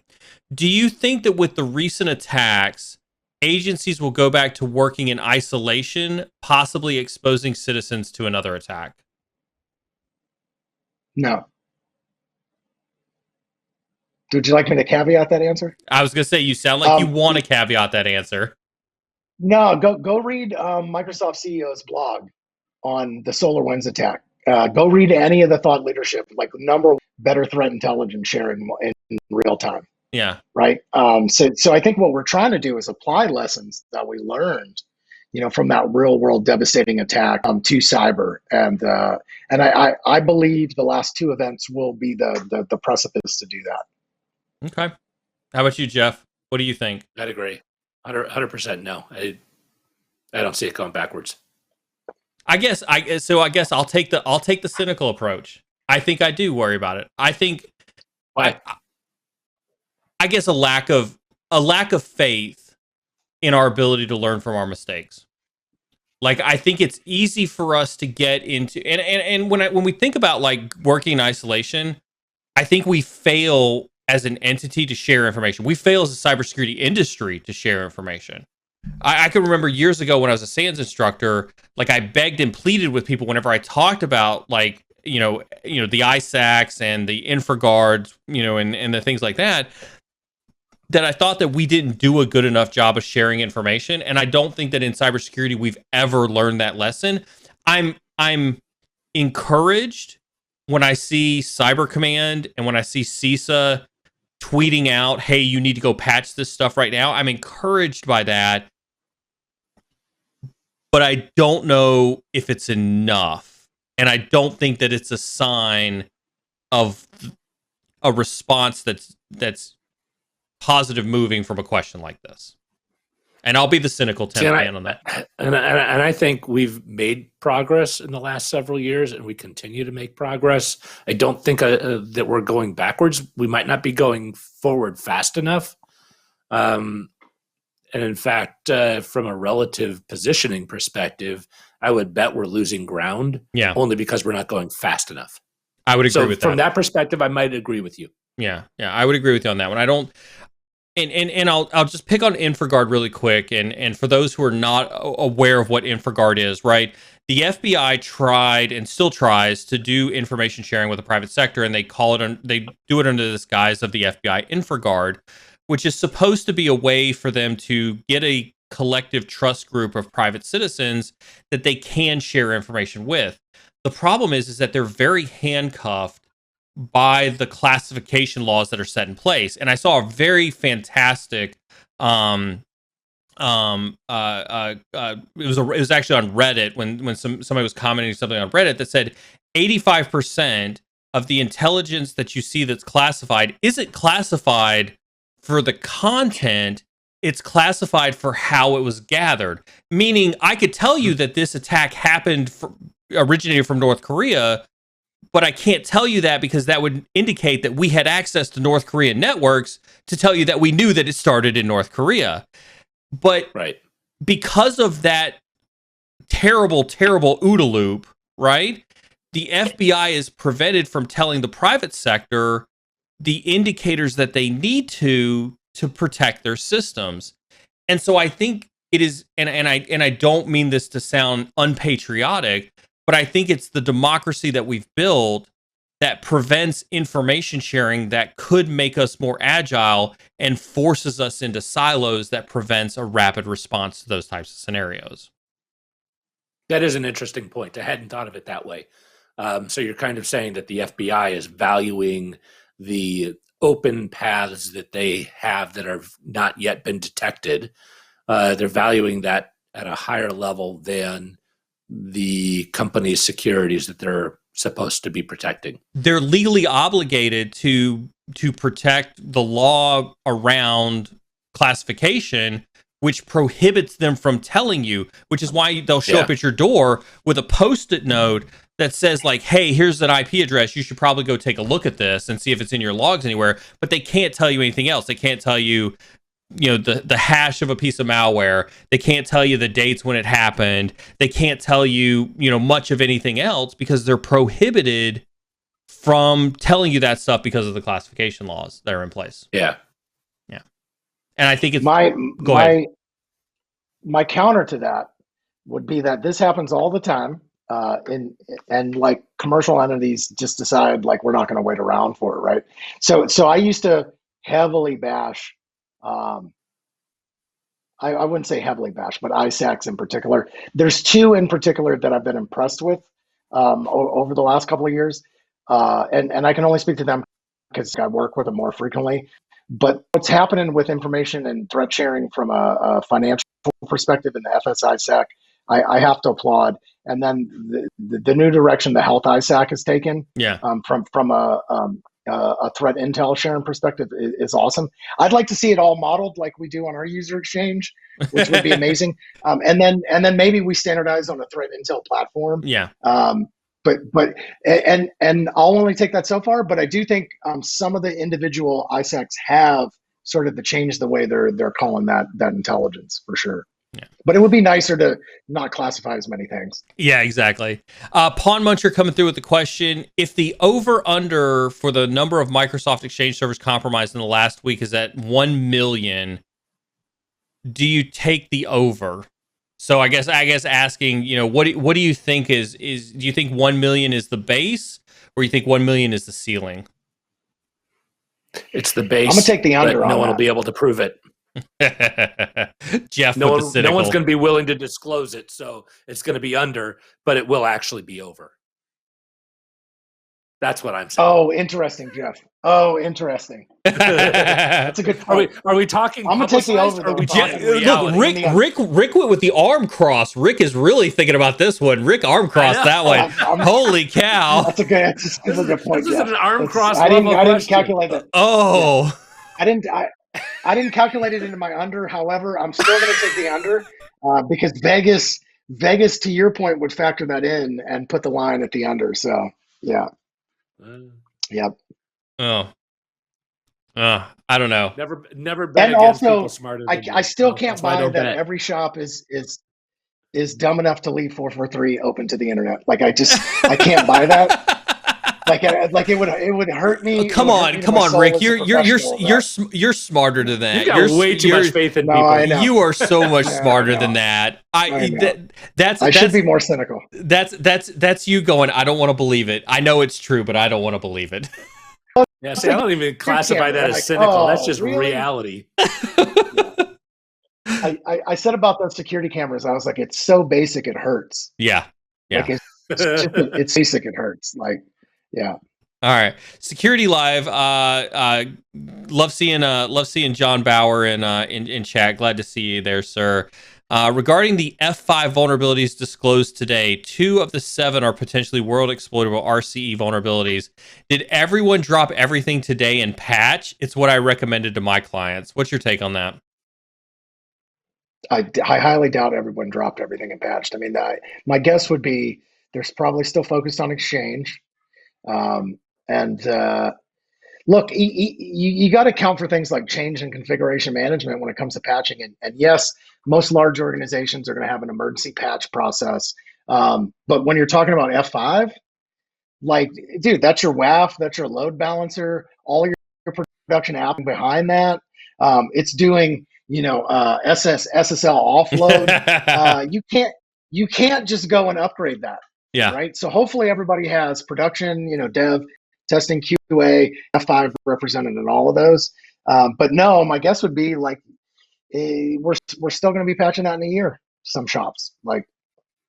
A: Do you think that with the recent attacks, agencies will go back to working in isolation, possibly exposing citizens to another attack?
B: No. Would you like me to caveat that answer?
A: I was going to say, you sound like you want to caveat that answer.
B: No, go read Microsoft CEO's blog on the SolarWinds attack. Go read any of the thought leadership, like number better threat intelligence sharing in real time.
A: Yeah. Right.
B: So I think what we're trying to do is apply lessons that we learned, from that real world devastating attack to cyber. And I believe the last 2 events will be the precipice to do that.
A: Okay. How about you, Jeff? What do you think?
C: I'd agree. 100% no. I don't see it going backwards.
A: I guess I'll take the cynical approach. I think I do worry about it. I think I guess a lack of faith in our ability to learn from our mistakes. Like, I think it's easy for us to get into, and when we think about like working in isolation, I think we fail as an entity to share information. We fail as a cybersecurity industry to share information. I can remember years ago when I was a SANS instructor, like I begged and pleaded with people whenever I talked about like, the ISACs and the InfraGards, and the things like that, that I thought that we didn't do a good enough job of sharing information. And I don't think that in cybersecurity we've ever learned that lesson. I'm encouraged when I see Cyber Command and when I see CISA tweeting out, hey, you need to go patch this stuff right now. I'm encouraged by that, but I don't know if it's enough. And I don't think that it's a sign of a response that's positive moving from a question like this. And I'll be the cynical 10th man on that.
C: And I think we've made progress in the last several years, and we continue to make progress. I don't think that we're going backwards. We might not be going forward fast enough. And in fact, from a relative positioning perspective, I would bet we're losing ground.
A: Yeah.
C: Only because we're not going fast enough.
A: I would agree with that.
C: From that perspective, I might agree with you.
A: Yeah, I would agree with you on that one. I don't. And I'll just pick on InfraGard really quick. And for those who are not aware of what InfraGard is, right? The FBI tried and still tries to do information sharing with the private sector, and they do it under this guise of the FBI InfraGard, which is supposed to be a way for them to get a collective trust group of private citizens that they can share information with. The problem is that they're very handcuffed by the classification laws that are set in place. And I saw a very fantastic it was actually on Reddit when somebody was commenting something on Reddit that said 85% of the intelligence that you see that's classified isn't classified for the content, it's classified for how it was gathered. Meaning I could tell you that this attack originated from North Korea, but I can't tell you that because that would indicate that we had access to North Korean networks to tell you that we knew that it started in North Korea. But because of that terrible, terrible OODA loop, right? The FBI is prevented from telling the private sector the indicators that they need to protect their systems. And so I think it is, and I don't mean this to sound unpatriotic, but I think it's the democracy that we've built that prevents information sharing that could make us more agile and forces us into silos that prevents a rapid response to those types of scenarios.
C: That is an interesting point. I hadn't thought of it that way. So you're kind of saying that the FBI is valuing the open paths that they have that have not yet been detected. They're valuing that at a higher level than the company's securities that they're supposed to be protecting.
A: They're legally obligated to protect the law around classification, which prohibits them from telling you, which is why they'll show up at your door with a Post-it note that says like, hey, here's an IP address. You should probably go take a look at this and see if it's in your logs anywhere. But they can't tell you anything else. They can't tell you, the hash of a piece of malware. They can't tell you the dates when it happened. They can't tell you, much of anything else because they're prohibited from telling you that stuff because of the classification laws that are in place.
C: Yeah.
A: And I think it's
B: my counter to that would be that this happens all the time. And like commercial entities just decide like, we're not going to wait around for it. Right. So I used to heavily bash, I wouldn't say heavily bash, but ISACs in particular. There's two in particular that I've been impressed with over the last couple of years. And I can only speak to them because I work with them more frequently. But what's happening with information and threat sharing from a financial perspective in the FS ISAC, I have to applaud. And then the new direction the health ISAC has taken from a threat intel sharing perspective is awesome. I'd like to see it all modeled like we do on our user exchange, which would be amazing. And then maybe we standardize on a threat intel platform. But I'll only take that so far. But I do think some of the individual ISACs have sort of changed the way they're calling that intelligence for sure. But it would be nicer to not classify as many things.
A: Yeah, exactly. Pawn Muncher coming through with the question: if the over/under for the number of Microsoft Exchange servers compromised in the last week is at 1 million, do you take the over? So I guess asking, what do you think is do you think 1 million is the base, or you think 1 million is the ceiling?
C: It's the base.
B: I'm gonna take the under.
C: No one will be able to prove it.
A: Jeff,
C: no
A: with the cynical.
C: one's going to be willing to disclose it, so it's going to be under, but it will actually be over. That's what I'm saying.
B: Oh, interesting, Jeff. Oh, interesting. That's a good point.
C: Are we talking?
B: I'm gonna take the over.
C: Are we
A: Look, Rick went with the arm cross. Rick is really thinking about this one. Rick arm crossed that one. Holy cow!
B: That's a good point.
C: This is an arm cross.
B: I didn't calculate that.
A: Oh,
B: yeah. I didn't calculate it into my under. However, I'm still going to take the under because Vegas, to your point, would factor that in and put the line at the under. So, yeah. Yep.
A: Oh. I don't know.
C: Never bet
B: and
C: against
B: also,
C: people smarter than
B: I still
C: you.
B: can't buy that every shop is dumb enough to leave 443 open to the internet. Like I can't buy that. Like it would hurt me.
A: Come on, Rick. You're smarter than that.
C: You got way too much faith in people.
B: I know.
A: You are so much smarter than that. I
B: should be more cynical.
A: That's you going, I don't want to believe it. I know it's true, but I don't want to believe it.
C: Yeah, see, I don't even classify that as cynical. That's just reality.
B: I said about those security cameras, I was like, it's so basic it hurts.
A: Yeah.
B: Like it's basic it hurts. Like, yeah.
A: All right. Security Live. Love seeing John Bauer in chat. Glad to see you there, sir. Regarding the F5 vulnerabilities disclosed today, 2 of the 7 are potentially world exploitable RCE vulnerabilities. Did everyone drop everything today and patch? It's what I recommended to my clients. What's your take on that?
B: I highly doubt everyone dropped everything and patched. I mean, my guess would be there's probably still focused on Exchange. Look, you got to count for things like change and configuration management when it comes to patching. And yes, most large organizations are going to have an emergency patch process. But when you're talking about F5, like, dude, that's your WAF, that's your load balancer, all your production app behind that. It's doing, SSL offload. You can't just go and upgrade that.
A: Yeah.
B: Right. So hopefully everybody has production, dev, testing, QA, F5 represented in all of those. But no, my guess would be like we're still going to be patching that in a year. Some shops. Like,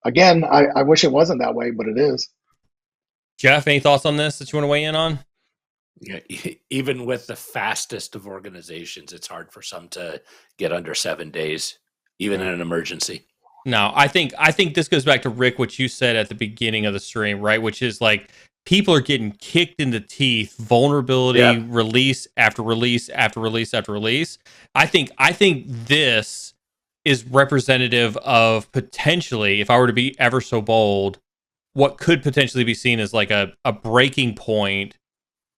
B: again, I wish it wasn't that way, but it is.
A: Jeff, any thoughts on this that you want to weigh in on?
C: Yeah, even with the fastest of organizations, it's hard for some to get under 7 days, even in an emergency.
A: No, I think this goes back to Rick, what you said at the beginning of the stream, right? Which is like people are getting kicked in the teeth, vulnerability, release after release after release after release. I think this is representative of potentially, if I were to be ever so bold, what could potentially be seen as like a breaking point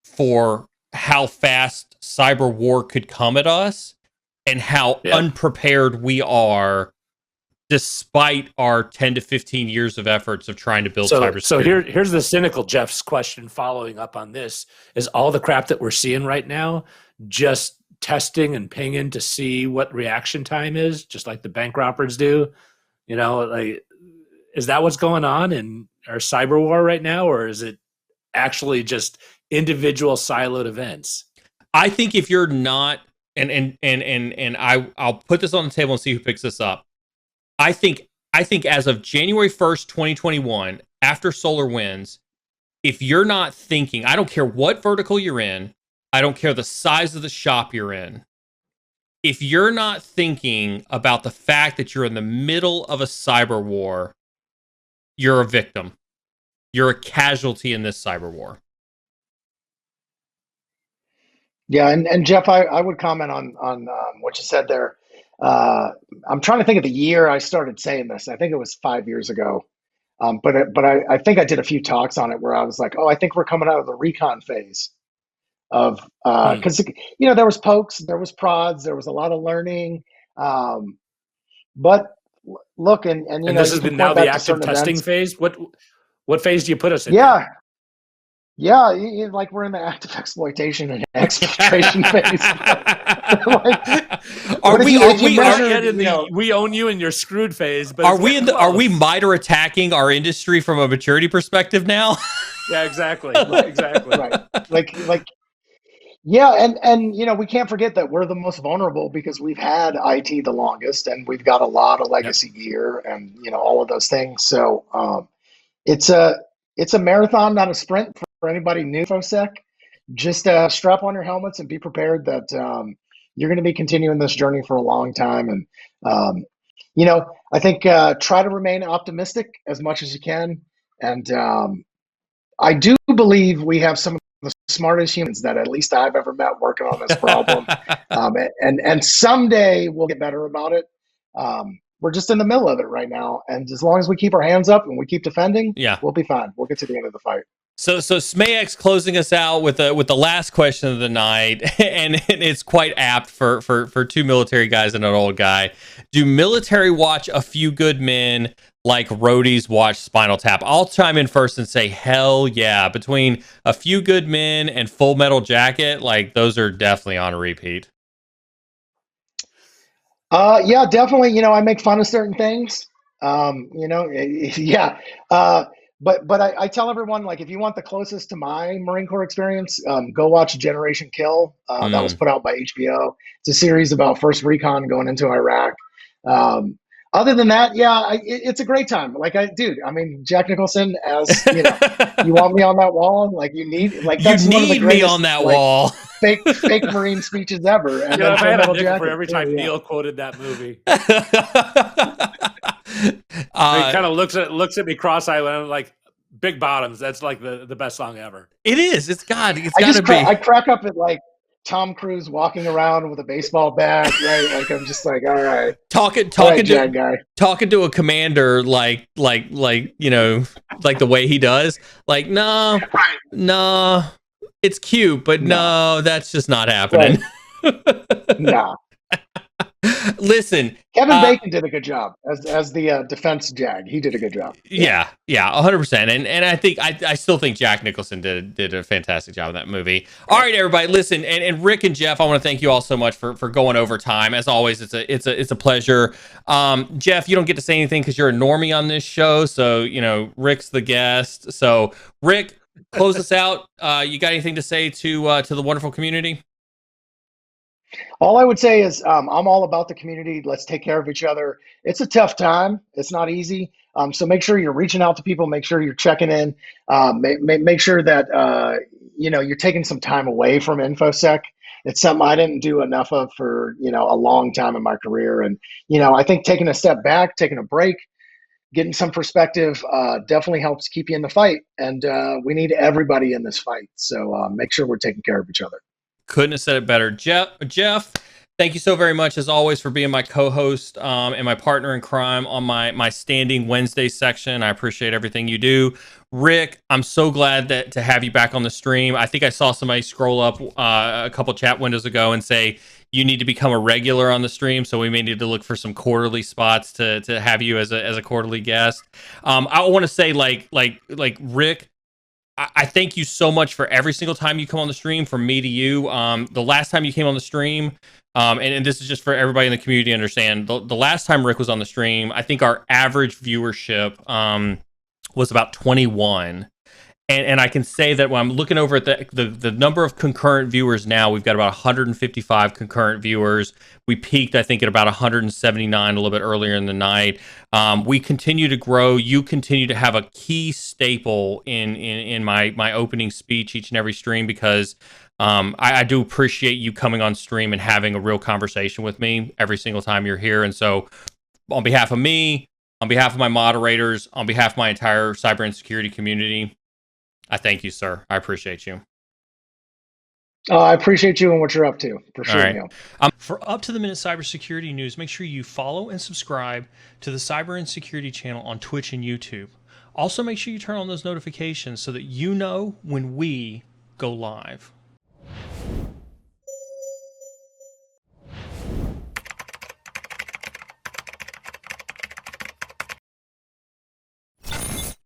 A: for how fast cyber war could come at us and how unprepared we are despite our 10 to 15 years of efforts of trying to build cybersecurity.
C: So here's the cynical Jeff's question following up on this. Is all the crap that we're seeing right now just testing and pinging to see what reaction time is, just like the bank robbers do? Like, is that what's going on in our cyber war right now? Or is it actually just individual siloed events?
A: I think if you're not, and I'll put this on the table and see who picks this up. I think as of January 1st, 2021, after SolarWinds, if you're not thinking, I don't care what vertical you're in, I don't care the size of the shop you're in, if you're not thinking about the fact that you're in the middle of a cyber war, you're a victim. You're a casualty in this cyber war.
B: Yeah, and Jeff, I would comment on what you said there. I'm trying to think of the year I started saying this. I think it was 5 years ago. But I think I did a few talks on it where I was like, I think we're coming out of the recon phase of because there was pokes, there was prods, there was a lot of learning. But look, and you
C: And
B: know,
C: this
B: you
C: has
B: can
C: been now
B: point
C: the
B: back to
C: active
B: certain
C: testing
B: events.
C: phase. What phase do you put us in now?
B: Yeah, yeah, like we're in the active exploitation and exfiltration phase. Like,
A: Are
B: but
A: we? Are
B: if you
A: we?
C: We're not
A: Are
C: yet
B: measured,
C: in
B: you
C: the
B: know,
C: we own you and you're screwed phase, but
A: are
C: it's
A: we
C: getting
A: in the? Are we
C: close.
A: miter attacking our industry from a maturity perspective now?
C: Yeah, exactly.
B: right,
C: Exactly.
B: right, like yeah, and you know, we can't forget that we're the most vulnerable because we've had IT the longest, and we've got a lot of
C: Yep.
B: legacy gear, and you know, all of those things. So it's a marathon, not a sprint for anybody new to InfoSec. Just strap on your helmets and be prepared that you're going to be continuing this journey for a long time. And you know, I think try to remain optimistic as much as you can. And I do believe we have some of the smartest humans that at least I've ever met working on this problem. And someday we'll get better about it. We're just in the middle of it right now, and as long as we keep our hands up and we keep defending,
A: Yeah.
B: we'll be fine. We'll get to the end of the fight.
A: So Smayek's closing us out with the last question of the night, and it's quite apt for two military guys and an old guy. Do military watch A Few Good Men like roadies watch Spinal Tap? I'll chime in first and say hell yeah. Between A Few Good Men and Full Metal Jacket, like those are definitely on a repeat.
B: Yeah, definitely. You know, I make fun of certain things. You know, yeah. But I tell everyone, like, if you want the closest to my Marine Corps experience, go watch Generation Kill. That was
A: Mm.
B: put out by HBO. It's a series about first recon going into Iraq. Um, Other than that, yeah, it's a great time. Like, dude, I mean, Jack Nicholson as, you know, you want me on that wall? Like, you need, like,
A: You
B: that's one of the
A: need me on
B: greatest,
A: that
B: like,
A: wall.
B: fake Marine speeches ever. And
C: You know,
B: then
C: if I
B: Full
C: had a
B: Metal
C: nickel for
B: Jacket
C: every
B: too.
C: time
B: Yeah.
C: Neil quoted that movie, he
A: uh,
C: kind of looks at me cross-eyed and I'm like, Big Bottoms. That's like the best song ever.
A: it is. It's got to
B: I
A: be.
B: crack up at like Tom Cruise walking around with a baseball bat, right? Like I'm just like, all right,
A: talking
B: Jag guy.
A: talking to a commander like you know, like the way he does, like no,
B: Right.
A: no, it's cute, but
B: No.
A: no, that's just not happening.
B: No.
A: Listen,
B: Kevin Bacon did a good job as the defense Jag. He did a good job.
A: yeah, 100%. And I think I still think Jack Nicholson did a fantastic job in that movie. All right, everybody, listen, and Rick and Jeff, I want to thank you all so much for going over time. As always, it's a pleasure. Jeff, you don't get to say anything because you're a normie on this show, so you know Rick's the guest. So Rick, close us out. You got anything to say to the wonderful community?
B: All I would say is I'm all about the community. Let's take care of each other. It's a tough time. It's not easy. So make sure you're reaching out to people. Make sure you're checking in. Make sure that you know, you're taking some time away from InfoSec. It's something I didn't do enough of for, you know, a long time in my career. And you know, I think taking a step back, taking a break, getting some perspective definitely helps keep you in the fight. And we need everybody in this fight. So make sure we're taking care of each other.
A: Couldn't have said it better. Jeff, thank you so very much, as always, for being my co-host and my partner in crime on my standing Wednesday section. I appreciate everything you do. Rick, I'm so glad to have you back on the stream. I think I saw somebody scroll up a couple chat windows ago and say you need to become a regular on the stream, so we may need to look for some quarterly spots to have you as a quarterly guest. I want to say like Rick, I thank you so much for every single time you come on the stream, from me to you. The last time you came on the stream, and this is just for everybody in the community to understand, the last time Rick was on the stream, I think our average viewership was about 21. And I can say that when I'm looking over at the number of concurrent viewers now, we've got about 155 concurrent viewers. We peaked, I think, at about 179 a little bit earlier in the night. We continue to grow. You continue to have a key staple in my opening speech each and every stream, because I do appreciate you coming on stream and having a real conversation with me every single time you're here. And so on behalf of me, on behalf of my moderators, on behalf of my entire cyber and security community, I thank you, sir. I appreciate you.
B: I appreciate you and what you're up to, for sure.
A: All right.
B: Neil.
A: For up-to-the-minute cybersecurity news, make sure you follow and subscribe to the Cyber and Security channel on Twitch and YouTube. Also, make sure you turn on those notifications so that you know when we go live.